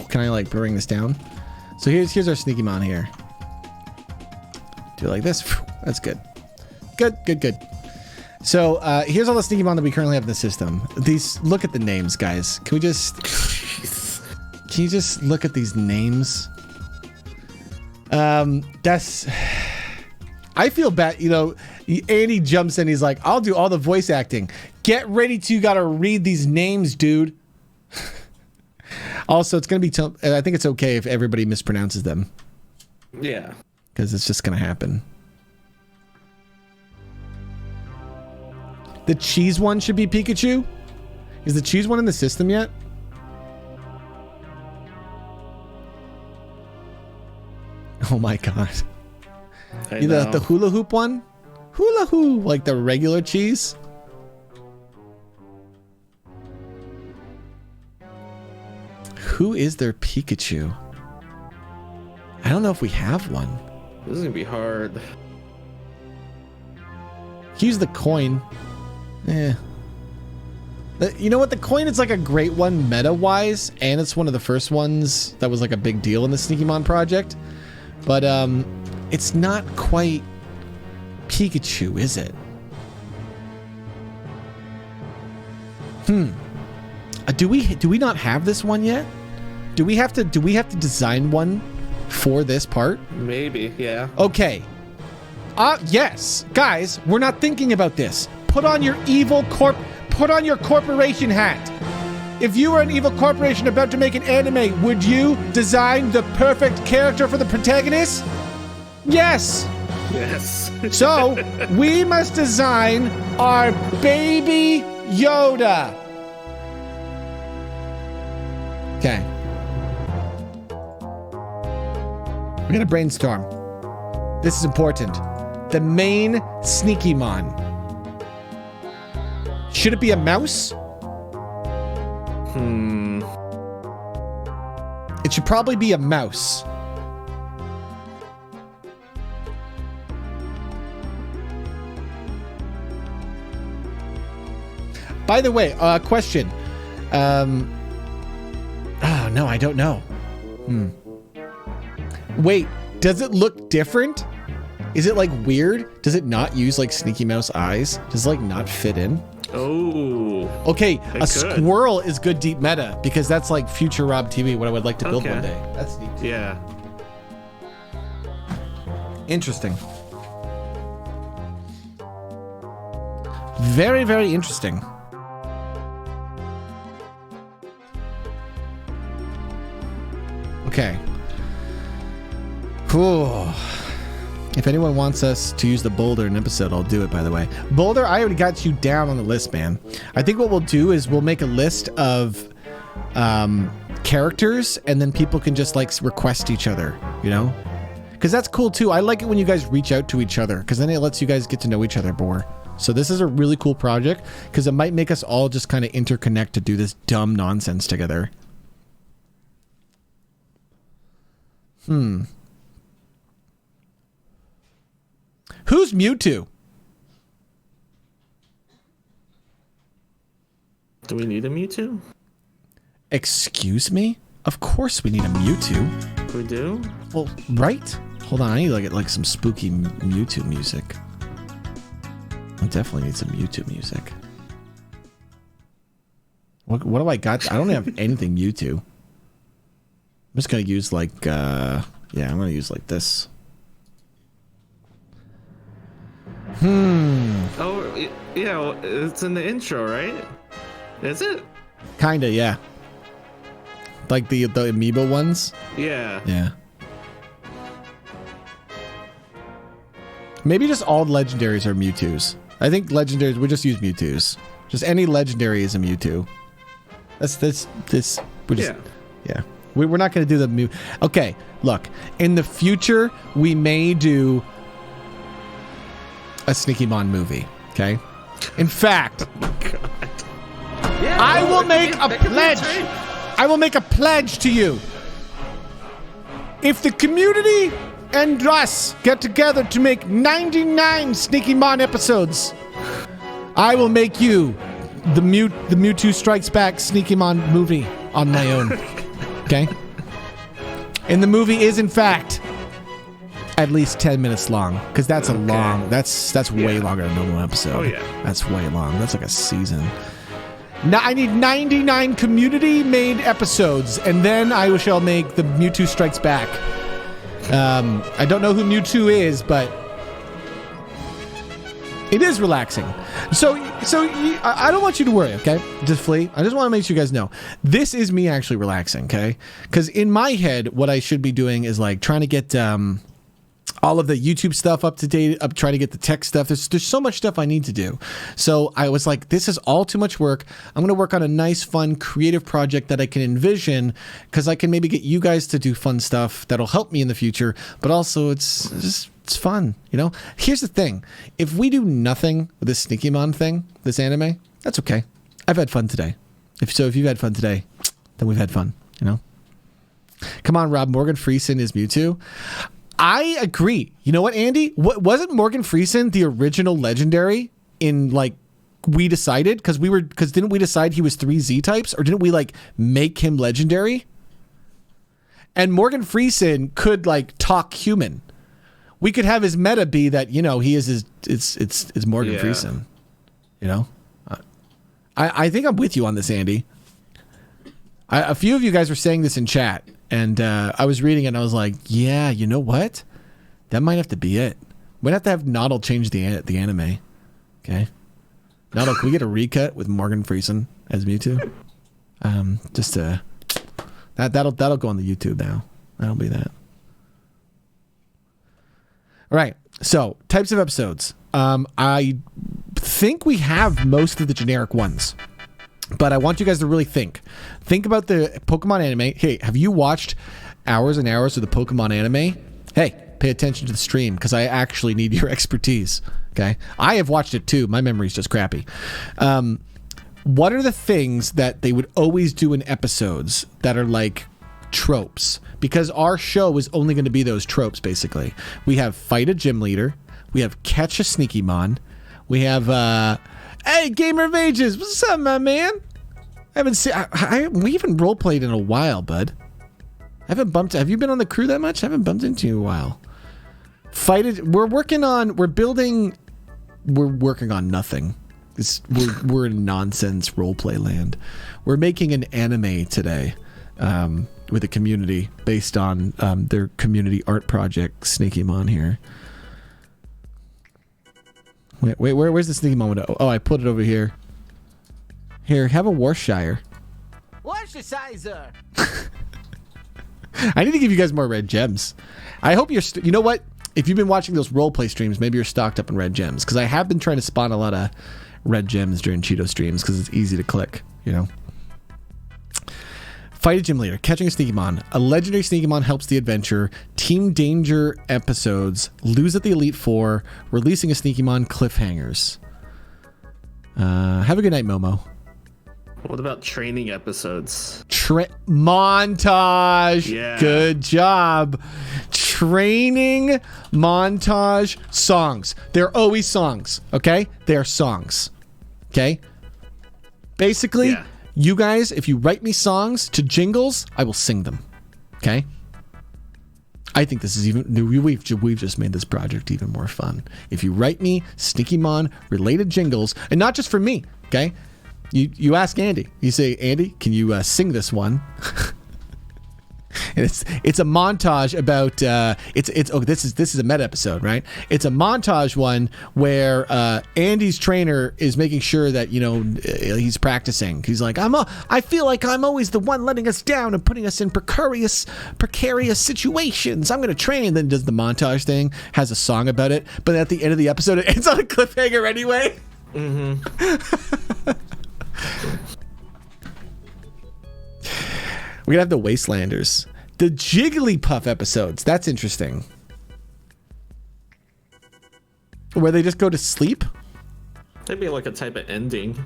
can I like bring this down? So here's our Sneaky Mon here. Do it like this. That's good. Good. So here's all the Sneaky Mon that we currently have in the system. Look at the names, guys. Can you just look at these names? I feel bad, Andy jumps in, he's like, I'll do all the voice acting. Get ready you gotta read these names, dude. Also, it's gonna be, I think it's okay if everybody mispronounces them. Yeah. Because it's just gonna happen. the cheese one should be Pikachu. Is the cheese one in the system yet? Oh my god. The hula hoop one? Hula hoop, like the regular cheese? Who is their Pikachu? I don't know if we have one. This is gonna be hard. Use the coin. You know what? The coin is like a great one meta-wise, and it's one of the first ones that was like a big deal in the Sneakymon project. But it's not quite Pikachu, is it? Do we not have this one yet? Do we have to design one for this part? Maybe, yeah. Okay. Yes, guys, we're not thinking about this. Put on your corporation hat. If you were an evil corporation about to make an anime, would you design the perfect character for the protagonist? Yes. Yes. So, we must design our baby Yoda. Okay. We're gonna brainstorm. This is important. The main Sneakymon. Should it be a mouse? It should probably be a mouse. By the way, question. Oh, no, I don't know. Wait, does it look different? Is it like weird? Does it not use like Sneaky Mouse eyes? Does it like not fit in? Oh. Okay, a squirrel is good deep meta because that's like future Rob TV, what I would like to build one day. That's neat. Yeah. Interesting. Very, very interesting. Okay. Whew. If anyone wants us to use the boulder in an episode, I'll do it, by the way. Boulder, I already got you down on the list, man. I think what we'll do is we'll make a list of characters, and then people can just, like, request each other, you know? Because that's cool, too. I like it when you guys reach out to each other, because then it lets you guys get to know each other more. So this is a really cool project, because it might make us all just kind of interconnect to do this dumb nonsense together. Who's Mewtwo? Do we need a Mewtwo? Excuse me? Of course we need a Mewtwo. We do? Well, right? Hold on, I need to get like some spooky Mewtwo music. I definitely need some Mewtwo music. What do I got? I don't have anything Mewtwo. I'm just gonna use like, yeah, I'm gonna use like this. Oh, yeah, well, it's in the intro, right? Is it? Kinda, yeah. Like the amiibo ones? Yeah. Yeah. Maybe just all legendaries are Mewtwo's. I think legendaries, we just use Mewtwo's. Just any legendary is a Mewtwo. That's this. We just, yeah. We're not going to do the Mew. Okay, look. In the future, we may do a Sneakymon movie. Okay. In fact, I will make a pledge. I will make a pledge to you. If the community and us get together to make 99 Sneakymon episodes, I will make you the Mewtwo Strikes Back Sneakymon movie on my own. Okay? And the movie is, in fact, at least 10 minutes long, because that's a long. That's way longer than a normal episode. Oh yeah, that's way long. That's like a season. Now I need 99 community-made episodes, and then I shall make the Mewtwo Strikes Back. I don't know who Mewtwo is, but it is relaxing. So I don't want you to worry, okay? Just flee. I just want to make sure you guys know this is me actually relaxing, okay? Because in my head, what I should be doing is like trying to get. all of the YouTube stuff up to date, up trying to get the tech stuff. There's so much stuff I need to do. So I was like, this is all too much work. I'm going to work on a nice, fun, creative project that I can envision, because I can maybe get you guys to do fun stuff that'll help me in the future. But also it's fun, you know? Here's the thing. If we do nothing with this Sneaky Mon thing, this anime, that's okay. I've had fun today. If you've had fun today, then we've had fun, you know? Come on, Rob. Morgan Freeman is Mewtwo. I agree. You know what, Andy? Wasn't Morgan Freeman the original legendary in, like, we decided? Because didn't we decide he was 3 Z types? Or didn't we, like, make him legendary? And Morgan Freeman could, like, talk human. We could have his meta be that, you know, he is it's Morgan Freeman. You know? I think I'm with you on this, Andy. A few of you guys were saying this in chat. And I was reading it and I was like, yeah, you know what? That might have to be it. We'd have to have Noddle change the anime. Okay. Noddle, can we get a recut with Morgan Freeman as Mewtwo? Just to that'll go on the YouTube now. That'll be that. All right. So types of episodes. I think we have most of the generic ones. But I want you guys to really think about the Pokemon anime. Hey, have you watched hours and hours of the Pokemon anime? Hey, pay attention to the stream, because I actually need your expertise. Okay, I have watched it too. My memory's just crappy. What are the things that they would always do in episodes that are like tropes? Because our show is only going to be those tropes, basically. We have fight a gym leader. We have catch a Sneaky Mon. We have hey, Gamer of Ages, what's up, my man? I haven't seen. We haven't role played in a while, bud. I haven't bumped. Have you been on the crew that much? I haven't bumped into you in a while. We're working on nothing. We're in nonsense role play land. We're making an anime today with a community based on their community art project. Sneaky Mon here. Wait, where's the Sneaky Mon? Oh, I put it over here. Here, have a Warshire. Worcestershire. I need to give you guys more red gems. I hope you're... you know what? If you've been watching those roleplay streams, maybe you're stocked up on red gems. Because I have been trying to spawn a lot of red gems during Cheeto streams, because it's easy to click, you know? Fight a gym leader. Catching a Sneaky Mon. A legendary Sneaky Mon helps the adventure. Team Danger episodes. Lose at the Elite Four. Releasing a Sneaky Mon. Cliffhangers. Have a good night, Momo. What about training episodes? Montage. Yeah. Good job. Training montage songs. They're always songs, okay? They're songs, okay? Basically, you guys, if you write me songs to jingles, I will sing them, okay? I think this is we've just made this project even more fun. If you write me Sneaky Mon related jingles, and not just for me, okay? You ask Andy. You say, Andy, can you sing this one? And it's a montage about this is a meta episode, right? It's a montage one where Andy's trainer is making sure that, you know, he's practicing. He's like, I feel like I'm always the one letting us down and putting us in precarious situations. I'm gonna train. Then does the montage thing, has a song about it, but at the end of the episode it ends on a cliffhanger anyway. We're gonna have the Wastelanders. The Jigglypuff episodes. That's interesting. Where they just go to sleep? That'd be like a type of ending.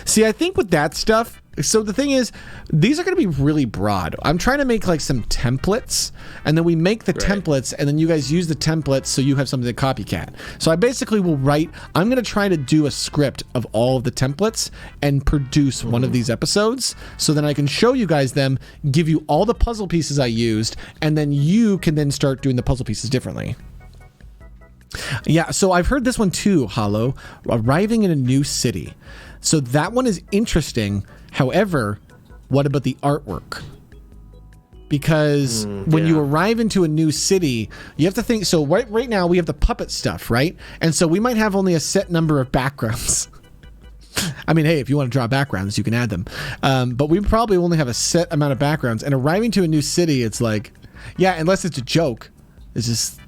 See, I think with that stuff, so the thing is, these are going to be really broad. I'm trying to make like some templates, and then we make the templates, and then you guys use the templates so you have something to copycat. So I basically will I'm going to try to do a script of all of the templates and produce one of these episodes, so then I can show you guys them, give you all the puzzle pieces I used, and then you can then start doing the puzzle pieces differently. Yeah, so I've heard this one too, Hollow. Arriving in a new city. So that one is interesting. However, what about the artwork? Because when you arrive into a new city, you have to think. So right now we have the puppet stuff, right? And so we might have only a set number of backgrounds. I mean, hey, if you want to draw backgrounds, you can add them. But we probably only have a set amount of backgrounds. And arriving to a new city, it's like, yeah, unless it's a joke. It's just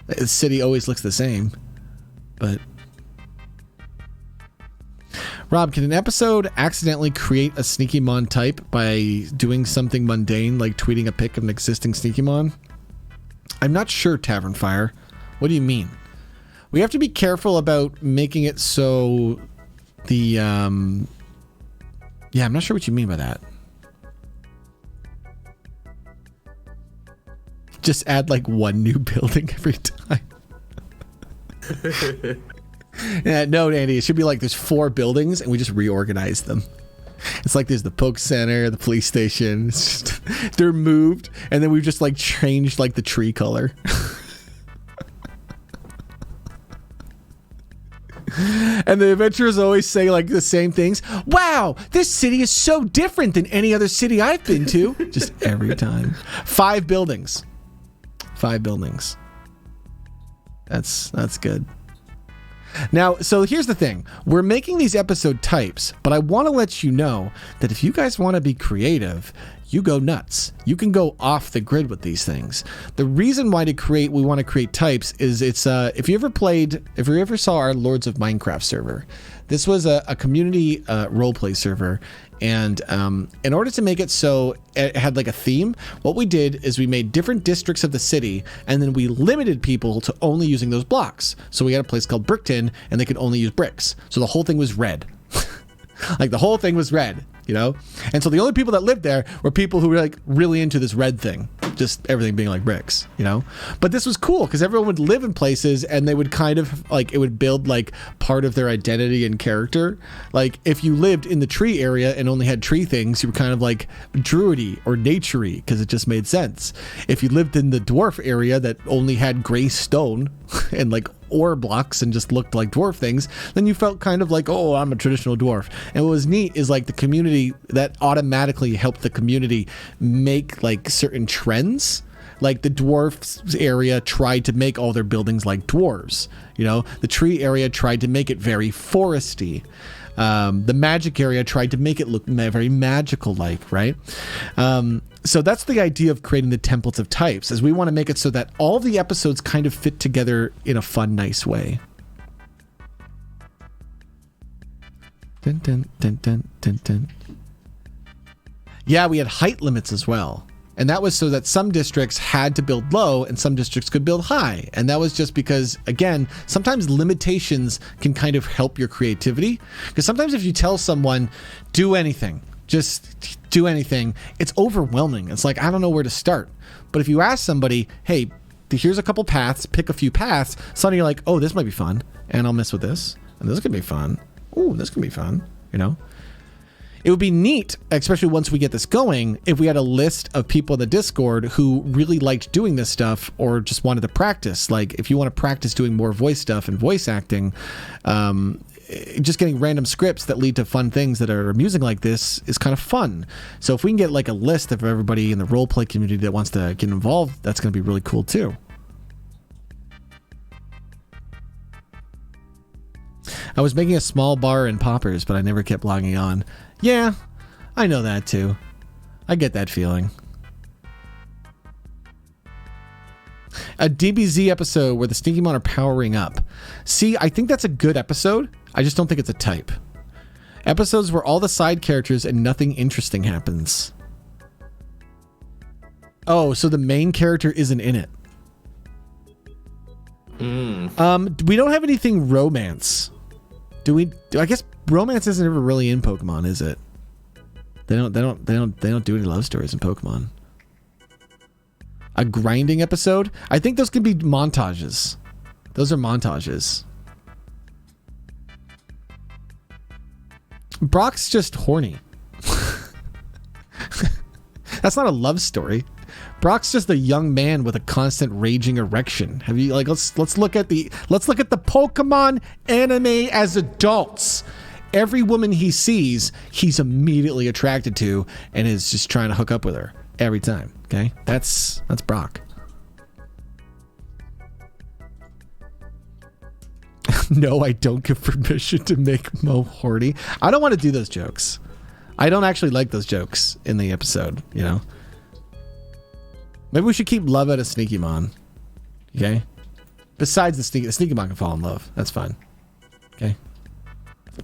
the city always looks the same. But Rob, can an episode accidentally create a Sneakymon type by doing something mundane like tweeting a pic of an existing Sneakymon? I'm not sure, Tavern Fire. What do you mean? We have to be careful about making it so the yeah, I'm not sure what you mean by that. Just add like one new building every time. Yeah, no, Andy, it should be like there's 4 buildings and we just reorganize them. It's like there's the Poke Center, the police station. It's just, they're moved, and then we've just like changed like the tree color. And the adventurers always say like the same things. Wow, this city is so different than any other city I've been to. Just every time. 5 buildings. 5 buildings. That's good. Now, so here's the thing. We're making these episode types, but I want to let you know that if you guys want to be creative, you go nuts. You can go off the grid with these things. The reason why we want to create types is it's if you ever saw our Lords of Minecraft server, this was a community roleplay server. And in order to make it so it had like a theme, what we did is we made different districts of the city, and then we limited people to only using those blocks. So we had a place called Brickton, and they could only use bricks. So the whole thing was red. Like the whole thing was red, you know? And so the only people that lived there were people who were like really into this red thing. Just everything being like bricks, you know? But this was cool because everyone would live in places and they would kind of like, it would build like part of their identity and character. Like if you lived in the tree area and only had tree things, you were kind of like druidy or naturey because it just made sense. If you lived in the dwarf area that only had gray stone and like ore blocks and just looked like dwarf things, then you felt kind of like, oh, I'm a traditional dwarf. And what was neat is like the community that automatically helped the community make like certain trends. Like the dwarfs area tried to make all their buildings like dwarves, you know, the tree area tried to make it very foresty. The magic area tried to make it look very magical like, right? So that's the idea of creating the templates of types, is we want to make it so that all the episodes kind of fit together in a fun, nice way. Dun, dun, dun, dun, dun, dun. Yeah, we had height limits as well. And that was so that some districts had to build low and some districts could build high. And that was just because, again, sometimes limitations can kind of help your creativity. Because sometimes if you tell someone, do anything, just do anything, it's overwhelming. It's like, I don't know where to start. But if you ask somebody, hey, here's a couple paths, pick a few paths, suddenly you're like, oh, this might be fun. And I'll mess with this. And this could be fun. Ooh, this could be fun, you know? It would be neat, especially once we get this going, if we had a list of people in the Discord who really liked doing this stuff or just wanted to practice. Like, if you want to practice doing more voice stuff and voice acting, just getting random scripts that lead to fun things that are amusing like this is kind of fun. So if we can get like a list of everybody in the roleplay community that wants to get involved, that's going to be really cool too. I was making a small bar in Poppers, but I never kept logging on. Yeah, I know that too. I get that feeling. A DBZ episode where the Sneakymon are powering up. See, I think that's a good episode. I just don't think it's a type. Episodes where all the side characters and nothing interesting happens. Oh, so the main character isn't in it. We don't have anything romance. Do we? I guess romance isn't ever really in Pokemon, is it? They don't do any love stories in Pokemon. A grinding episode? I think those can be montages. Those are montages. Brock's just horny. That's not a love story. Brock's just a young man with a constant raging erection. Have you let's look at the Pokemon anime as adults. Every woman he sees, he's immediately attracted to and is just trying to hook up with her every time. Okay? That's Brock. No, I don't give permission to make Mo horny. I don't want to do those jokes. I don't actually like those jokes in the episode, you know? Maybe we should keep love out of Sneakymon. Okay? Besides the Sneakymon can fall in love. That's fine. Okay?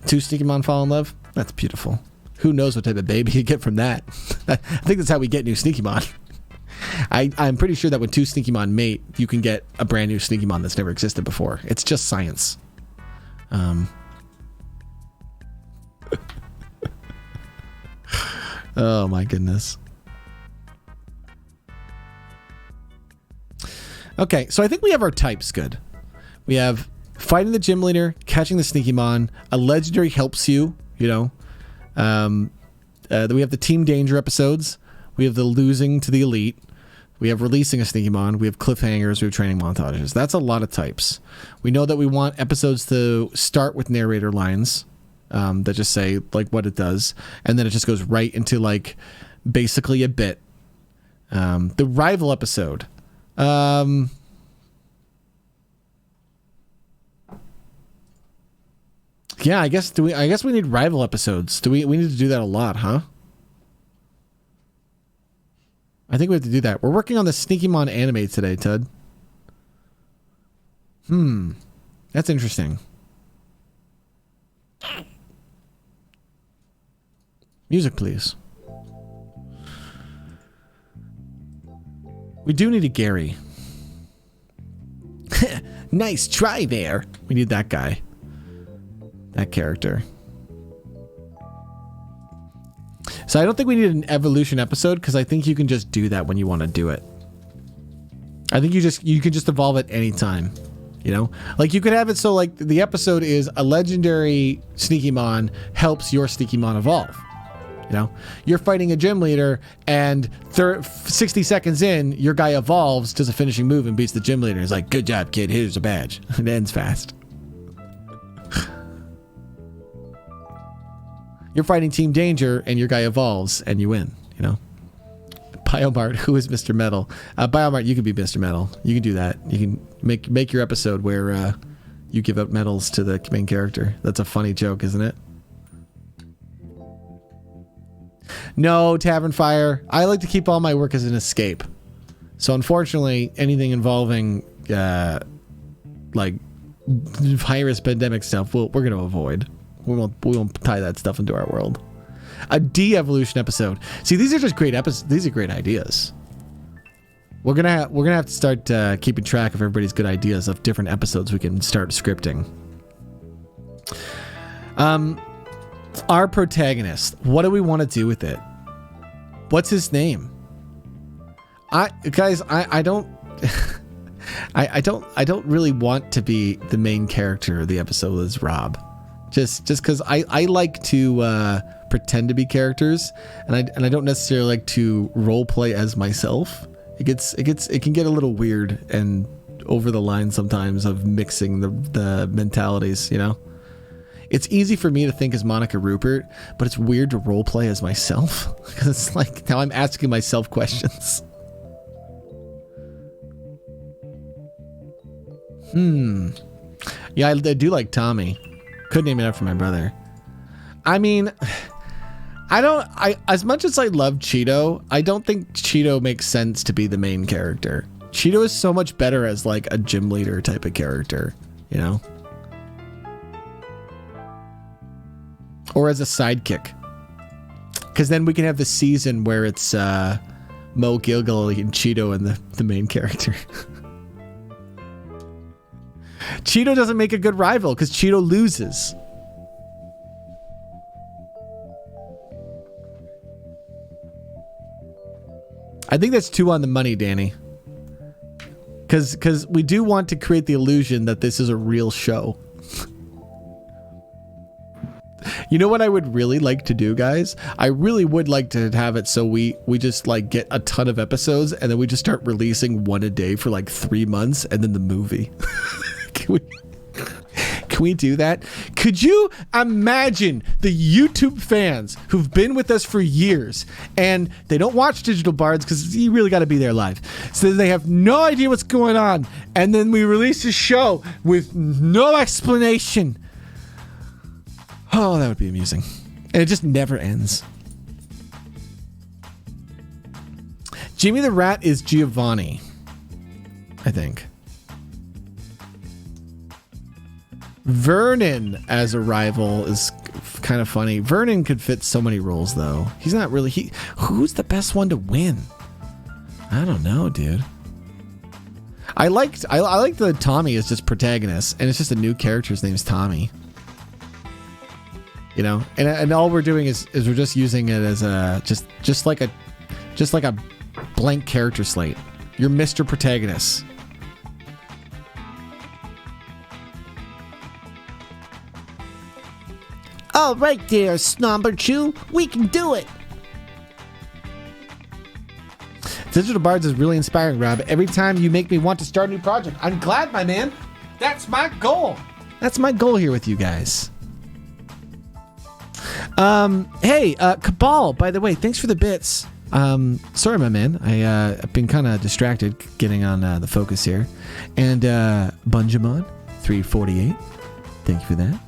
2 Sneakymon fall in love? That's beautiful. Who knows what type of baby you get from that? I think that's how we get new Sneakymon. I'm pretty sure that when 2 Sneakymon mate, you can get a brand new Sneakymon that's never existed before. It's just science. Oh my goodness. Okay, so I think we have our types good. We have fighting the gym leader, catching the Sneakymon, a legendary helps you, you know. We have the Team Danger episodes. We have the losing to the elite. We have releasing a Sneakymon. We have cliffhangers. We have training montages. That's a lot of types. We know that we want episodes to start with narrator lines that just say like what it does, and then it just goes right into like basically a bit. The rival episode. Yeah, I guess we need rival episodes. We need to do that a lot, huh? I think we have to do that. We're working on the Sneakymon anime today, Tud. That's interesting. Music, please. We do need a Gary. Nice try there. We need that guy. That character. So I don't think we need an evolution episode because I think you can just do that when you want to do it. I think you can just evolve at any time. You know? Like you could have it so like the episode is a legendary Sneakymon helps your Sneakymon evolve. You know? You're fighting a gym leader and 60 seconds in, your guy evolves, does a finishing move and beats the gym leader. He's like, good job, kid. Here's a badge. It ends fast. You're fighting Team Danger, and your guy evolves, and you win, you know? Biomart, who is Mr. Metal? Biomart, you can be Mr. Metal. You can do that. You can make your episode where you give up medals to the main character. That's a funny joke, isn't it? No, Tavern Fire. I like to keep all my work as an escape. So unfortunately, anything involving like virus pandemic stuff, we're going to avoid. We won't tie that stuff into our world. A de-evolution episode. See, these are just great episodes. These are great ideas. We're gonna have to start keeping track of everybody's good ideas of different episodes we can start scripting. Our protagonist. What do we want to do with it? What's his name? I don't I don't really want to be the main character of the episode as Rob. Just because I like to pretend to be characters, and I don't necessarily like to role play as myself. It can get a little weird and over the line sometimes of mixing the mentalities, you know. It's easy for me to think as Monica Rupert, but it's weird to role play as myself because it's like now I'm asking myself questions. Yeah, I do like Tommy. Could name it after my brother. I mean, I as much as I love Cheeto, I don't think Cheeto makes sense to be the main character. Cheeto is so much better as like a gym leader type of character, you know? Or as a sidekick. Because then we can have the season where it's Mo Gilgal and Cheeto and the main character. Cheeto doesn't make a good rival because Cheeto loses. I think that's 2 on the money, Danny. Because we do want to create the illusion that this is a real show. You know what I would really like to do, guys? I really would like to have it so we just like get a ton of episodes and then we just start releasing one a day for like 3 months and then the movie. Can we do that? Could you imagine the YouTube fans who've been with us for years and they don't watch Digital Bards because you really got to be there live. So they have no idea what's going on. And then we release a show with no explanation. Oh, that would be amusing. And it just never ends. Jimmy the Rat is Giovanni, I think. Vernon as a rival is kind of funny. Vernon could fit so many roles, though. He's not really... Who's the best one to win? I don't know, dude. I like the Tommy is just protagonist, and it's just a new character. His name's Tommy. You know, and all we're doing is we're just using it as a just like a blank character slate. You're Mr. Protagonist. All right there, Snobberchew. We can do it. Digital Bards is really inspiring, Rob. Every time you make me want to start a new project. I'm glad, my man. That's my goal. That's my goal here with you guys. Hey, Cabal, by the way, thanks for the bits. Sorry, my man. I've been kind of distracted getting on the focus here. And Bunjamon 348. Thank you for that.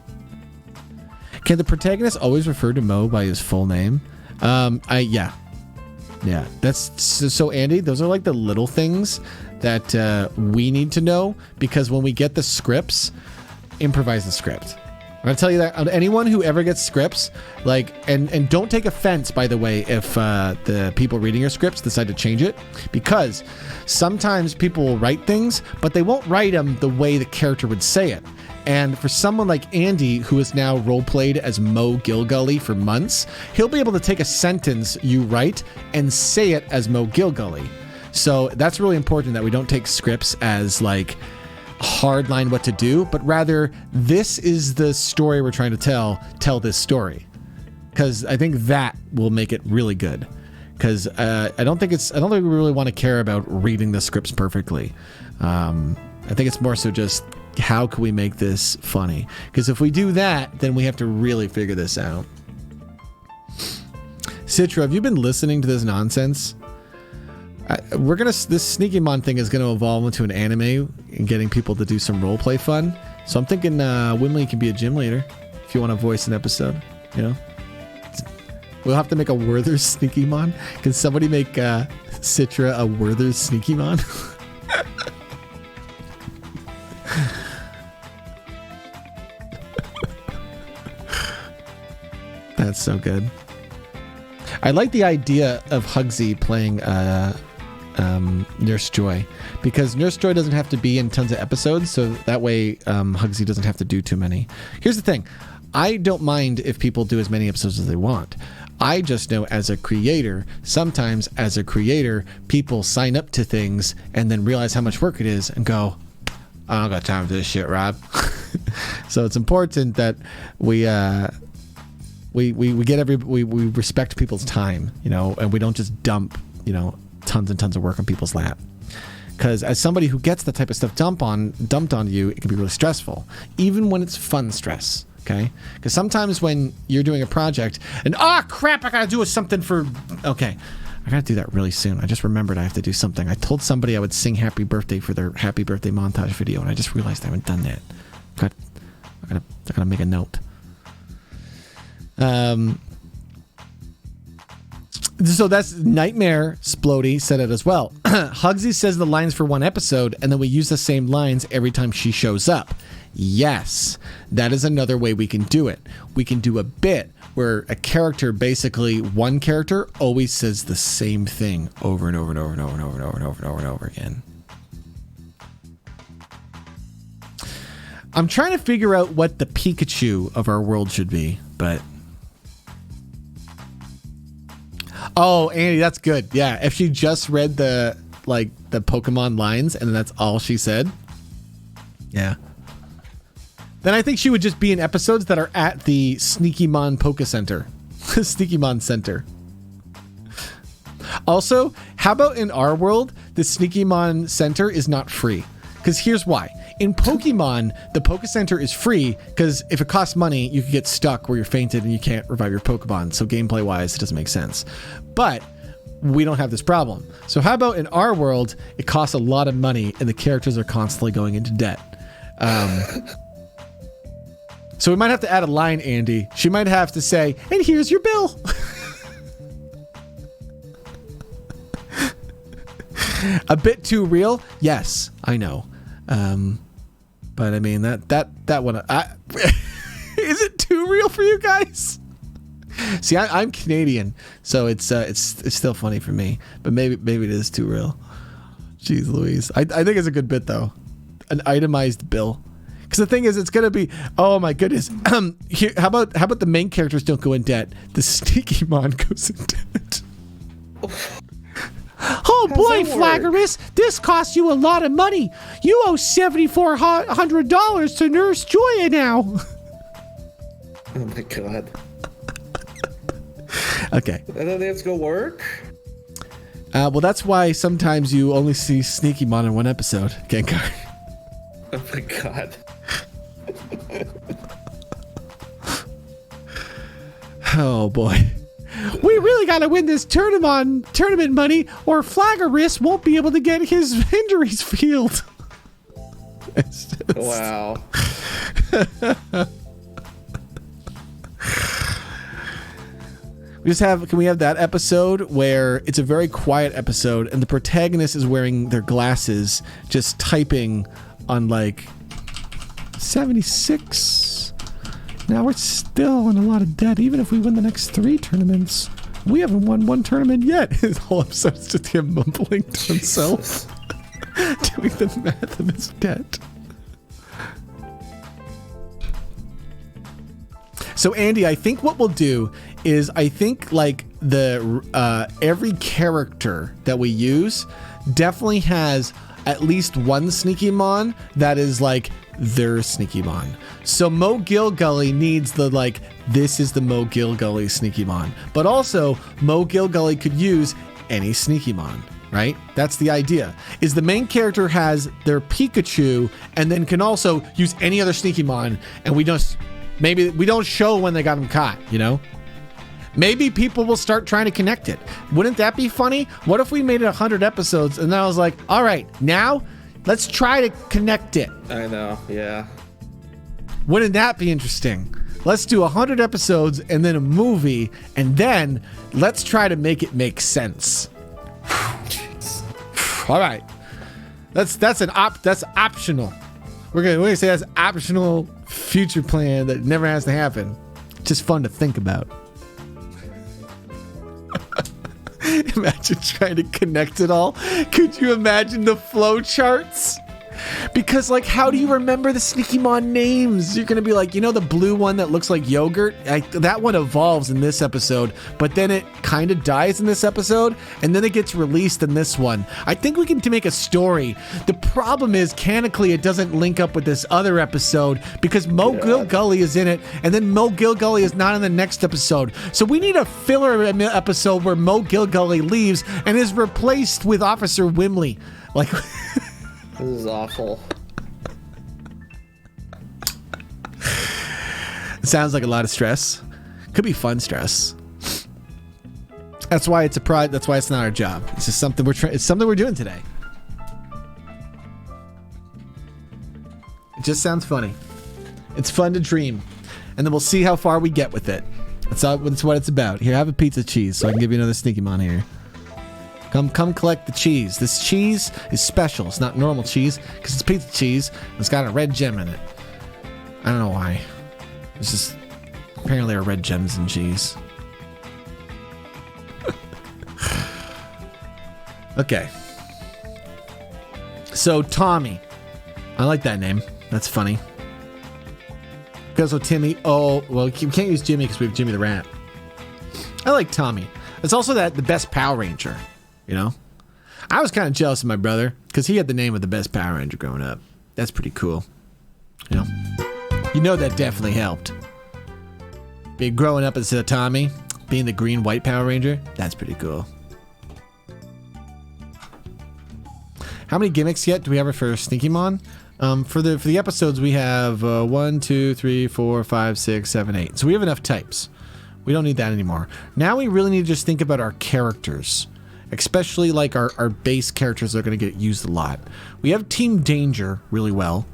Can the protagonist always refer to Mo by his full name? Yeah, that's so Andy, those are like the little things that we need to know, because when we get the scripts, improvise the script. I'm gonna tell you that anyone who ever gets scripts, like, and don't take offense, by the way, if the people reading your scripts decide to change it, because sometimes people will write things, but they won't write them the way the character would say it. And for someone like Andy, who has now role-played as Mo Gilgully for months, he'll be able to take a sentence you write and say it as Mo Gilgully. So that's really important, that we don't take scripts as like hard line what to do, but rather this is the story we're trying to tell this story. Because I think that will make it really good. Because I don't think we really want to care about reading the scripts perfectly. I think it's more so just, how can we make this funny? Because if we do that, then we have to really figure this out. Citra, have you been listening to this nonsense? This Sneaky Mon thing is gonna evolve into an anime and getting people to do some roleplay fun. So I'm thinking Winley can be a gym leader if you want to voice an episode. You know, we'll have to make a Werther's Sneaky Mon. Can somebody make Citra a Werther's Sneaky Mon? That's so good. I like the idea of Hugsy playing Nurse Joy, because Nurse Joy doesn't have to be in tons of episodes, so that way Hugsy doesn't have to do too many. Here's the thing. I don't mind if people do as many episodes as they want. I just know as a creator, sometimes as a creator, people sign up to things and then realize how much work it is and go, I don't got time for this shit, Rob. So it's important that we respect people's time, you know, and we don't just dump, you know, tons and tons of work on people's lap. Because as somebody who gets that type of stuff dumped on you, it can be really stressful, even when it's fun stress. Okay, because sometimes when you're doing a project and crap, I gotta do something for. Okay, I gotta do that really soon. I just remembered I have to do something. I told somebody I would sing "Happy Birthday" for their Happy Birthday montage video, and I just realized I haven't done that. I gotta make a note. So that's Nightmare Splody said it as well. Hugsy says the lines for one episode, and then we use the same lines every time she shows up. Yes, that is another way we can do it. We can do a bit where a character, basically one character, always says the same thing over and over and over and over and over and over and over and over and over again. I'm trying to figure out what the Pikachu of our world should be, but... Oh, Andy, that's good. Yeah, if she just read the Pokemon lines and that's all she said. Yeah. Then I think she would just be in episodes that are at the Sneaky Mon Poke Center. Sneaky Mon Center. Also, how about in our world, the Sneaky Mon Center is not free? Because here's why. In Pokemon, the Poke Center is free because if it costs money, you can get stuck where you're fainted and you can't revive your Pokemon. So gameplay-wise, it doesn't make sense. But we don't have this problem. So how about in our world, it costs a lot of money and the characters are constantly going into debt. So we might have to add a line, Andy. She might have to say, and here's your bill. A bit too real? Yes, I know. But I mean that one. Is it too real for you guys? See, I'm Canadian, so it's still funny for me. But maybe it is too real. Jeez Louise. I think it's a good bit though. An itemized bill. Because the thing is, it's gonna be. Oh my goodness. Here, how about the main characters don't go in debt? The sneaky mon goes in debt. Oh boy, Flaggerus, this costs you a lot of money. You owe $7,400 to Nurse Joya now. Oh my god. Okay. And then they have to go work? Well, that's why sometimes you only see Sneaky Mon in one episode, Gengar. Oh my god. Oh boy. We really gotta win this tournament money, or Flaggerus won't be able to get his injuries healed. Wow. Can we have that episode where it's a very quiet episode and the protagonist is wearing their glasses, just typing on like 76. Now we're still in a lot of debt, even if we win the next 3 tournaments. We haven't won one tournament yet. His whole episode's just him mumbling to himself, doing the math of his debt. So Andy, I think what we'll do is like the every character that we use definitely has at least one Sneaky Mon that is like their Sneaky Mon. So Mo Gilgully needs the like, this is the Mo Gilgully Sneaky Mon. But also Mo Gilgully could use any Sneaky Mon, right? That's the idea. Is the main character has their Pikachu and then can also use any other Sneaky Mon, and maybe we don't show when they got him caught, you know? Maybe people will start trying to connect it. Wouldn't that be funny? What if we made it 100 episodes and then I was like, all right, now let's try to connect it. I know, yeah. Wouldn't that be interesting? Let's do 100 episodes and then a movie, and then let's try to make it make sense. All right. That's optional. We're gonna say that's optional future plan that never has to happen. Just fun to think about. Imagine trying to connect it all. Could you imagine the flow charts? Because, like, how do you remember the Sneaky Mon names? You're going to be like, you know, the blue one that looks like yogurt? That one evolves in this episode, but then it kind of dies in this episode, and then it gets released in this one. I think we can make a story. The problem is, canonically, it doesn't link up with this other episode because Mo Gilgully is in it, and then Mo Gilgully is not in the next episode. So we need a filler episode where Mo Gilgully leaves and is replaced with Officer Wimley. Like... This is awful. It sounds like a lot of stress. Could be fun stress. That's why it's a pride. That's why it's not our job. It's just something it's something we're doing today. It just sounds funny. It's fun to dream, and then we'll see how far we get with it. That's what it's about. Here, have a pizza cheese, so I can give you another Sneaky Mon here. Come collect the cheese. This cheese is special. It's not normal cheese because it's pizza cheese. It's got a red gem in it. I don't know why. It's just apparently there are red gems in cheese. Okay. So Tommy. I like that name. That's funny. Because of Timmy. Oh, well, you can't use Jimmy because we have Jimmy the Rat. I like Tommy. It's also the best Power Ranger. You know, I was kind of jealous of my brother because he had the name of the best Power Ranger growing up. That's pretty cool. You know that definitely helped. Being growing up instead of Tommy, being the green white Power Ranger, that's pretty cool. How many gimmicks yet do we have for Sneaky Mon? For the episodes we have 1, 2, 3, 4, 5, 6, 7, 8. So we have enough types. We don't need that anymore. Now we really need to just think about our characters. Especially like our base characters that are going to get used a lot. We have Team Danger really well.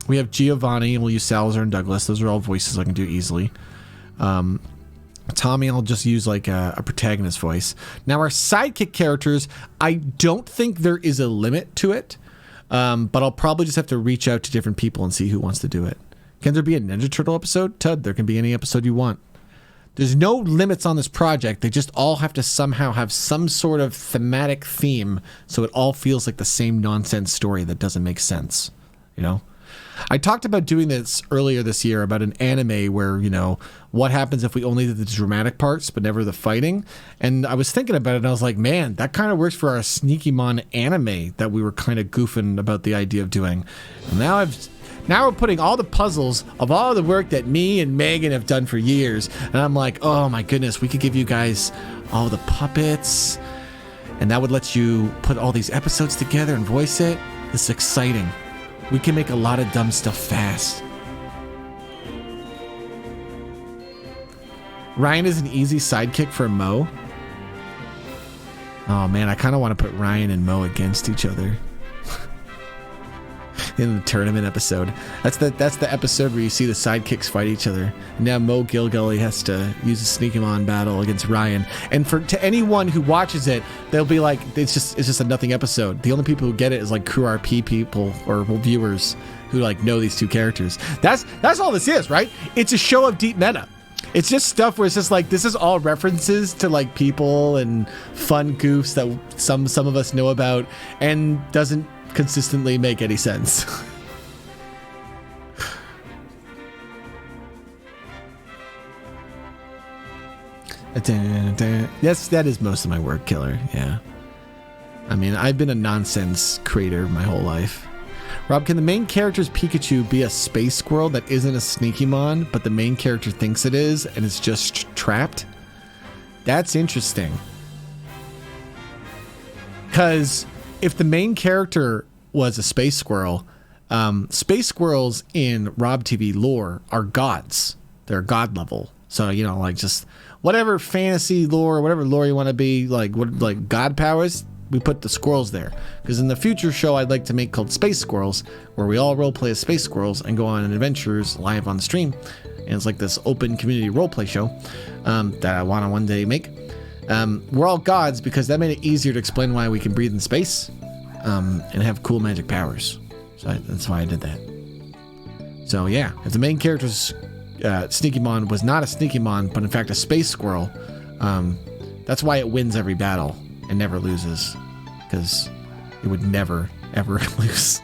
We have Giovanni, and we'll use Salazar and Douglas. Those are all voices I can do easily. Tommy, I'll just use like a protagonist voice. Now our sidekick characters, I don't think there is a limit to it. But I'll probably just have to reach out to different people and see who wants to do it. Can there be a Ninja Turtle episode? Tud, there can be any episode you want. There's no limits on this project. They just all have to somehow have some sort of thematic theme so it all feels like the same nonsense story that doesn't make sense. You know? I talked about doing this earlier this year about an anime where, you know, what happens if we only did the dramatic parts but never the fighting? And I was thinking about it and I was like, man, that kind of works for our Sneakymon anime that we were kind of goofing about the idea of doing. And now we're putting all the puzzles of all the work that me and Megan have done for years. And I'm like, oh my goodness, we could give you guys all the puppets. And that would let you put all these episodes together and voice it. It's exciting. We can make a lot of dumb stuff fast. Ryan is an easy sidekick for Mo. Oh man, I kind of want to put Ryan and Mo against each other. In the tournament episode. That's the episode where you see the sidekicks fight each other. Now Mo Gilgully has to use a Sneakymon battle against Ryan. And to anyone who watches it, they'll be like, it's just a nothing episode. The only people who get it is like Crew RP people or viewers who like know these two characters. That's all this is, right? It's a show of deep meta. It's just stuff where it's just like, this is all references to like people and fun goofs that some of us know about and doesn't consistently make any sense. Yes, that is most of my work, Killer. Yeah. I mean, I've been a nonsense creator my whole life. Rob, can the main character's Pikachu be a space squirrel that isn't a Sneakymon, but the main character thinks it is and it's just trapped? That's interesting. Because if the main character was a space squirrel, space squirrels in Rob TV lore are gods. They're god level. So, you know, like just whatever fantasy lore, whatever lore you want to be, like god powers, we put the squirrels there. Because in the future show I'd like to make called Space Squirrels, where we all roleplay as space squirrels and go on adventures live on the stream. And it's like this open community roleplay show that I want to one day make. We're all gods because that made it easier to explain why we can breathe in space and have cool magic powers. So that's why I did that. So yeah, if the main character's Sneakymon was not a Sneakymon, but in fact a space squirrel, that's why it wins every battle and never loses, because it would never, ever lose.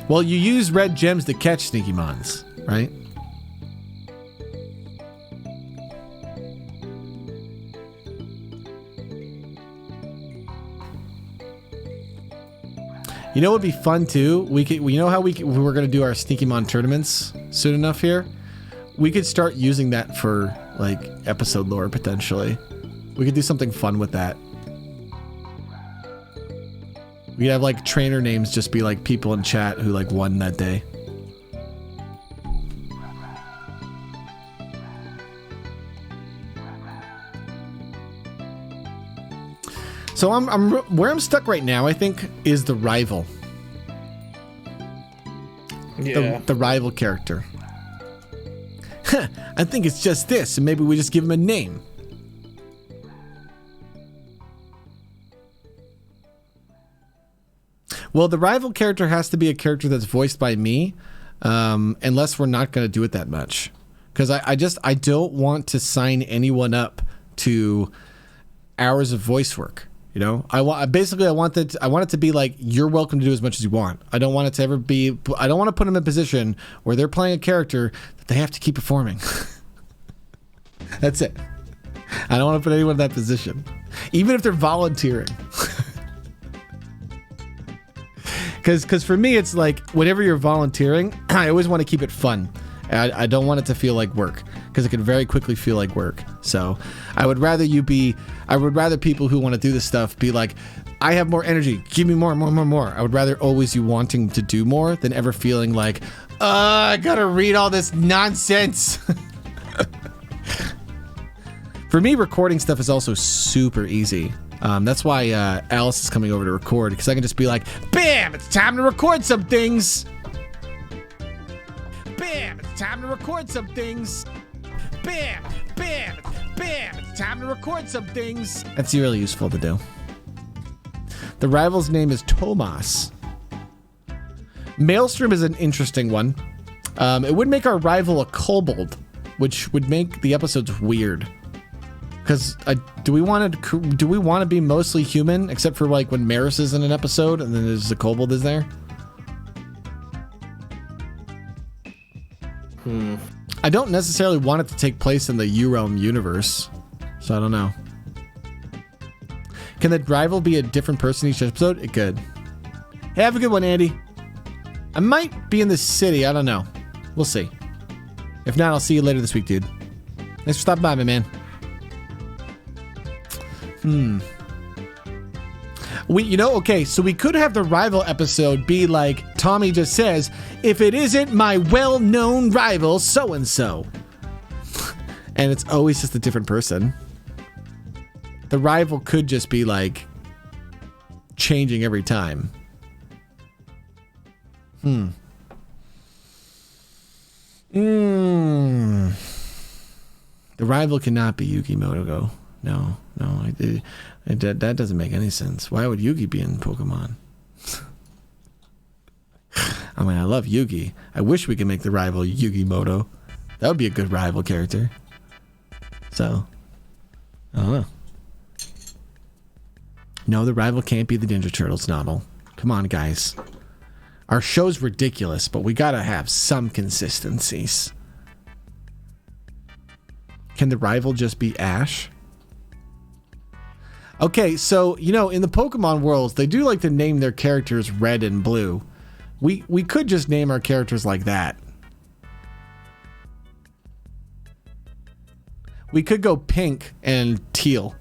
Well, you use red gems to catch Sneakymons, right? You know what would be fun too? You know how we're gonna do our Sneakymon tournaments soon enough here? We could start using that for like episode lore potentially. We could do something fun with that. We could have like trainer names just be like people in chat who like won that day. So I'm where I'm stuck right now, I think, is the rival. Yeah. The rival character. I think it's just this, and maybe we just give him a name. Well, the rival character has to be a character that's voiced by me, unless we're not going to do it that much. Because I don't want to sign anyone up to hours of voice work. You know, I want it to be like, you're welcome to do as much as you want. I don't want it to ever be. I don't want to put them in a position where they're playing a character that they have to keep performing. That's it. I don't want to put anyone in that position, even if they're volunteering. Because for me, it's like whenever you're volunteering, I always want to keep it fun. I don't want it to feel like work, because it can very quickly feel like work. So I would rather people who want to do this stuff be like, I have more energy, give me more. I would rather always you wanting to do more than ever feeling like, I gotta read all this nonsense. For me, recording stuff is also super easy. That's why Alice is coming over to record, because I can just be like, bam, it's time to record some things. Bam, it's time to record some things. Bam, bam, bam! It's time to record some things. That's really useful to do. The rival's name is Tomas. Maelstrom is an interesting one. It would make our rival a kobold, which would make the episodes weird. Because do we want to be mostly human, except for like when Maris is in an episode and then there's a kobold is there? I don't necessarily want it to take place in the U-Realm universe, so I don't know. Can the rival be a different person each episode? It could. Hey, have a good one, Andy. I might be in the city. I don't know. We'll see. If not, I'll see you later this week, dude. Thanks for stopping by, my man. So we could have the rival episode be like Tommy just says, if it isn't my well-known rival, so-and-so. And it's always just a different person. The rival could just be like changing every time. The rival cannot be Yugi Motogo. No, that doesn't make any sense. Why would Yugi be in Pokemon? I mean, I love Yugi. I wish we could make the rival Yugi Moto. That would be a good rival character. So, I don't know. No, the rival can't be the Ninja Turtles, Noddle. Come on, guys. Our show's ridiculous, but we gotta have some consistencies. Can the rival just be Ash? Okay, so, in the Pokemon worlds, they do like to name their characters Red and Blue. We could just name our characters like that. We could go Pink and Teal.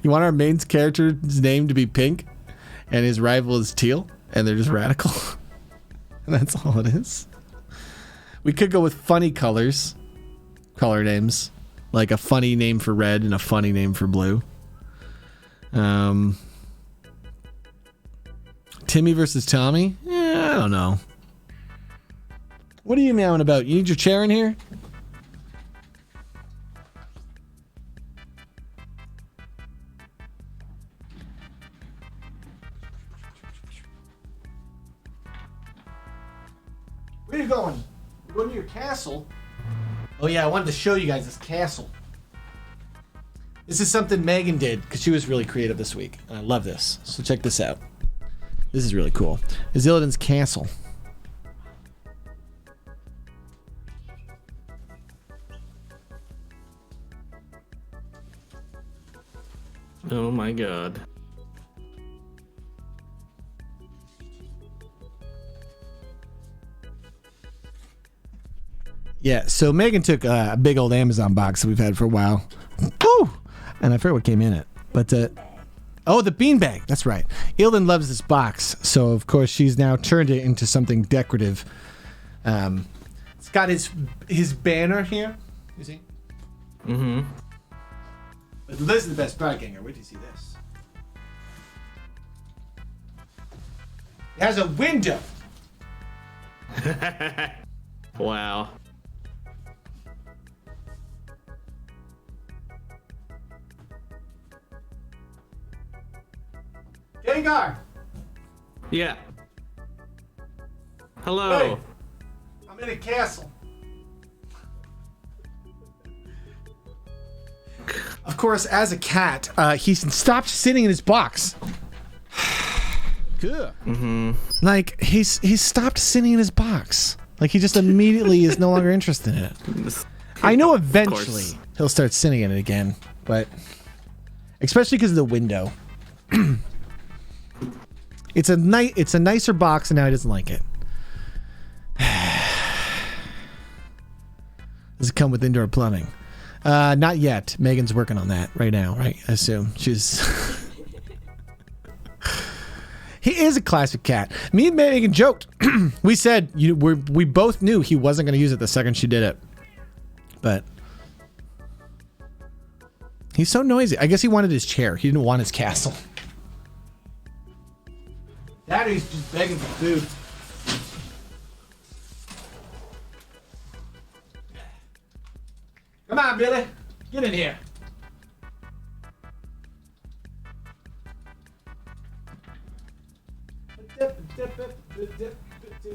You want our main character's name to be Pink, and his rival is Teal, and they're just radical? And that's all it is. We could go with funny color names. Like a funny name for red and a funny name for blue. Timmy versus Tommy? I don't know. What are you meowing about? You need your chair in here? Where are you going? You're going to your castle? Oh yeah, I wanted to show you guys this castle. This is something Megan did because she was really creative this week. And I love this. So check this out. This is really cool. Illidan's castle. Oh my god. Yeah, so Megan took a big old Amazon box that we've had for a while. Woo! And I forget what came in it. But, the beanbag. That's right. Illidan loves this box. So, of course, she's now turned it into something decorative. It's got his banner here. You see? Mm-hmm. But this is the best part, Ganger. Where do you see this? It has a window. Wow. Gengar! Yeah. Hello. Hey, I'm in a castle. Of course, as a cat, he stopped sitting in his box. Good. Mm-hmm. Like, he's stopped sitting in his box. Like, he just immediately is no longer interested in it. I know eventually he'll start sitting in it again, but especially because of the window. It's a nicer box, and now he doesn't like it. Does it come with indoor plumbing? Not yet. Megan's working on that right now, right? I assume she's. He is a classic cat. Me and Megan joked. We said we both knew he wasn't going to use it the second she did it, but he's so noisy. I guess he wanted his chair. He didn't want his castle. Daddy's just begging for food. Come Come on, Billy. Get in here.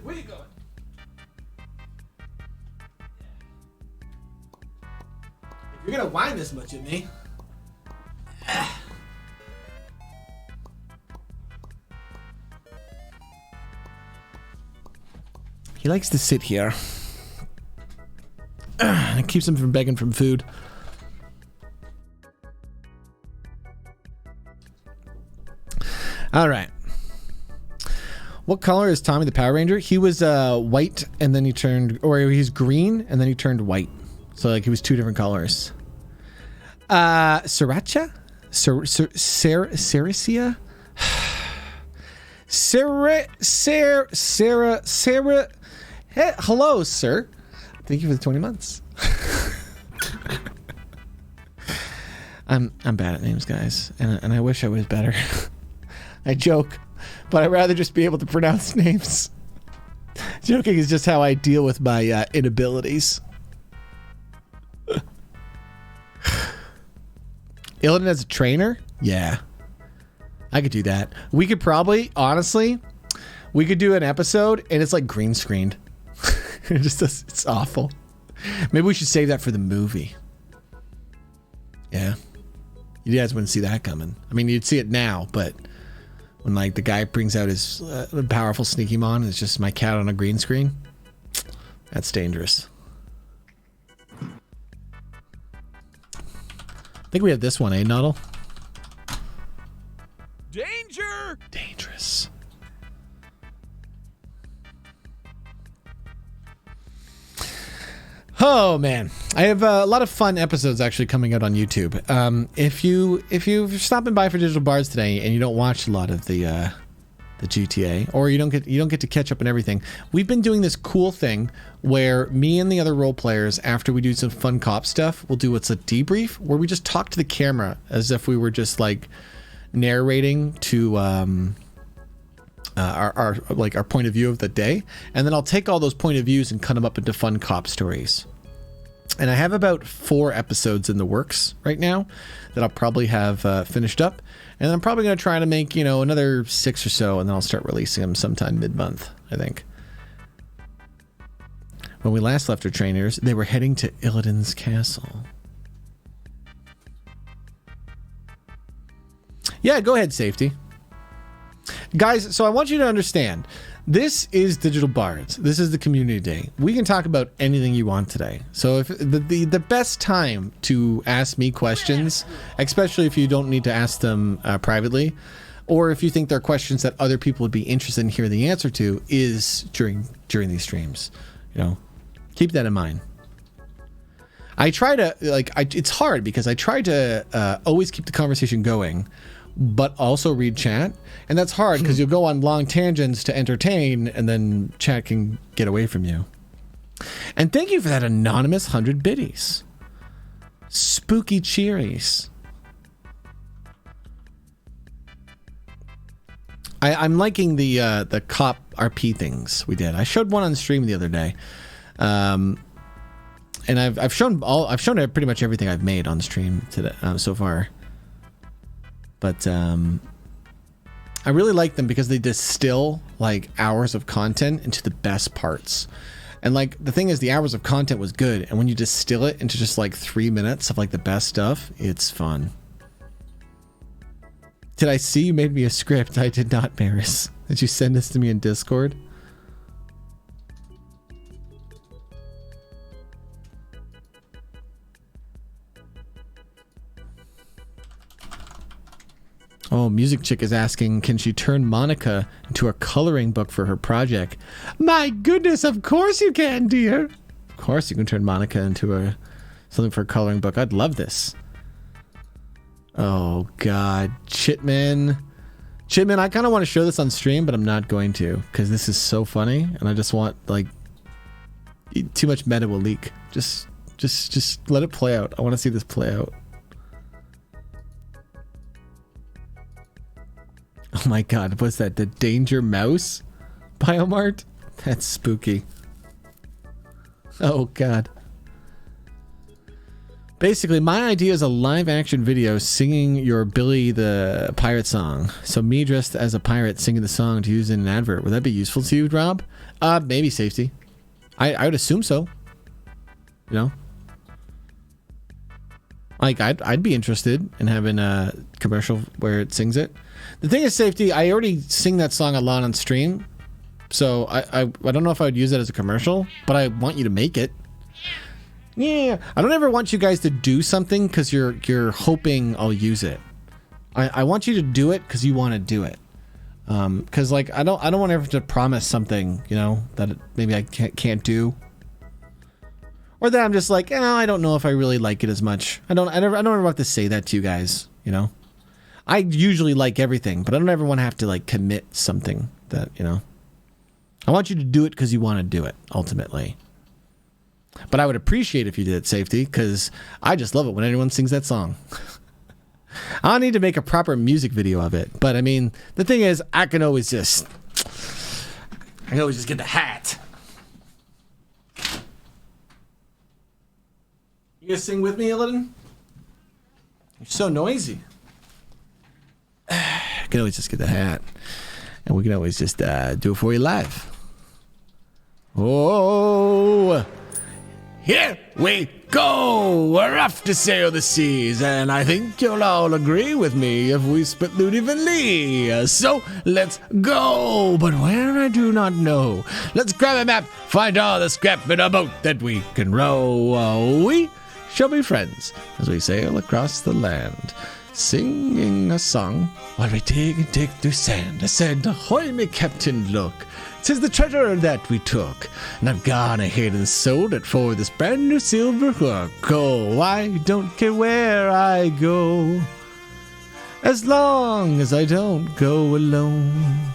Where you going? If you're gonna whine this much at me. He likes to sit here. It keeps him from begging for food. All right. What color is Tommy the Power Ranger? He was white, and then he turned, or he's green, and then he turned white. So like he was two different colors. Sriracha? Sarah? Sarah. Hey, hello, sir. Thank you for the 20 months. I'm bad at names, guys, and I wish I was better. I joke, but I'd rather just be able to pronounce names. Joking is just how I deal with my inabilities. Illidan as a trainer? Yeah. I could do that. We could probably, honestly, we could do an episode and it's like green screened. It's awful. Maybe we should save that for the movie. Yeah. You guys wouldn't see that coming. I mean, you'd see it now, but when like the guy brings out his powerful sneaky mon and it's just my cat on a green screen, that's dangerous. I think we have this one, eh, Noddle? Danger! Dangerous. Oh man, I have a lot of fun episodes actually coming out on YouTube. If you're stopping by for Digital Bards today and you don't watch a lot of the GTA, or you don't get to catch up on everything, we've been doing this cool thing where me and the other role players, after we do some fun cop stuff, we'll do what's a debrief where we just talk to the camera as if we were just like narrating to our point of view of the day, and then I'll take all those point of views and cut them up into fun cop stories. And I have about 4 episodes in the works right now that I'll probably have finished up, and I'm probably going to try to make another 6 or so, and then I'll start releasing them sometime mid-month, I think. When we last left our trainers, they were heading to Illidan's castle. Yeah, go ahead, Safety. Guys, so I want you to understand, this is Digital Bards. This is the community day. We can talk about anything you want today. So if the best time to ask me questions, especially if you don't need to ask them privately, or if you think there are questions that other people would be interested in hearing the answer to, is during these streams. Keep that in mind. I try to it's hard because I try to always keep the conversation going, but also read chat, and that's hard because you'll go on long tangents to entertain, and then chat can get away from you. And thank you for that anonymous 100 biddies. Spooky cheeries. I'm liking the cop RP things we did. I showed one on stream the other day, and I've shown pretty much everything I've made on stream today so far. But I really like them because they distill like hours of content into the best parts. And like the thing is, the hours of content was good, and when you distill it into just like 3 minutes of like the best stuff, it's fun. Did I see you made me a script? I did not, Maris. Did you send this to me in Discord? Oh, Music Chick is asking, can she turn Monica into a coloring book for her project? My goodness, of course you can, dear. Of course you can turn Monica into something for a coloring book. I'd love this. Oh, God. Chitman, I kind of want to show this on stream, but I'm not going to because this is so funny, and I just want, like, too much meta will leak. Just let it play out. I want to see this play out. Oh my God, what's that? The Danger Mouse Biomart? That's spooky. Oh God. Basically, my idea is a live-action video singing your Billy the Pirate song. So me dressed as a pirate singing the song to use in an advert. Would that be useful to you, Rob? Maybe, Safety. I would assume so. You know? Like, I'd be interested in having a commercial where it sings it. The thing is, Safety, I already sing that song a lot on stream. So I don't know if I would use it as a commercial, but I want you to make it. Yeah, I don't ever want you guys to do something because you're hoping I'll use it. I want you to do it because you want to do it. Because like I don't want ever to promise something, you know, that maybe I can't do, or that I'm just like, I don't know if I really like it as much. I don't ever have to say that to you guys, you know. I usually like everything, but I don't ever want to have to like commit something that, you know. I want you to do it because you want to do it ultimately. But I would appreciate if you did it, Safety, because I just love it when anyone sings that song. I'll need to make a proper music video of it. But, I mean, the thing is, I can always just get the hat. You gonna sing with me, Illidan? You're so noisy. I can always just get the hat. And we can always just do it for you live. Oh... Here we go! We're off to sail the seas, and I think you'll all agree with me if we split loot evenly. So let's go! But where I do not know. Let's grab a map, find all the scrap in a boat that we can row. We shall be friends as we sail across the land, singing a song while we dig and dig through sand. I said, ahoy, me captain, look. 'Tis the treasure that we took, and I've gone ahead and sold it for this brand new silver hook. Oh, I don't care where I go, as long as I don't go alone.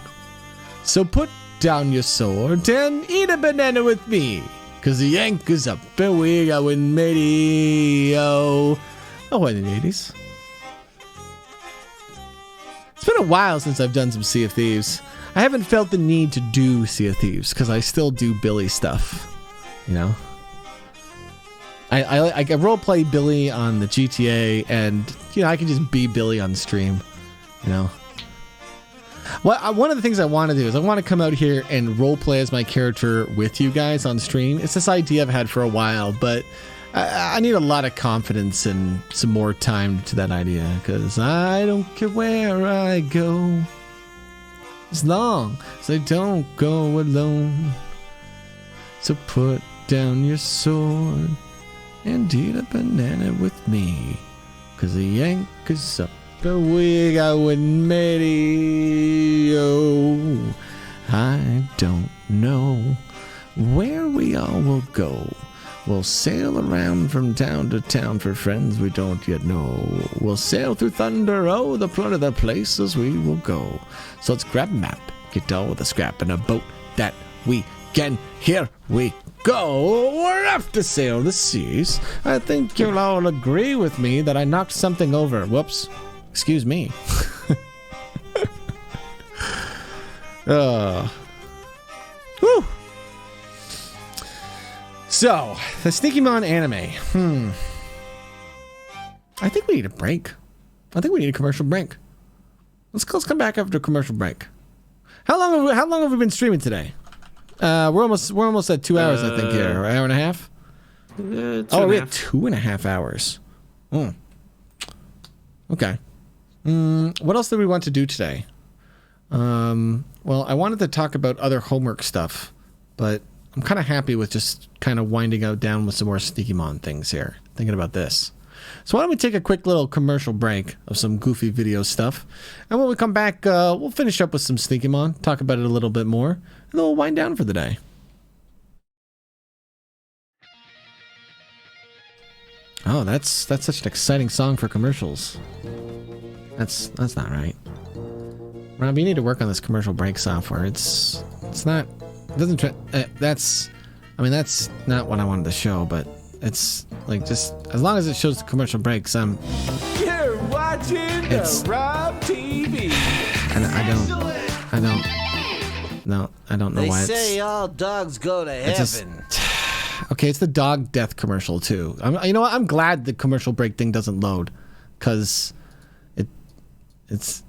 So put down your sword and eat a banana with me, 'cause the anchor's up and we're going matey. Oh, what in the 80s? It's been a while since I've done some Sea of Thieves. I haven't felt the need to do Sea of Thieves because I still do Billy stuff, you know. I roleplay Billy on the GTA, and you know I can just be Billy on stream, you know. Well, one of the things I want to do is I want to come out here and roleplay as my character with you guys on stream. It's this idea I've had for a while, but I need a lot of confidence and some more time to that idea because I don't care where I go, as long as I don't go alone. So put down your sword and eat a banana with me, 'cause the anchor's up and we going matey. Oh, I don't know where we all will go. We'll sail around from town to town for friends we don't yet know. We'll sail through thunder, oh, the front of the places we will go. So let's grab a map, get all the scrap in a boat that we can. Here we go. We're off to sail the seas. I think you'll all agree with me that I knocked something over. Whoops. Excuse me. Whew. So, the Sneakymon anime. I think we need a break. I think we need a commercial break. Let's come back after a commercial break. How long have we been streaming today? We're almost at 2 hours, I think, here. An hour and a half? We're at 2.5 hours. Okay. What else did we want to do today? Well, I wanted to talk about other homework stuff, but I'm kind of happy with just kind of winding out down with some more Sneakymon things here. Thinking about this. So why don't we take a quick little commercial break of some goofy video stuff, and when we come back, we'll finish up with some Sneakymon, talk about it a little bit more, and then we'll wind down for the day. Oh, that's such an exciting song for commercials. That's not right. Rob, you need to work on this commercial break software. It's not. It doesn't. That's not what I wanted to show, but it's like just as long as it shows the commercial breaks. You're watching the Rob TV. And I don't know They why say it's. all dogs go to It just, heaven. Okay, it's the dog death commercial too. You know what? I'm glad the commercial break thing doesn't load, because it's.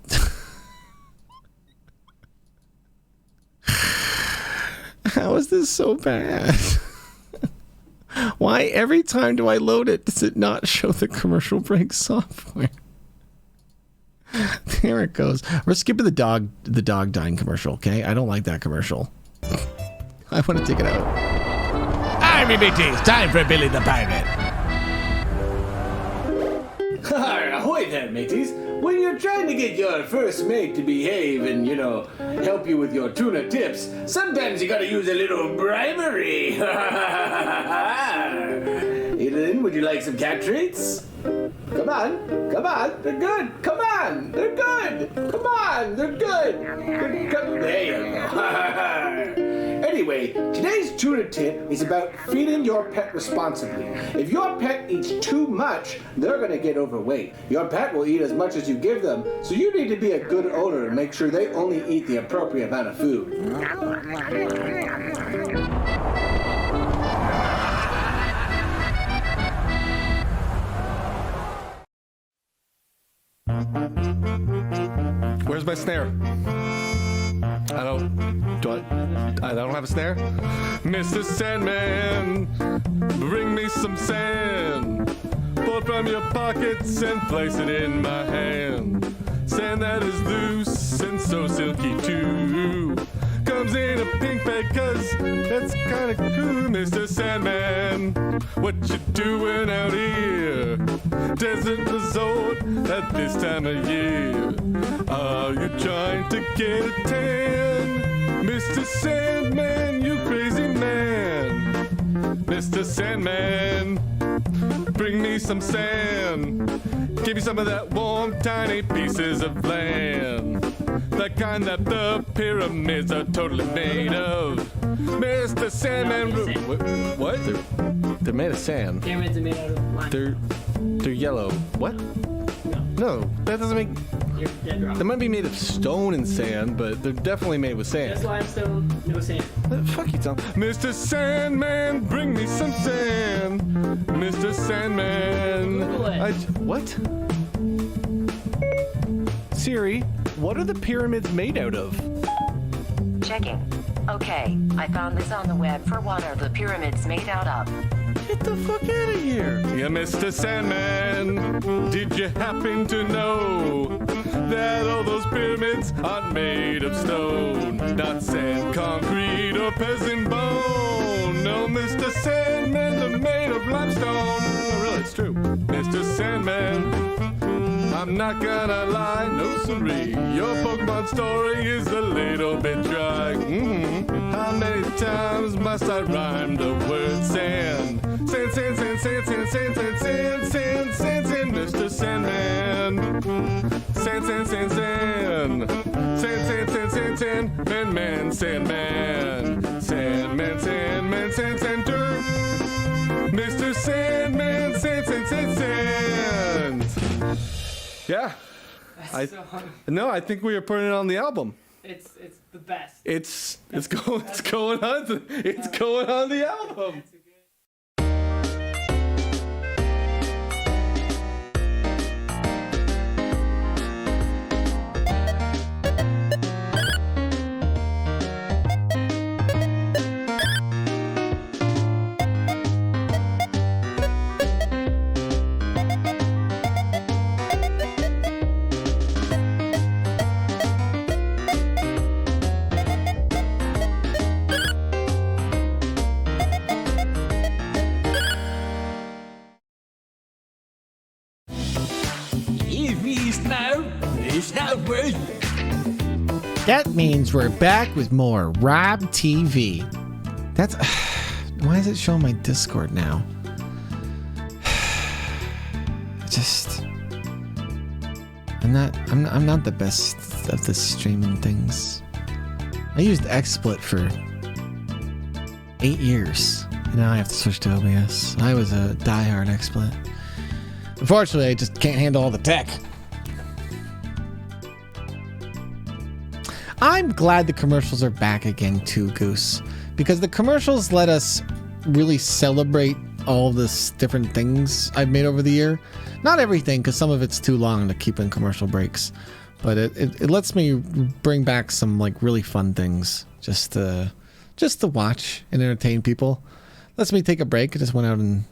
How is this so bad? Why every time do I load it does it not show the commercial break software? There it goes. We're skipping the dog dying commercial, okay? I don't like that commercial. I want to take it out. Army mateys, time for Billy the Pirate. Ahoy there, mateys. When you're trying to get your first mate to behave and, help you with your tuna tips, sometimes you gotta use a little bribery. Eden, would you like some cat treats? Come on, they're good. Come on, they're good. Come on, they're good. There you go. Anyway, today's tuna tip is about feeding your pet responsibly. If your pet eats too much, they're going to get overweight. Your pet will eat as much as you give them, so you need to be a good owner and make sure they only eat the appropriate amount of food. Where's my snare? I don't have a snare? Mr. Sandman, bring me some sand. Pull it from your pockets and place it in my hand. Sand that is loose and so silky too. Comes in a pink bag cause that's kinda cool. Mr. Sandman, what you doing out here? Desert resort at this time of year. Are you trying to get a tan? Mr. Sandman, you crazy man. Mr. Sandman, bring me some sand. Give me some of that warm, tiny pieces of land. The kind that the pyramids are totally made of. Mr. Sandman... What? They're made of sand. Pyramids are made out of lime. They're yellow. What? No, that doesn't make... You're dead wrong. They might be made of stone and sand, but they're definitely made with sand. Just limestone, no sand. Fuck you, Tom. Mr. Sandman, bring me some sand. Mr. Sandman. Google it. What? Siri, what are the pyramids made out of? Checking. Okay, I found this on the web for what are the pyramids made out of. Get the fuck out of here. Yeah, Mr. Sandman, did you happen to know that all those pyramids aren't made of stone? Not sand, concrete, or peasant bone. No, Mr. Sandman, they're made of limestone. Oh, really, it's true. Mr. Sandman, I'm not gonna lie, no siree. Your Pokemon story is a little bit dry. How many times must I rhyme the word sand? Sand, sand, sand, sand, sand, sand, sand, sand, sand, sand, sand, Mr. Sandman. Sand, sand, sand, sand. Sand, sand, sand, sand, sand, man, Sandman. Sandman, Sandman, sand, center. Mr. Sandman, sand, sand, sand, sand. Yeah. I think we are putting it on the album. It's the best. It's going on the album. That means we're back with more Rob TV. That's why is it showing my Discord now? I'm not the best of the streaming things. I used XSplit for 8 years. And now I have to switch to OBS. I was a diehard XSplit. Unfortunately, I just can't handle all the tech. I'm glad the commercials are back again too, Goose, because the commercials let us really celebrate all this different things I've made over the year. Not everything, because some of it's too long to keep in commercial breaks. But it lets me bring back some like really fun things just to watch and entertain people. Lets me take a break. I just went out and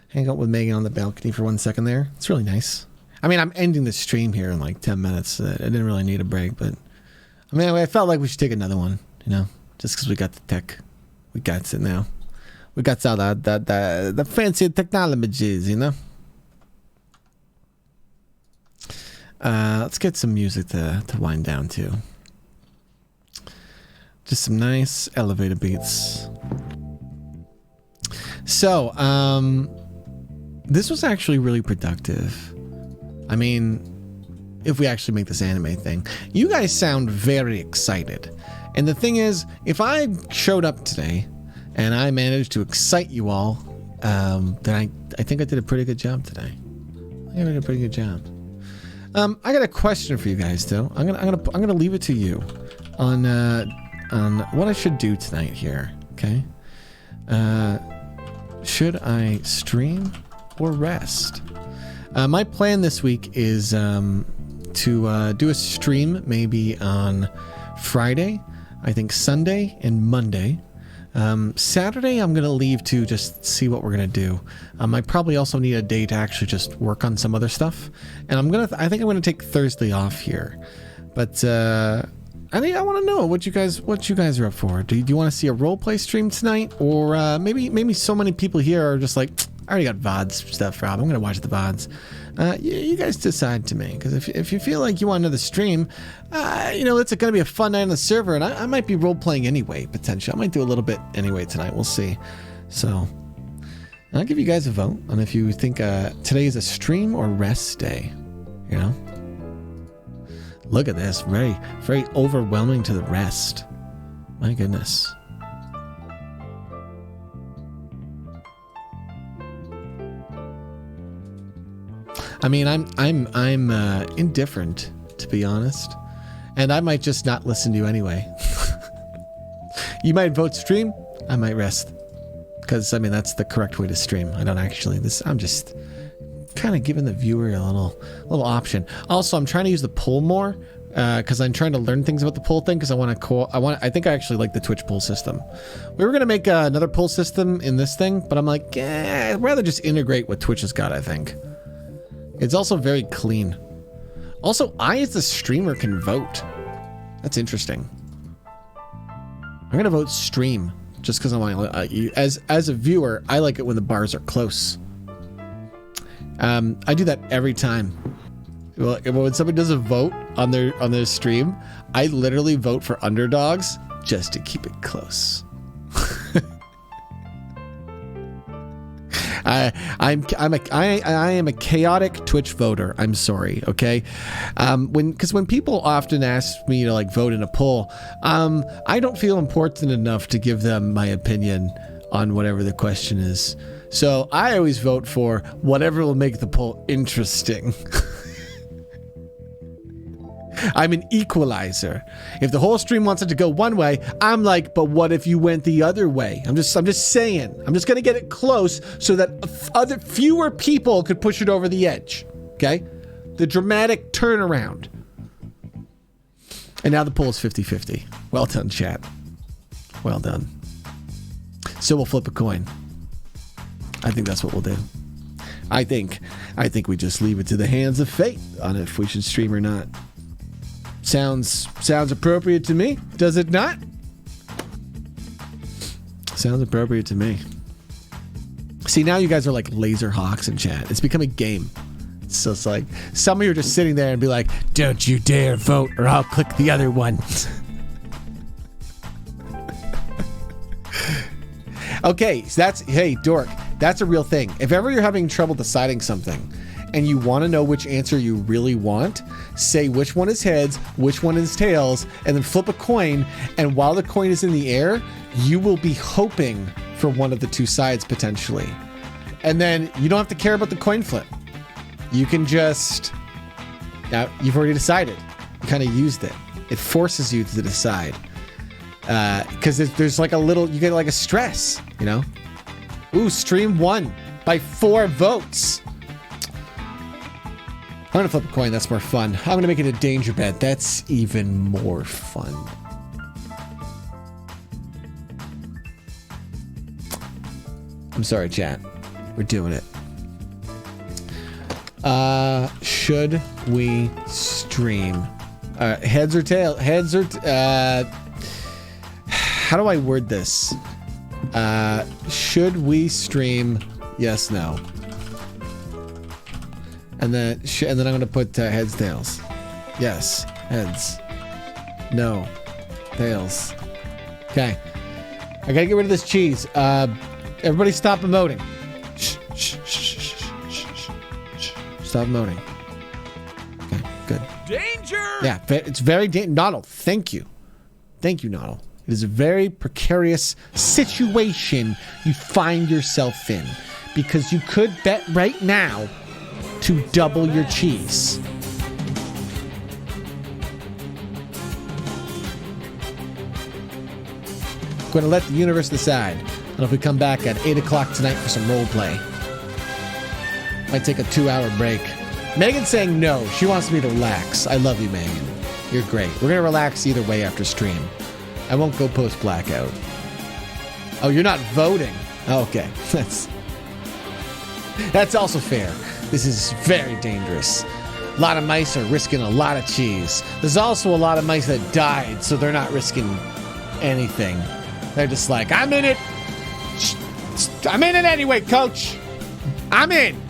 hang out with Megan on the balcony for 1 second there. It's really nice. I mean, I'm ending the stream here in like 10 minutes. I didn't really need a break, but I mean, I felt like we should take another one, just because we got the tech. We got it now. We got all the fancy technologies, Let's get some music to wind down to. Just some nice elevator beats. So, this was actually really productive. I mean, if we actually make this anime thing. You guys sound very excited. And the thing is, if I showed up today and I managed to excite you all, then I think I did a pretty good job today. I think I did a pretty good job. I got a question for you guys, though. I'm gonna leave it to you on what I should do tonight here. Okay. Should I stream or rest? My plan this week is to do a stream maybe on Friday, I think Sunday and Monday. Saturday I'm gonna leave to just see what we're gonna do. I probably also need a day to actually just work on some other stuff, and I think I'm gonna take Thursday off here. But I want to know what you guys are up for. Do you want to see a roleplay stream tonight, or maybe so many people here are just like, I already got VODs stuff, Rob. I'm gonna watch the VODs. You guys decide to me, because if you feel like you want another stream, it's going to be a fun night on the server, and I might be role-playing anyway, potentially. I might do a little bit anyway tonight. We'll see. So, I'll give you guys a vote on if you think today is a stream or rest day. Look at this. Very, very overwhelming to the rest. My goodness. I mean, I'm indifferent, to be honest, and I might just not listen to you anyway. You might vote stream, I might rest, because I mean that's the correct way to stream. I don't actually. I'm just kind of giving the viewer a little option. Also, I'm trying to use the poll more because I'm trying to learn things about the poll thing, because I think I actually like the Twitch poll system. We were gonna make another poll system in this thing, but I'm like, I'd rather just integrate what Twitch has got. I think. It's also very clean. Also, I as the streamer can vote. That's interesting. I'm gonna vote stream just because I want as a viewer. I like it when the bars are close. I do that every time. Well, when somebody does a vote on their stream, I literally vote for underdogs just to keep it close. I am a chaotic Twitch voter. I'm sorry, okay? When people often ask me to like vote in a poll, I don't feel important enough to give them my opinion on whatever the question is. So I always vote for whatever will make the poll interesting. I'm an equalizer. If the whole stream wants it to go one way, I'm like, but what if you went the other way? I'm just saying. I'm just gonna get it close so that fewer people could push it over the edge. Okay? The dramatic turnaround. And now the poll is 50-50. Well done, chat. Well done. So we'll flip a coin. I think that's what we'll do. I think we just leave it to the hands of fate on if we should stream or not. Sounds appropriate to me, does it not? Sounds appropriate to me. See, now you guys are like laser hawks in chat. It's become a game. So it's like some of you are just sitting there and be like, "Don't you dare vote, or I'll click the other one." Okay, so hey, Dork, that's a real thing. If ever you're having trouble deciding something, and you want to know which answer you really want, say which one is heads, which one is tails, and then flip a coin, and while the coin is in the air, you will be hoping for one of the two sides potentially. And then you don't have to care about the coin flip. You can just, now you've already decided. You kind of used it. It forces you to decide. Because there's like a little, you get like a stress, Ooh, stream won by 4 votes. I'm gonna flip a coin. That's more fun. I'm gonna make it a danger bet. That's even more fun. I'm sorry, chat. We're doing it. Should we stream? Heads or tail? Heads or how do I word this? Should we stream? Yes, no. And then I'm gonna put heads, tails. Yes, heads. No, tails. Okay. I gotta get rid of this cheese. Everybody stop emoting. Shh, shh, shh, shh, shh, shh, shh. Stop emoting. Okay, good. Danger! Yeah, it's very Noddle, thank you. Thank you, Noddle. It is a very precarious situation you find yourself in. Because you could bet right now to double your cheese. I'm going to let the universe decide. And if we come back at 8 o'clock tonight for some role play. Might take a 2-hour break. Megan's saying no. She wants me to relax. I love you, Megan. You're great. We're going to relax either way after stream. I won't go post blackout. Oh, you're not voting. Oh, okay. That's also fair. This is very dangerous. A lot of mice are risking a lot of cheese. There's also a lot of mice that died, so they're not risking anything. They're just like, I'm in it. I'm in it anyway, coach. I'm in.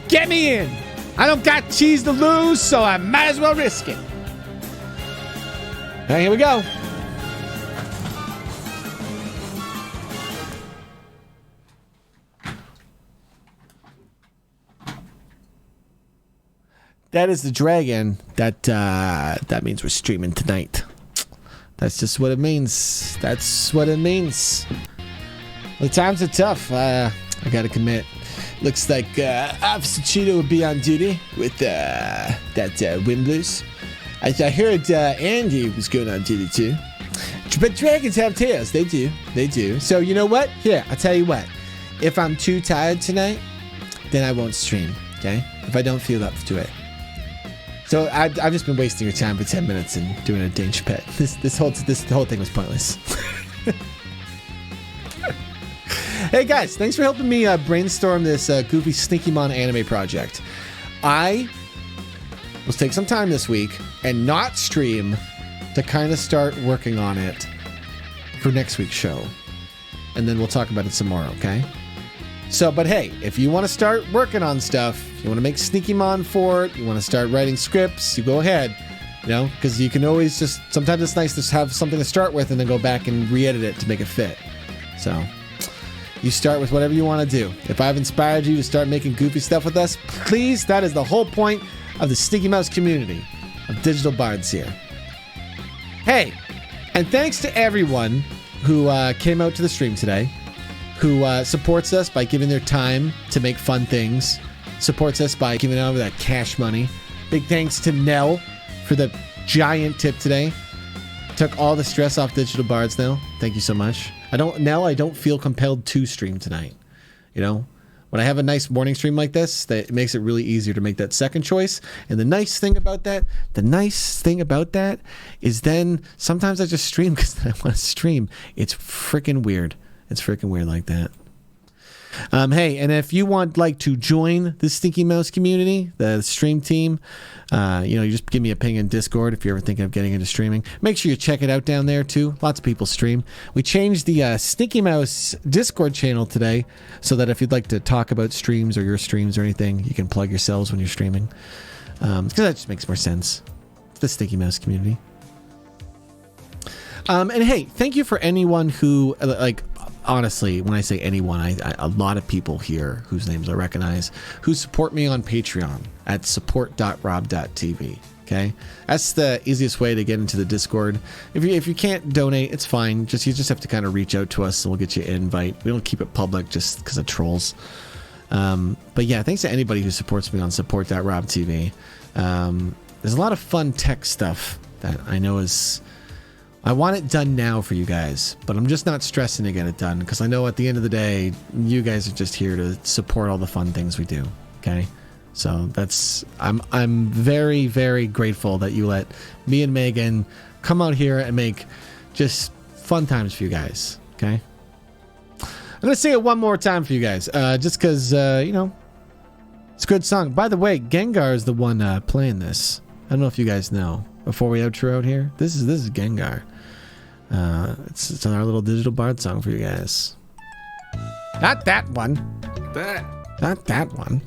Get me in. I don't got cheese to lose, so I might as well risk it. All right, here we go. That is the dragon. That means we're streaming tonight. That's just what it means. That's what it means. The times are tough. I gotta commit. Looks like Officer Cheeto would be on duty with that Wind Blues. I heard Andy was going on duty too. But dragons have tails. They do. They do. So you know what? Here, I'll tell you what. If I'm too tired tonight, then I won't stream. Okay? If I don't feel up to it. So I've just been wasting your time for 10 minutes and doing a danger pet. This whole thing was pointless. Hey guys, thanks for helping me brainstorm this goofy Sneakymon anime project. I will take some time this week and not stream to kind of start working on it for next week's show. And then we'll talk about it some more, okay? So, but hey, if you want to start working on stuff, you want to make Sneakymon for it, you want to start writing scripts, you go ahead, you know, because you can always just, sometimes it's nice to have something to start with and then go back and re-edit it to make it fit. So, you start with whatever you want to do. If I've inspired you to start making goofy stuff with us, please, that is the whole point of the Sneaky Mouse community of Digital Bards here. Hey, and thanks to everyone who came out to the stream today, who supports us by giving their time to make fun things, supports us by giving out that cash money. Big thanks to Nell for the giant tip today. Took all the stress off Digital Bards now. Thank you so much. I don't feel compelled to stream tonight. You know, when I have a nice morning stream like this, that it makes it really easier to make that second choice. And the nice thing about that is then sometimes I just stream because I want to stream. It's freaking weird. It's freaking weird like that. Hey, and if you want to join the Stinky Mouse community, the stream team, you just give me a ping in Discord if you're ever thinking of getting into streaming. Make sure you check it out down there too. Lots of people stream. We changed the Stinky Mouse Discord channel today so that if you'd like to talk about streams or your streams or anything, you can plug yourselves when you're streaming. Because that just makes more sense. It's the Stinky Mouse community. And hey, thank you for anyone who honestly, when I say anyone, a lot of people here whose names I recognize who support me on Patreon at support.rob.tv. Okay, that's the easiest way to get into the Discord. If you can't donate, it's fine. You just have to kind of reach out to us, and we'll get you an invite. We don't keep it public just because of trolls. But yeah, thanks to anybody who supports me on support.rob.tv. There's a lot of fun tech stuff that I know is I want it done now for you guys, but I'm just not stressing to get it done because I know at the end of the day, you guys are just here to support all the fun things we do. Okay, so I'm very, very grateful that you let me and Megan come out here and make just fun times for you guys. Okay, I'm gonna sing it one more time for you guys, just because it's a good song. By the way, Gengar is the one playing this. I don't know if you guys know. Before we outro out here, this is Gengar. It's our little digital bard song for you guys. Not that one. Not that one.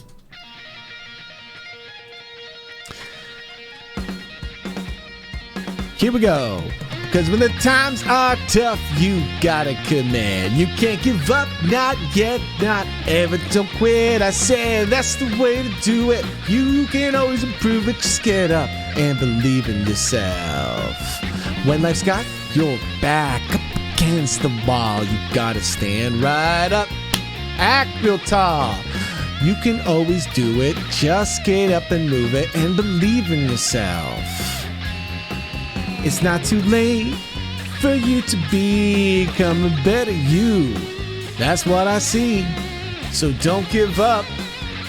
Here we go. Because when the times are tough, you gotta command. You can't give up, not yet, not ever. Don't quit. I said that's the way to do it. You can always improve it. Just get up and believe in yourself. When life's got your back up against the wall, you gotta stand right up. Act real tall. You can always do it. Just get up and move it and believe in yourself. It's not too late for you to become a better you. That's what I see. So don't give up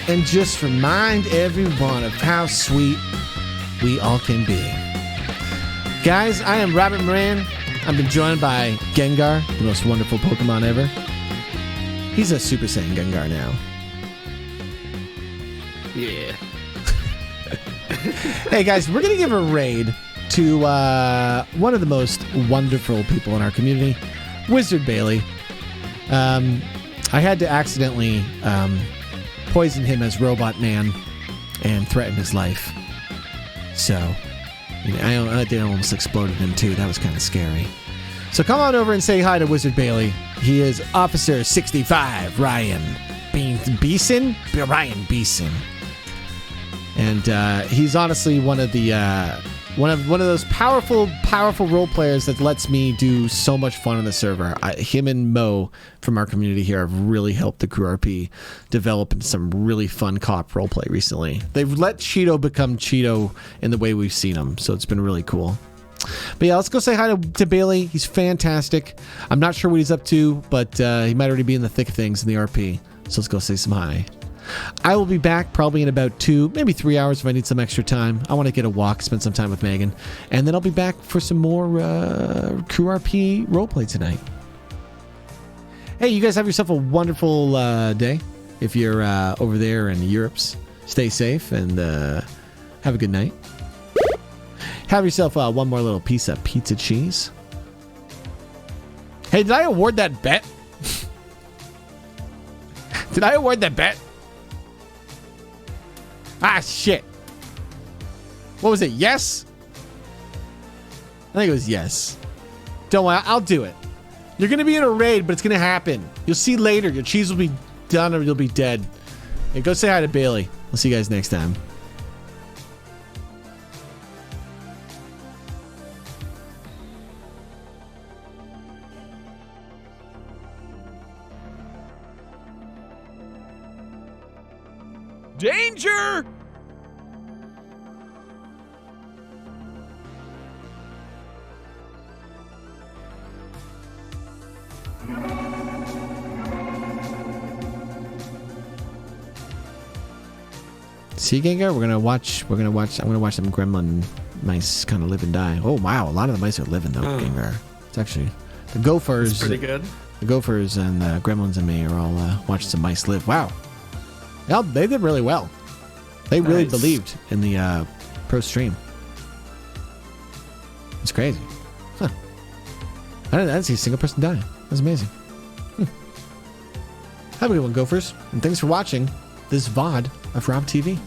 and just remind everyone of how sweet we all can be. Guys, I am Robert Moran. I've been joined by Gengar, the most wonderful Pokemon ever. He's a Super Saiyan Gengar now. Yeah. Hey guys, we're going to give a raid to one of the most wonderful people in our community, Wizard Bailey. I had to accidentally poison him as Robot Man and threaten his life. So, I almost exploded him too. That was kind of scary. So come on over and say hi to Wizard Bailey. He is Officer 65, Ryan Beeson? Ryan Beeson. And he's honestly one of the one of those powerful role players that lets me do so much fun on the server. Him and Mo from our community here have really helped the Crew RP develop into some really fun co-op roleplay recently. They've let Cheeto become Cheeto in the way we've seen him, so it's been really cool. But yeah, let's go say hi to Bailey. He's fantastic. I'm not sure what he's up to, but he might already be in the thick of things in the RP. So let's go say some hi. I will be back probably in about 2, maybe 3 hours if I need some extra time. I want to get a walk, spend some time with Megan, and then I'll be back for some more Crew RP roleplay tonight. Hey, you guys have yourself a wonderful day. If you're over there in Europe's, stay safe and have a good night. Have yourself one more little piece of pizza cheese. Hey, did I award that bet? Did I award that bet? Ah, shit. What was it? Yes? I think it was yes. Don't worry, I'll do it. You're going to be in a raid, but it's going to happen. You'll see later. Your cheese will be done or you'll be dead. Hey, go say hi to Bailey. We'll see you guys next time. Danger! See, Gengar, I'm gonna watch some gremlin mice kind of live and die. Oh wow, a lot of the mice are living though, Gengar. It's actually the gophers. It's pretty good. The gophers and the gremlins and me are all watching some mice live. Wow. Well, they did really well. They really believed in the pro stream. It's crazy. Huh. I didn't see a single person die. That's amazing. Have a good one, Gophers. And thanks for watching this VOD of Rob TV.